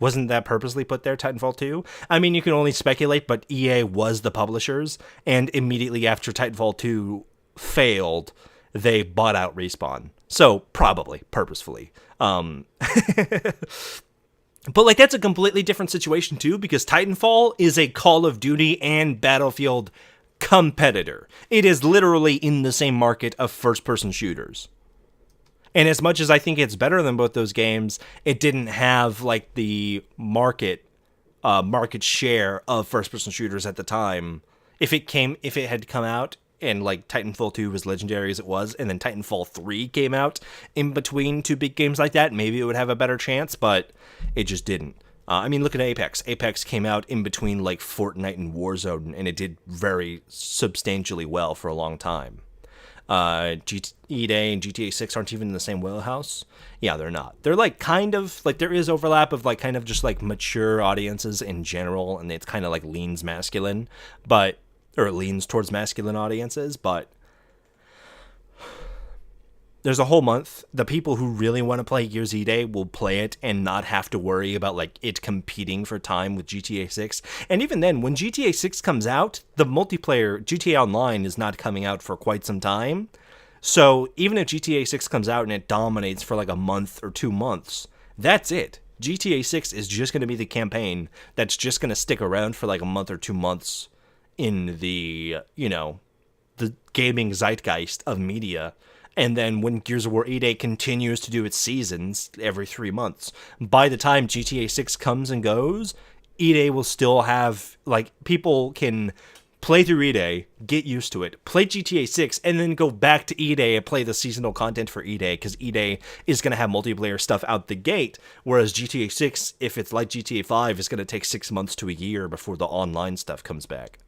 wasn't that purposely put there, Titanfall 2? I mean, you can only speculate, but EA was the publishers, and immediately after Titanfall 2 failed, they bought out Respawn. So, probably, purposefully. But, like, that's a completely different situation, too, because Titanfall is a Call of Duty and Battlefield competitor. It is literally in the same market of first-person shooters. And as much as I think it's better than both those games, it didn't have, like, the market share of first-person shooters at the time. If it had come out and, like, Titanfall 2 was legendary as it was, and then Titanfall 3 came out in between two big games like that, maybe it would have a better chance, but it just didn't. I mean, look at Apex. Apex came out in between, like, Fortnite and Warzone, and it did very substantially well for a long time. E-Day and GTA 6 aren't even in the same wheelhouse. Yeah, they're not. They're, like, kind of, like, there is overlap of, like, kind of just, like, mature audiences in general, and it's kind of, like, leans masculine, or leans towards masculine audiences, but there's a whole month. The people who really want to play Gears E-Day will play it and not have to worry about, like, it competing for time with GTA 6. And even then, when GTA 6 comes out, the multiplayer, GTA Online, is not coming out for quite some time. So even if GTA 6 comes out and it dominates for like a month or 2 months, that's it. GTA 6 is just going to be the campaign that's just going to stick around for like a month or 2 months in the, you know, the gaming zeitgeist of media. And then when Gears of War E-Day continues to do its seasons every 3 months, by the time GTA 6 comes and goes, E-Day will still have, like, people can play through E-Day, get used to it, play GTA 6, and then go back to E-Day and play the seasonal content for E-Day, because E-Day is going to have multiplayer stuff out the gate, whereas GTA 6, if it's like GTA 5, is going to take 6 months to a year before the online stuff comes back.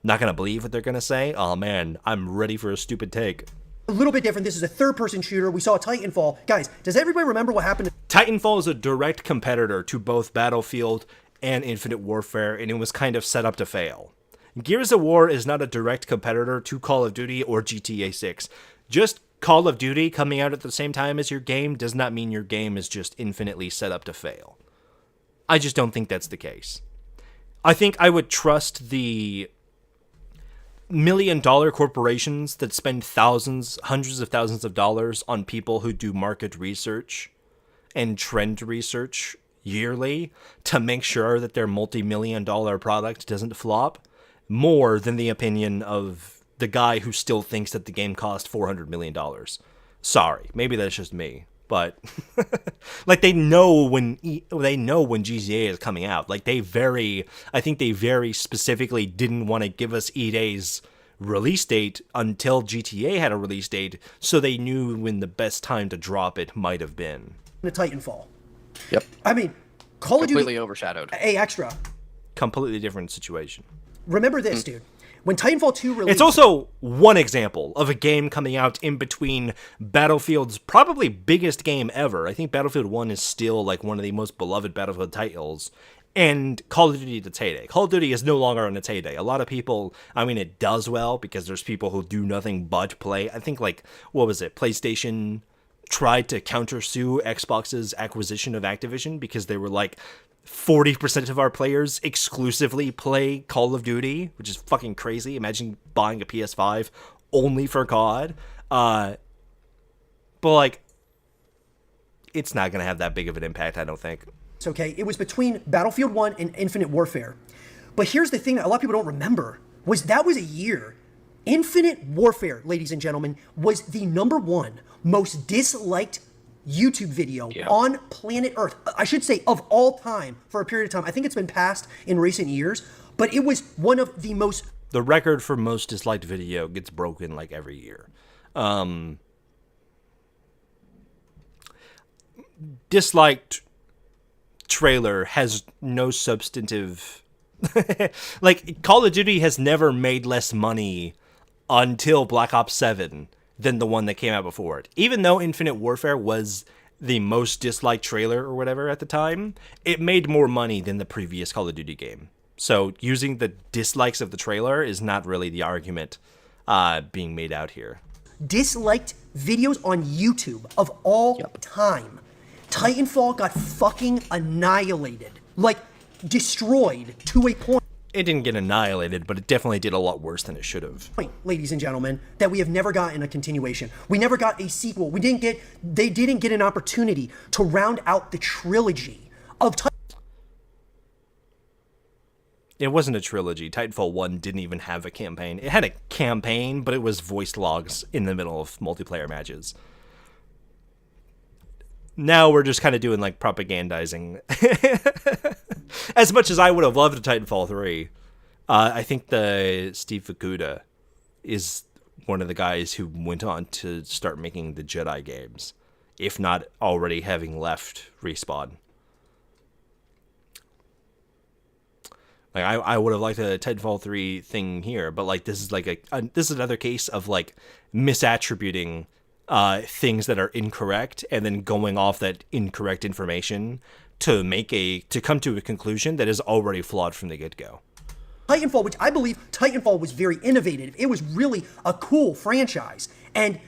Not going to believe what they're going to say? Oh man, I'm ready for a stupid take. A little bit different. This is a third-person shooter. We saw Titanfall. Guys, does everybody remember what happened? Titanfall is a direct competitor to both Battlefield and Infinite Warfare, and it was kind of set up to fail. Gears of War is not a direct competitor to Call of Duty or GTA 6. Just Call of Duty coming out at the same time as your game does not mean your game is just infinitely set up to fail. I just don't think that's the case. I think I would trust the million-dollar corporations that spend thousands, hundreds of thousands of dollars on people who do market research and trend research yearly to make sure that their multi-million-dollar product doesn't flop, more than the opinion of the guy who still thinks that the game cost $400 million. Sorry, maybe that's just me, but like they know when GTA is coming out. Like I think they very specifically didn't want to give us E-Day's release date until GTA had a release date, so they knew when the best time to drop it might have been. The Titanfall. Yep. I mean, Call of Duty Completely overshadowed. Hey, extra. Completely different situation. Remember this, dude. When Titanfall 2 released... It's also one example of a game coming out in between Battlefield's probably biggest game ever. I think Battlefield 1 is still like one of the most beloved Battlefield titles. And Call of Duty at its heyday. Call of Duty is no longer on its heyday. A lot of people, I mean, it does well because there's people who do nothing but play. I think like, what was it? PlayStation tried to countersue Xbox's acquisition of Activision because they were like, 40% of our players exclusively play Call of Duty, which is fucking crazy. Imagine buying a PS5 only for COD. But like, it's not going to have that big of an impact, I don't think. It's okay. It was between Battlefield 1 and Infinite Warfare. But here's the thing that a lot of people don't remember, was that was a year. Infinite Warfare, ladies and gentlemen, was the #1 most disliked YouTube video on planet Earth. I should say of all time for a period of time. I think it's been passed in recent years, but it was one of the most... The record for most disliked video gets broken like every year. Disliked trailer has no substantive... like, Call of Duty has never made less money until Black Ops 7 than the one that came out before it. Even though Infinite Warfare was the most disliked trailer or whatever at the time, it made more money than the previous Call of Duty game. So using the dislikes of the trailer is not really the argument being made out here. Disliked videos on YouTube of all time. Titanfall got fucking annihilated. Like, destroyed to a point. It didn't get annihilated, but it definitely did a lot worse than it should have. Ladies and gentlemen, that we have never gotten a continuation. We never got a sequel. They didn't get an opportunity to round out the trilogy of It wasn't a trilogy. Titanfall 1 didn't even have a campaign. It had a campaign, but it was voice logs in the middle of multiplayer matches. Now we're just kind of doing like propagandizing. As much as I would have loved a Titanfall 3, I think the Steve Fukuda is one of the guys who went on to start making the Jedi games, if not already having left Respawn. Like I would have liked a Titanfall 3 thing here, but like this is like this is another case of like misattributing things that are incorrect and then going off that incorrect information to come to a conclusion that is already flawed from the get-go. Titanfall, which I believe Titanfall was very innovative. It was really a cool franchise. And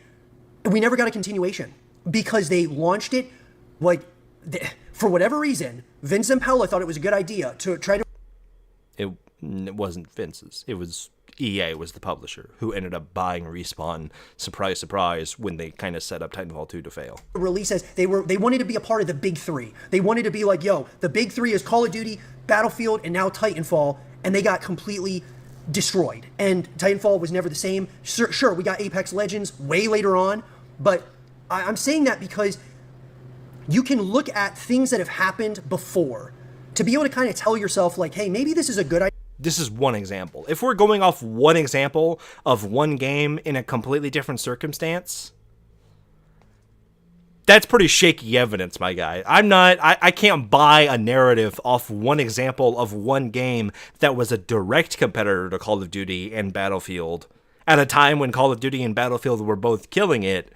we never got a continuation because they launched it like, for whatever reason, Vince Zampella thought it was a good idea to try to... It wasn't Vince's. It was EA was the publisher who ended up buying Respawn, surprise, surprise, when they kind of set up Titanfall 2 to fail. Release as they wanted to be a part of the big three. They wanted to be like, yo, the big three is Call of Duty, Battlefield, and now Titanfall, and they got completely destroyed. And Titanfall was never the same. Sure, we got Apex Legends way later on, but I'm saying that because you can look at things that have happened before to be able to kind of tell yourself like, hey, maybe this is a good idea. This is one example. If we're going off one example of one game in a completely different circumstance, that's pretty shaky evidence, my guy. I can't buy a narrative off one example of one game that was a direct competitor to Call of Duty and Battlefield at a time when Call of Duty and Battlefield were both killing it,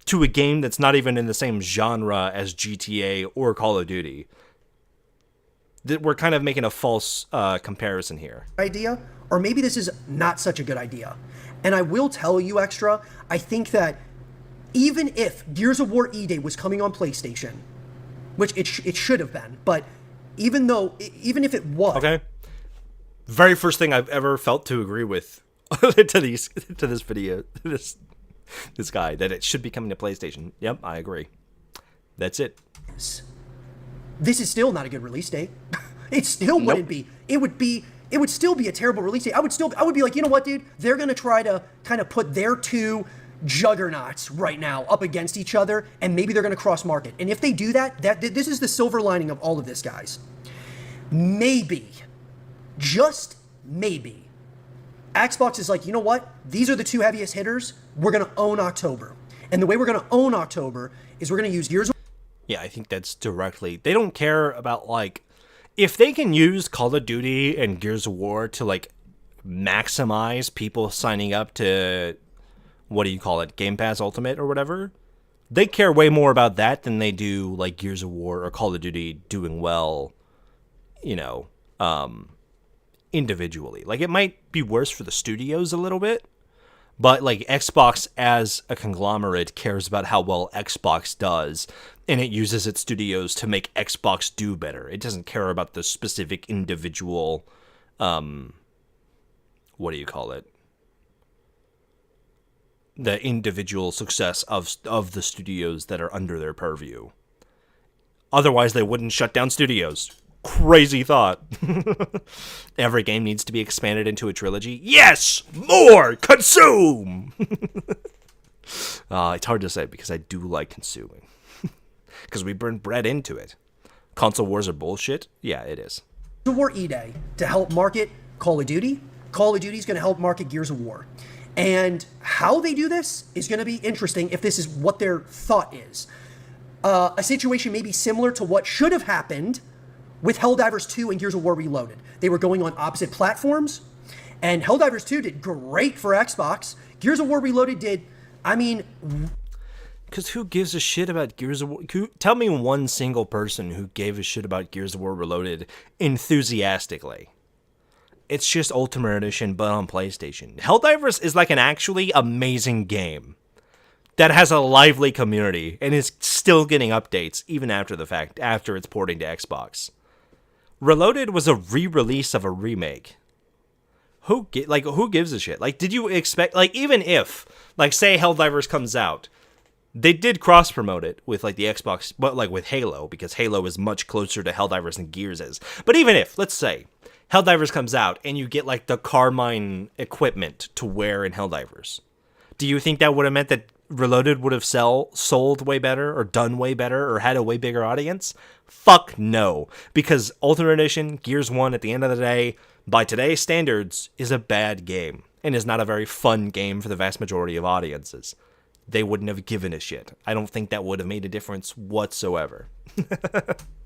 to a game that's not even in the same genre as GTA or Call of Duty. We're kind of making a false comparison here. Idea, or maybe this is not such a good idea. And I will tell you, Extra, I think that even if Gears of War E-Day was coming on PlayStation, which it should have been, but even if it was... Okay. Very first thing I've ever felt to agree with to this video, this guy, that it should be coming to PlayStation. Yep, I agree. That's it. This is still not a good release date. It still wouldn't be. It would still be a terrible release date. I would be like, you know what, dude? They're going to try to kind of put their two juggernauts right now up against each other, and maybe they're going to cross market. And if they do that, this is the silver lining of all of this, guys. Maybe, just maybe, Xbox is like, you know what? These are the two heaviest hitters. We're going to own October. And the way we're going to own October is we're going to use Gears of... Yeah, I think that's directly... They don't care about, like... If they can use Call of Duty and Gears of War to, like, maximize people signing up to... What do you call it? Game Pass Ultimate or whatever? They care way more about that than they do, like, Gears of War or Call of Duty doing well, you know, individually. Like, it might be worse for the studios a little bit, but, like, Xbox as a conglomerate cares about how well Xbox does, and it uses its studios to make Xbox do better. It doesn't care about the specific individual, what do you call it? The individual success of the studios that are under their purview. Otherwise, they wouldn't shut down studios. Crazy thought. Every game needs to be expanded into a trilogy. Yes! More! Consume! It's hard to say because I do like consuming. Because we burn bread into it. Console wars are bullshit? Yeah, it is. Gears of War E-Day to help market Call of Duty. Call of Duty is going to help market Gears of War. And how they do this is going to be interesting if this is what their thought is. A situation maybe similar to what should have happened with Helldivers 2 and Gears of War Reloaded. They were going on opposite platforms, and Helldivers 2 did great for Xbox. Gears of War Reloaded did, I mean... Because who gives a shit about Gears of War? Tell me one single person who gave a shit about Gears of War Reloaded enthusiastically. It's just Ultimate Edition, but on PlayStation. Helldivers is like an actually amazing game that has a lively community and is still getting updates even after the fact, after it's porting to Xbox. Reloaded was a re-release of a remake. Who gives a shit? Like, did you expect, like, even if, like, say Helldivers comes out, they did cross-promote it with, like, the Xbox, but, like, with Halo, because Halo is much closer to Helldivers than Gears is. But even if, let's say, Helldivers comes out and you get, like, the Carmine equipment to wear in Helldivers, do you think that would have meant that Reloaded would have sold way better or done way better or had a way bigger audience? Fuck no. Because Ultimate Edition, Gears 1, at the end of the day, by today's standards, is a bad game and is not a very fun game for the vast majority of audiences. They wouldn't have given a shit. I don't think that would have made a difference whatsoever.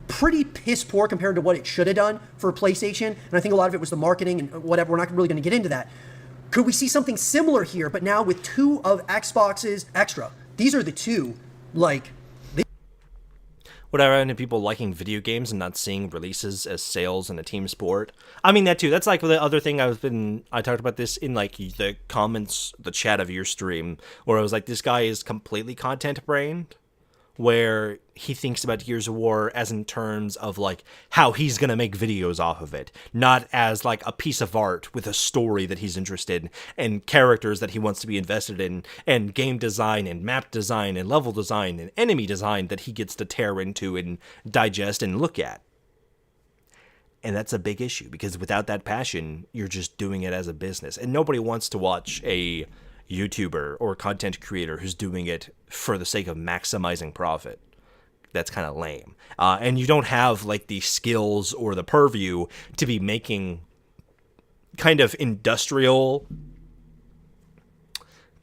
Pretty piss poor compared to what it should have done for PlayStation, and I think a lot of it was the marketing and whatever. We're not really going to get into that. Could we see something similar here, but now with two of Xbox's extra? These are the two, like... Would I run into people liking video games and not seeing releases as sales and a team sport? I mean, that too. That's like the other thing I talked about this in like the comments, the chat of your stream, where I was like, this guy is completely content brained, where he thinks about Gears of War as in terms of like how he's going to make videos off of it, not as like a piece of art with a story that he's interested in and characters that he wants to be invested in and game design and map design and level design and enemy design that he gets to tear into and digest and look at. And that's a big issue because without that passion, you're just doing it as a business, and nobody wants to watch a YouTuber or content creator who's doing it for the sake of maximizing profit. That's kind of lame. And you don't have like the skills or the purview to be making kind of industrial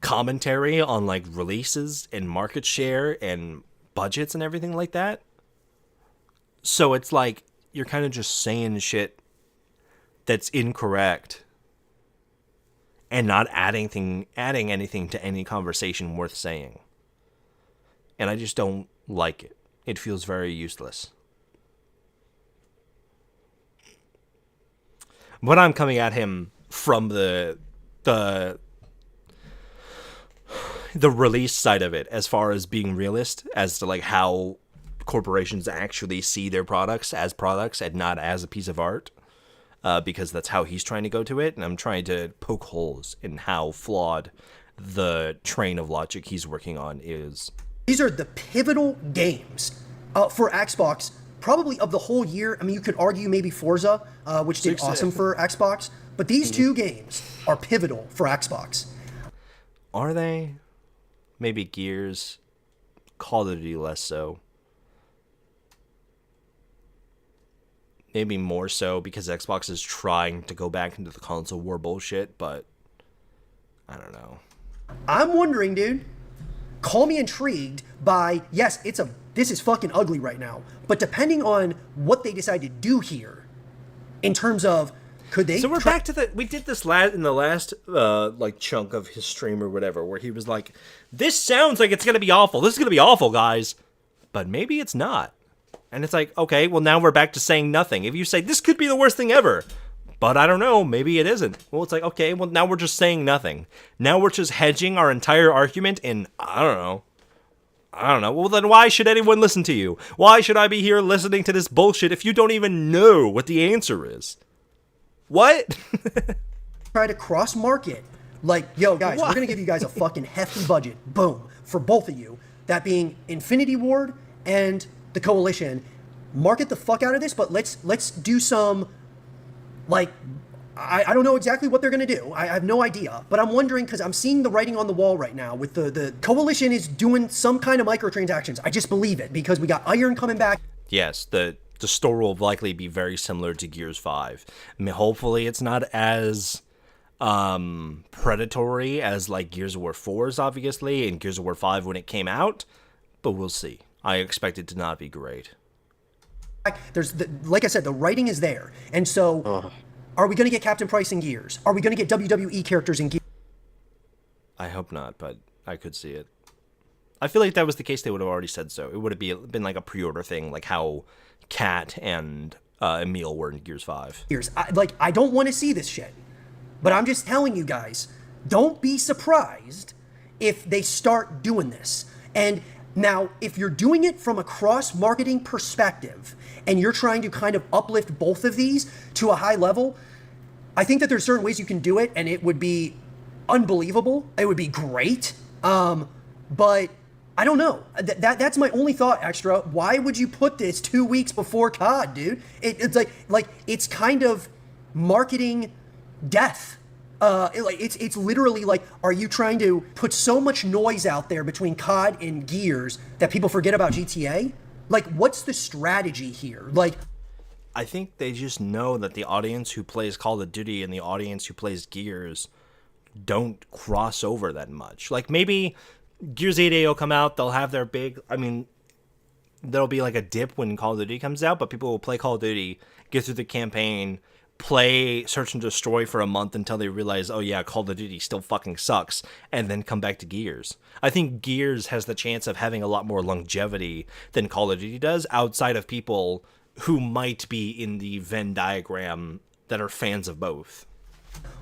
commentary on like releases and market share and budgets and everything like that. So it's like you're kind of just saying shit that's incorrect and not adding anything to any conversation worth saying. And I just don't like it. It feels very useless. But I'm coming at him from the release side of it, as far as being realist as to like how corporations actually see their products as products and not as a piece of art, because that's how he's trying to go to it, and I'm trying to poke holes in how flawed the train of logic he's working on is. These are the pivotal games for Xbox, probably of the whole year. I mean, you could argue maybe Forza, which did awesome for Xbox, but these two games are pivotal for Xbox. Are they? Maybe Gears, Call of Duty less so. Maybe more so because Xbox is trying to go back into the console war bullshit, but I don't know. I'm wondering, dude, call me intrigued by, yes, this is fucking ugly right now, but depending on what they decide to do here, in terms of, could they... So we're back to we did this in the last like chunk of his stream or whatever, where he was like, this sounds like it's going to be awful. This is going to be awful, guys. But maybe it's not. And it's like, okay, well, now we're back to saying nothing. If you say, this could be the worst thing ever, but I don't know, maybe it isn't. Well, it's like, okay, well, now we're just saying nothing. Now we're just hedging our entire argument in, I don't know. Well, then why should anyone listen to you? Why should I be here listening to this bullshit if you don't even know what the answer is? What? Try to cross-market. Like, yo, guys, we're going to give you guys a fucking hefty budget. Boom. For both of you. That being Infinity Ward and the Coalition. Market the fuck out of this, but let's do some, like, I don't know exactly what they're going to do. I have no idea. But I'm wondering, because I'm seeing the writing on the wall right now with the Coalition is doing some kind of microtransactions. I just believe it, because we got Iron coming back. Yes, the story will likely be very similar to Gears 5. I mean, hopefully it's not as predatory as like Gears of War 4 is, obviously, and Gears of War 5 when it came out, but we'll see. I expect it to not be great. There's like I said, the writing is there. And so are we going to get Captain Price in Gears? Are we going to get WWE characters in Gears? I hope not, but I could see it. I feel like if that was the case, they would have already said so. It would have been like a pre-order thing, like how Kat and Emil were in Gears 5. I don't want to see this shit. But I'm just telling you guys, don't be surprised if they start doing this. And now, if you're doing it from a cross-marketing perspective, and you're trying to kind of uplift both of these to a high level, I think that there's certain ways you can do it, and it would be unbelievable. It would be great. But I don't know. That's my only thought, Extra. Why would you put this 2 weeks before COD, dude? It's like it's kind of marketing death. It's literally like, are you trying to put so much noise out there between COD and Gears that people forget about GTA? Like, what's the strategy here? Like, I think they just know that the audience who plays Call of Duty and the audience who plays Gears don't cross over that much. Like, maybe Gears 8A will come out, they'll have their big, I mean, there'll be like a dip when Call of Duty comes out, but people will play Call of Duty, get through the campaign, play Search and Destroy for a month until they realize, oh yeah, Call of Duty still fucking sucks, and then come back to Gears. I think Gears has the chance of having a lot more longevity than Call of Duty does, outside of people who might be in the Venn diagram that are fans of both.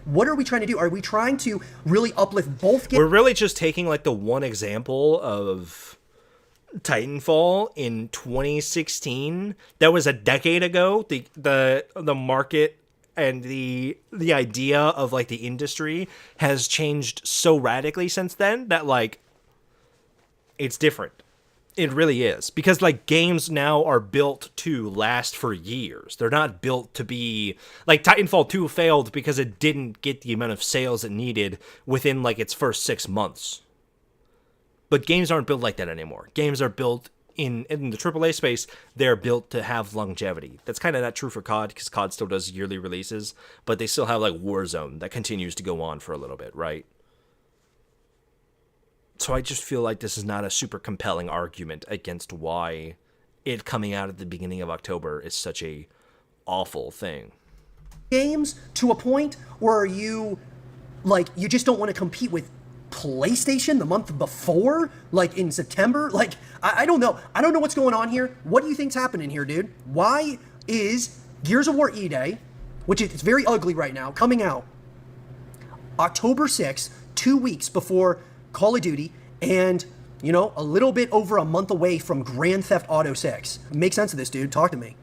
What are we trying to do? Are we trying to really uplift both games? We're really just taking like the one example of Titanfall in 2016. That was a decade ago. The market and the idea of like the industry has changed so radically since then that like it's different. It really is, because like games now are built to last for years. They're not built to be like Titanfall 2 failed because it didn't get the amount of sales it needed within like its first 6 months. But games aren't built like that anymore. Games are built in the AAA space, they're built to have longevity. That's kind of not true for COD, because COD still does yearly releases, but they still have like Warzone that continues to go on for a little bit, right? So I just feel like this is not a super compelling argument against why it coming out at the beginning of October is such a awful thing. Games to a point, or are you like, you just don't want to compete with PlayStation the month before, like in September? Like, I don't know. I don't know what's going on here. What do you think's happening here, dude? Why is Gears of War E-Day, which is, it's very ugly right now, coming out October 6th, 2 weeks before Call of Duty, and, you know, a little bit over a month away from Grand Theft Auto 6? Make sense of this, dude. Talk to me.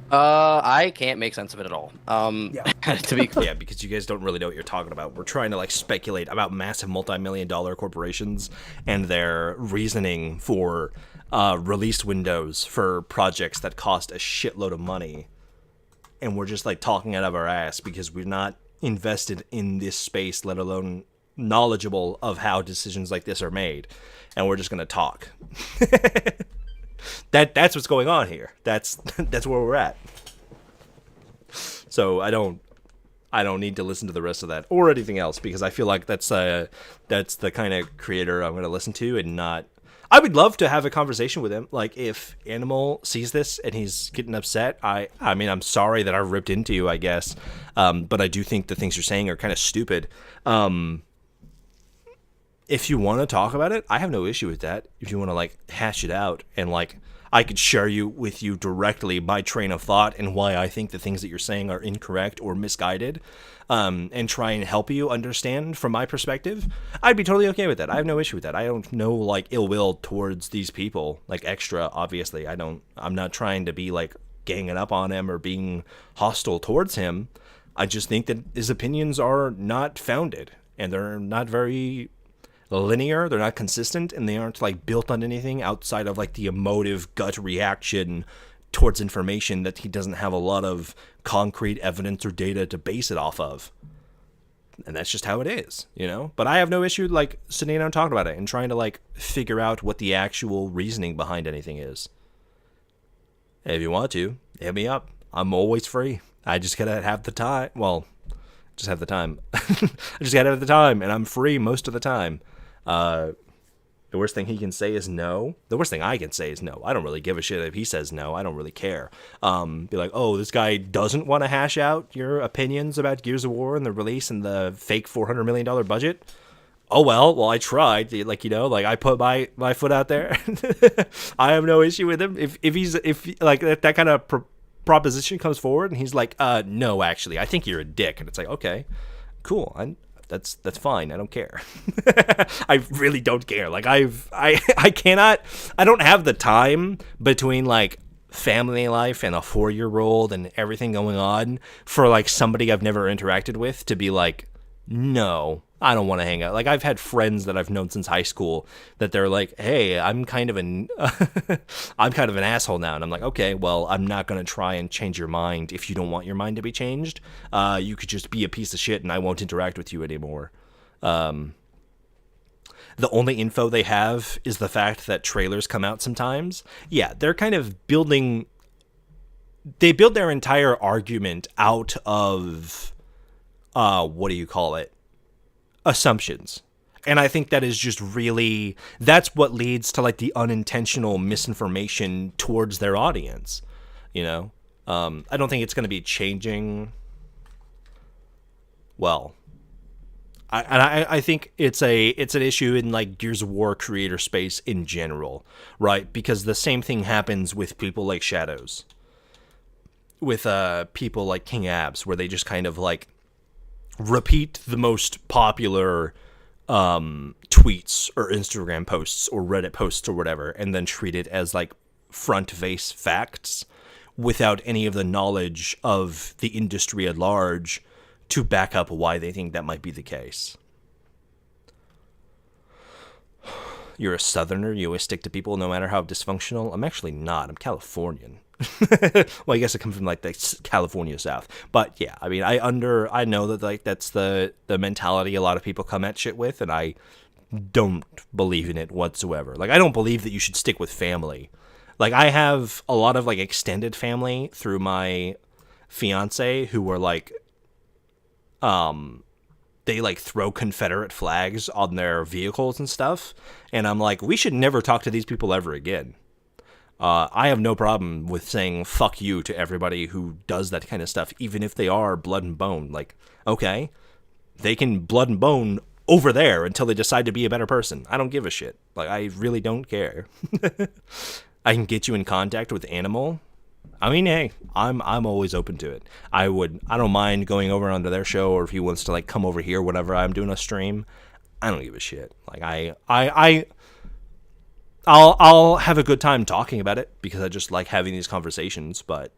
I can't make sense of it at all. Yeah. To be clear. Yeah, because you guys don't really know what you're talking about. We're trying to like speculate about massive multi-million-dollar corporations and their reasoning for release windows for projects that cost a shitload of money. And we're just like talking out of our ass because we're not invested in this space, let alone knowledgeable of how decisions like this are made. And we're just going to talk. That's what's going on here. That's where we're at. So I don't need to listen to the rest of that or anything else, because I feel like that's the kind of creator I'm going to listen to, and not. I would love to have a conversation with him. Like, if Animal sees this and he's getting upset, I mean, I'm sorry that I ripped into you, I guess. But I do think the things you're saying are kind of stupid. If you want to talk about it, I have no issue with that. If you want to like hash it out, and like I could share with you directly my train of thought and why I think the things that you're saying are incorrect or misguided, and try and help you understand from my perspective, I'd be totally okay with that. I have no issue with that. I don't know like ill will towards these people, like extra, obviously. I'm not trying to be like ganging up on him or being hostile towards him. I just think that his opinions are not founded, and they're not very linear, they're not consistent, and they aren't like built on anything outside of like the emotive gut reaction towards information that he doesn't have a lot of concrete evidence or data to base it off of. And that's just how it is, you know? But I have no issue like sitting down and talking about it and trying to like figure out what the actual reasoning behind anything is. If you want to, hit me up. I'm always free. I just gotta have the time. Well, just have the time. I just gotta have the time, and I'm free most of the time. The worst thing he can say is no. The worst thing I can say is no. I don't really give a shit if he says no. I don't really care. Be like, oh, this guy doesn't want to hash out your opinions about Gears of War and the release and the fake $400 million budget. Oh, well, I tried. Like, you know, like I put my foot out there. I have no issue with him. If like that kind of proposition comes forward and he's like, no, actually, I think you're a dick. And it's like, okay, cool. That's fine. I don't care. I really don't care. Like I don't have the time between like family life and a 4-year-old and everything going on for like somebody I've never interacted with to be like, no, I don't want to hang out. Like I've had friends that I've known since high school that they're like, hey, I'm kind of an asshole now. And I'm like, okay, well, I'm not going to try and change your mind. If you don't want your mind to be changed, you could just be a piece of shit and I won't interact with you anymore. The only info they have is the fact that trailers come out sometimes. Yeah, they're kind of they build their entire argument out of, what do you call it? Assumptions. And I think that is just really, that's what leads to like the unintentional misinformation towards their audience, you know? I don't think it's going to be changing. Well, I think it's an issue in like Gears of War creator space in general, right? Because the same thing happens with people like Shadows, with people like King Abs, where they just kind of like repeat the most popular tweets or Instagram posts or Reddit posts or whatever, and then treat it as like front-face facts without any of the knowledge of the industry at large to back up why they think that might be the case. You're a Southerner, you always stick to people no matter how dysfunctional. I'm actually not. I'm Californian. Well, I guess I come from like the California South, but yeah, I mean, I know that like that's the mentality a lot of people come at shit with, and I don't believe in it whatsoever. Like, I don't believe that you should stick with family Like, I have a lot of, like, extended family through my fiance who were, like, they, like, throw Confederate flags on their vehicles and stuff. And I'm like, we should never talk to these people ever again. I have no problem with saying fuck you to everybody who does that kind of stuff, even if they are blood and bone. Like, okay, they can blood and bone over there until they decide to be a better person. I don't give a shit. Like, I really don't care. I can get you in contact with Animal. I mean, hey, I'm always open to it. I don't mind going over onto their show, or if he wants to, like, come over here, whatever, I'm doing a stream. I don't give a shit. Like, I'll have a good time talking about it because I just like having these conversations, but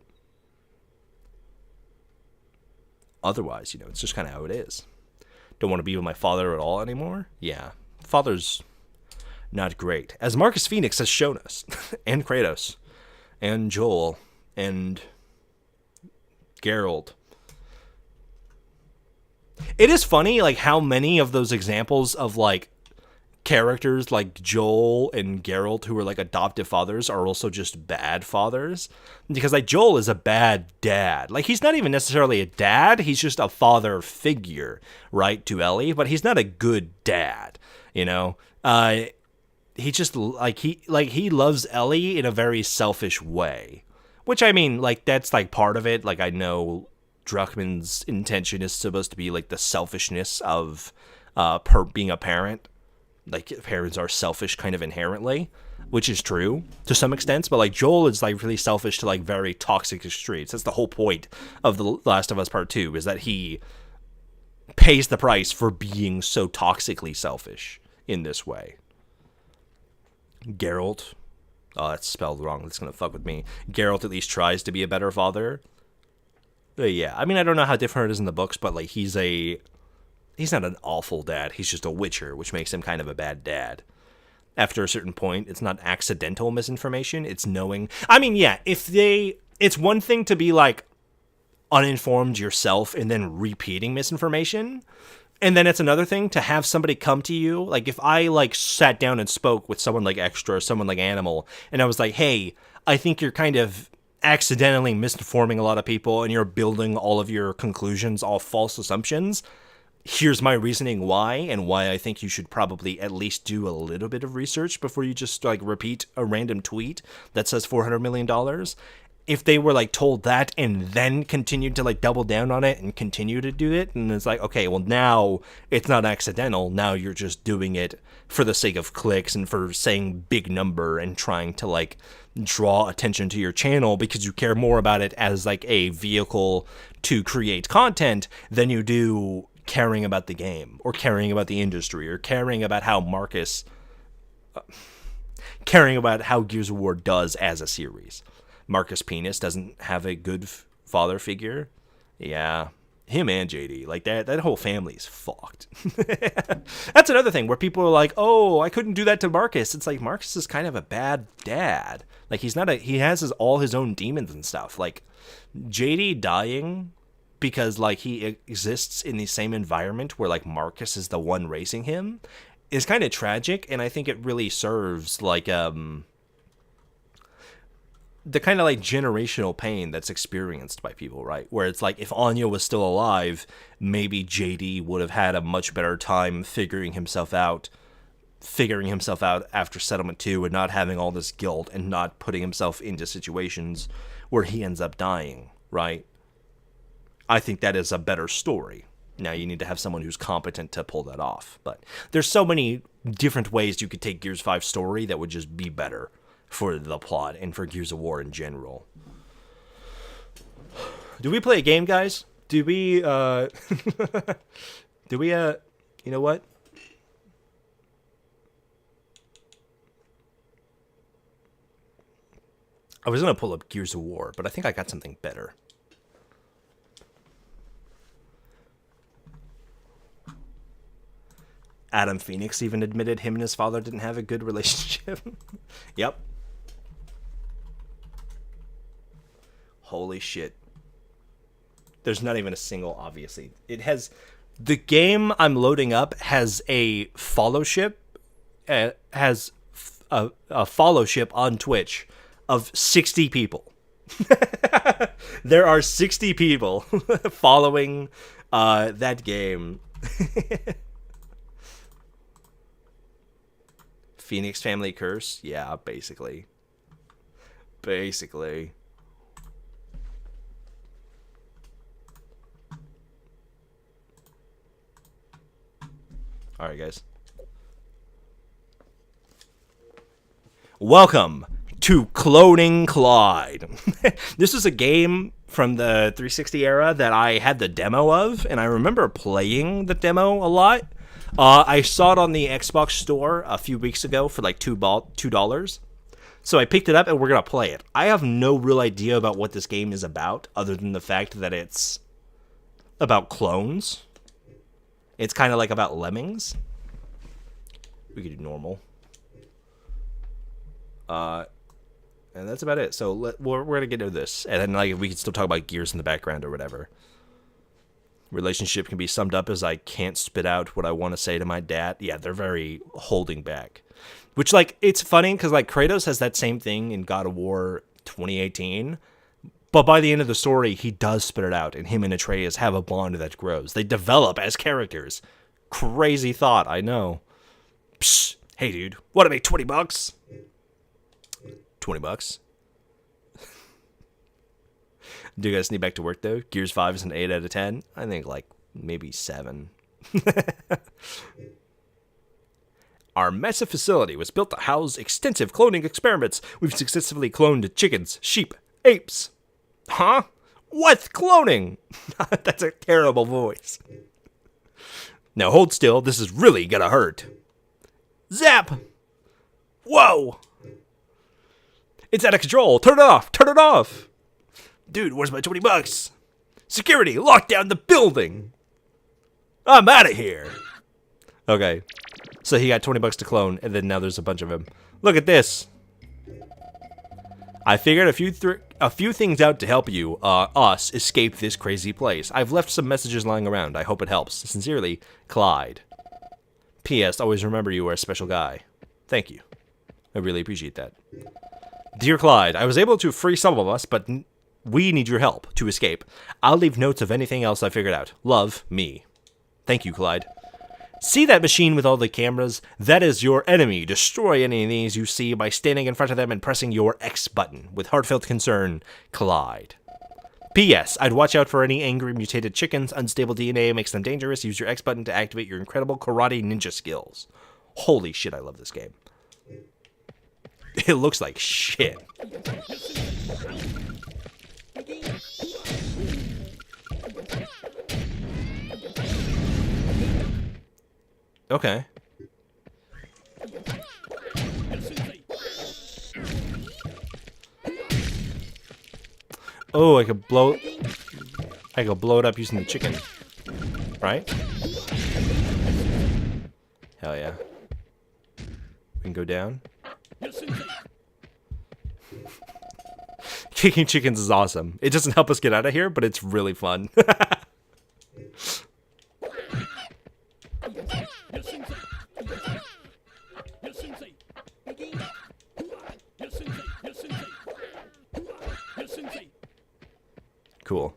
otherwise, you know, it's just kind of how it is. Don't want to be with my father at all anymore. Yeah, father's not great, as Marcus Phoenix has shown us, and Kratos, and Joel, and Geralt. It is funny, like, how many of those examples of, like, characters like Joel and Geralt who are, like, adoptive fathers are also just bad fathers. Because, like, Joel is a bad dad. Like, he's not even necessarily a dad, he's just a father figure, right, to Ellie, but he's not a good dad, you know? He just, he loves Ellie in a very selfish way. Which, I mean, like, that's, like, part of it. Like, I know Druckmann's intention is supposed to be, like, the selfishness of being a parent. Like, parents are selfish kind of inherently, which is true to some extent. But, like, Joel is, like, really selfish to, like, very toxic extremes. That's the whole point of The Last of Us Part 2, is that he pays the price for being so toxically selfish in this way. Geralt. Oh, that's spelled wrong. That's going to fuck with me. Geralt at least tries to be a better father. Yeah, I mean, I don't know how different it is in the books, but, like, he's not an awful dad. He's just a witcher, which makes him kind of a bad dad. After a certain point, it's not accidental misinformation. It's knowing. I mean, yeah, it's one thing to be, like, uninformed yourself and then repeating misinformation. And then it's another thing to have somebody come to you. Like, if I, like, sat down and spoke with someone like Extra or someone like Animal, and I was like, hey, I think you're kind of accidentally misinforming a lot of people and you're building all of your conclusions off false assumptions. Here's my reasoning why, and why I think you should probably at least do a little bit of research before you just, like, repeat a random tweet that says $400 million. If they were, like, told that and then continued to, like, double down on it and continue to do it, and it's like, okay, well, now it's not accidental. Now you're just doing it for the sake of clicks and for saying big number and trying to, like, draw attention to your channel because you care more about it as, like, a vehicle to create content than you do caring about the game or caring about the industry or caring about how caring about how Gears of War does as a series. Marcus Penis doesn't have a good father figure. Yeah, him and JD, like, that whole family is fucked. That's another thing where people are like, oh, I couldn't do that to Marcus. It's like, Marcus is kind of a bad dad. Like, he has all his own demons and stuff. Like, JD dying because, like, he exists in the same environment where, like, Marcus is the one raising him is kind of tragic, and I think it really serves, like, the kind of, like, generational pain that's experienced by people, right? Where it's like, if Anya was still alive, maybe JD would have had a much better time figuring himself out after Settlement 2 and not having all this guilt and not putting himself into situations where he ends up dying, right? I think that is a better story. Now, you need to have someone who's competent to pull that off. But there's so many different ways you could take Gears 5 story that would just be better for the plot and for Gears of War in general. Do we play a game, guys? Do we, you know what? I was going to pull up Gears of War, but I think I got something better. Adam Phoenix even admitted him and his father didn't have a good relationship. Yep. Holy shit. There's not even a single, obviously. It has... The game I'm loading up has a followship. Has a followship on Twitch of 60 people. There are 60 people following that game. Phoenix Family Curse? Yeah, basically. Basically. Alright, guys. Welcome to Cloning Clyde. This is a game from the 360 era that I had the demo of, and I remember playing the demo a lot. I saw it on the Xbox store a few weeks ago for like $2. So I picked it up and we're going to play it. I have no real idea about what this game is about, other than the fact that it's about clones. It's kind of like about lemmings. We could do normal. And that's about it. So we're going to get into this. And then like we can still talk about Gears in the background or whatever. Relationship can be summed up as I can't spit out what I want to say to my dad. Yeah, they're very holding back. Which, like, it's funny because, like, Kratos has that same thing in God of War 2018. But by the end of the story, he does spit it out. And him and Atreus have a bond that grows. They develop as characters. Crazy thought, I know. Psh, hey, dude, want to make $20? $20? Do you guys need back to work, though? Gears 5 is an 8 out of 10. I think, like, maybe 7. Our massive facility was built to house extensive cloning experiments. We've successfully cloned chickens, sheep, apes. Huh? What's cloning? That's a terrible voice. Now hold still. This is really gonna hurt. Zap! Whoa! It's out of control. Turn it off. Turn it off. Dude, where's my $20? Security, lock down the building. I'm out of here. Okay. So he got $20 to clone, and then now there's a bunch of them. Look at this. I figured a few things out to help you, us, escape this crazy place. I've left some messages lying around. I hope it helps. Sincerely, Clyde. P.S. Always remember you are a special guy. Thank you. I really appreciate that. Dear Clyde, I was able to free some of us, but we need your help to escape. I'll leave notes of anything else I figured out. Love, me. Thank you, Clyde. See that machine with all the cameras? That is your enemy. Destroy any of these you see by standing in front of them and pressing your X button. With heartfelt concern, Clyde. P.S. I'd watch out for any angry mutated chickens. Unstable DNA makes them dangerous. Use your X button to activate your incredible karate ninja skills. Holy shit, I love this game. It looks like shit. Okay. Oh, I could blow it up using the chicken. Right? Hell yeah. We can go down. Kicking chickens is awesome. It doesn't help us get out of here, but it's really fun. Cool.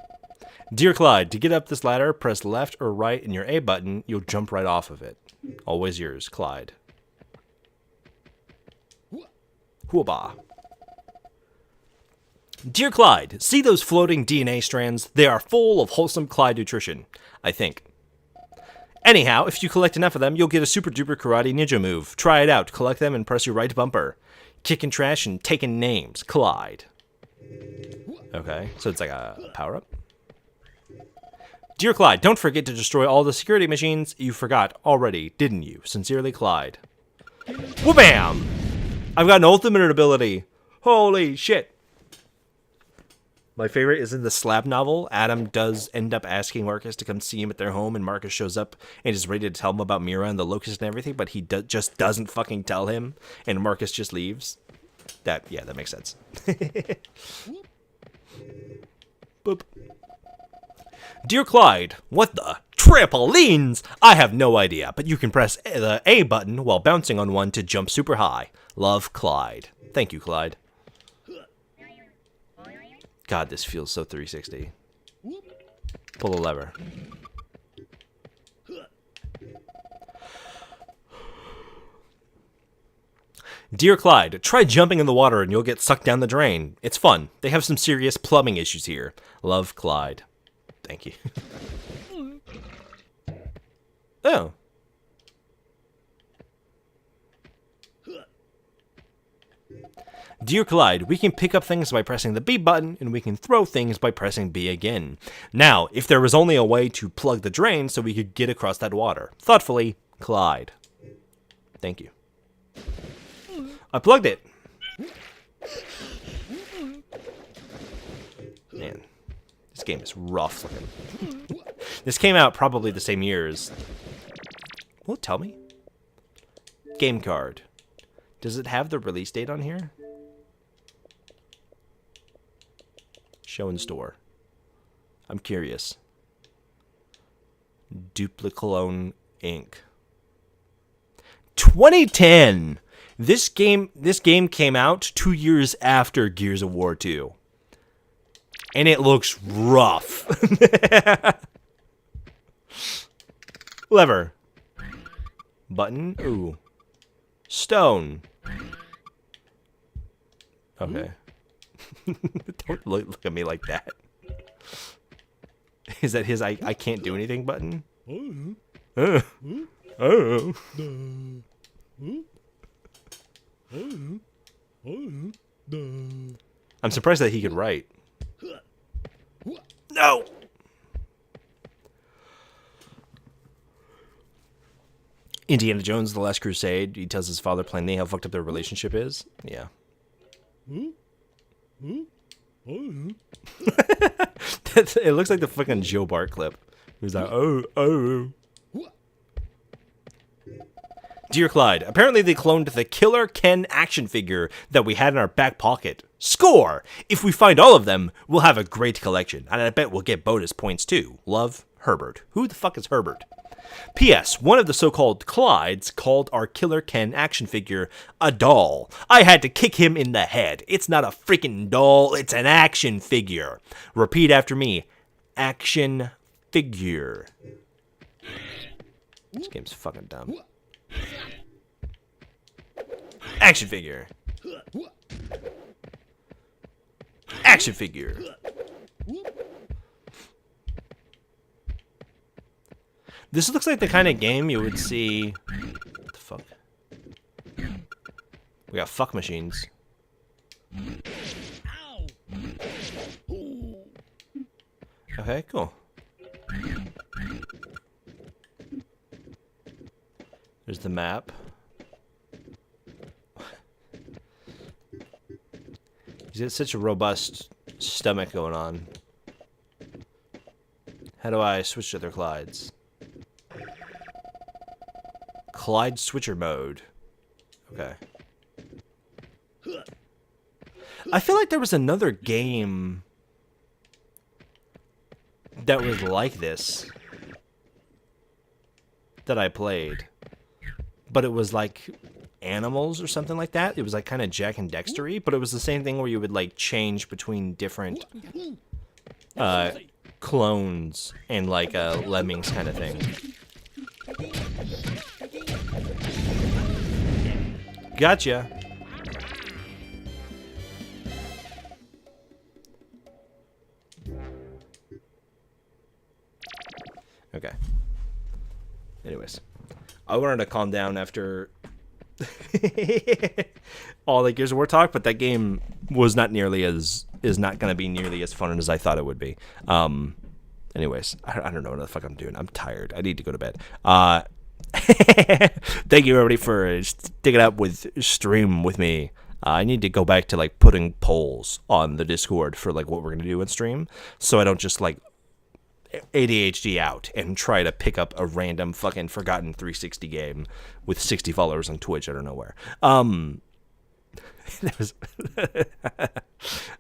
Dear Clyde, to get up this ladder, press left or right in your A button. You'll jump right off of it. Always yours, Clyde. Hooba. Dear Clyde, see those floating DNA strands? They are full of wholesome Clyde nutrition, I think. Anyhow, if you collect enough of them, you'll get a super duper karate ninja move. Try it out. Collect them and press your right bumper. Kicking trash and taking names. Clyde. Okay, so it's like a power-up. Dear Clyde, don't forget to destroy all the security machines. You forgot already, didn't you? Sincerely, Clyde. Wha-bam! I've got an ultimate ability. Holy shit. My favorite is in the Slab novel. Adam does end up asking Marcus to come see him at their home, and Marcus shows up and is ready to tell him about Mira and the Locust and everything, but he just doesn't fucking tell him, and Marcus just leaves. That makes sense. Boop. Dear Clyde, what the? Trampolines! I have no idea, but you can press the A button while bouncing on one to jump super high. Love, Clyde. Thank you, Clyde. God, this feels so 360. Pull the lever. Dear Clyde, try jumping in the water and you'll get sucked down the drain. It's fun. They have some serious plumbing issues here. Love, Clyde. Thank you. Oh. Dear Clyde, we can pick up things by pressing the B button, and we can throw things by pressing B again. Now, if there was only a way to plug the drain so we could get across that water. Thoughtfully, Clyde. Thank you. I plugged it. Man, this game is rough looking. This came out probably the same year as... Will it tell me? Game card. Does it have the release date on here? Show in store. I'm curious. Dupliclone Inc. 2010. This game came out 2 years after Gears of War 2. And it looks rough. Lever. Button. Ooh. Stone. Okay. Don't look at me like that. Is that his I can't do anything button? Oh. I'm surprised that he could write. No! Indiana Jones, The Last Crusade. He tells his father plainly how fucked up their relationship is. Yeah. It looks like the fucking Joe Bart clip. He's like, oh. Dear Clyde, apparently they cloned the Killer Ken action figure that we had in our back pocket. Score! If we find all of them, we'll have a great collection, and I bet we'll get bonus points too. Love, Herbert. Who the fuck is Herbert? P.S. One of the so-called Clydes called our Killer Ken action figure a doll. I had to kick him in the head. It's not a freaking doll, it's an action figure. Repeat after me. Action figure. This game's fucking dumb. Action figure. Action figure. This looks like the kind of game you would see... What the fuck? We got fuck machines. Okay, cool. There's the map. He's got such a robust stomach going on. How do I switch to other Clydes? Clyde switcher mode. Okay. I feel like there was another game that was like this that I played, but it was like animals or something like that. It was like kind of Jack and Dexter-y, but it was the same thing where you would like change between different clones and like lemmings kind of thing. Gotcha. Okay. Anyways, I wanted to calm down after all the Gears of War talk, but that game was not nearly as is not going to be nearly as fun as I thought it would be. Anyways, I don't know what the fuck I'm doing. I'm tired. I need to go to bed. Thank you everybody for sticking up with stream with me. I need to go back to like putting polls on the Discord for like what we're gonna do in stream, so I don't just like ADHD out and try to pick up a random fucking forgotten 360 game with 60 followers on Twitch out of nowhere. That was I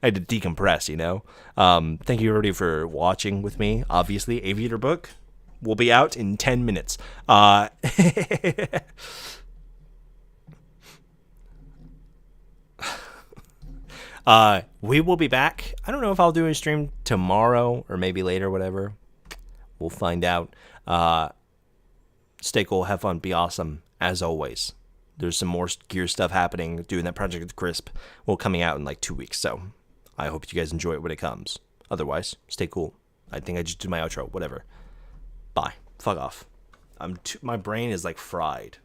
had to decompress, you know. Thank you everybody for watching with me. Obviously, Aviator Book will be out in 10 minutes. We will be back. I don't know if I'll do a stream tomorrow or maybe later, whatever. We'll find out. Stay cool, have fun, be awesome, as always. There's some more gear stuff happening, doing that Project with Crisp, coming out in like 2 weeks, so I hope you guys enjoy it when it comes. Otherwise, stay cool. I think I just did my outro, whatever. Bye. Fuck off. My brain is like fried.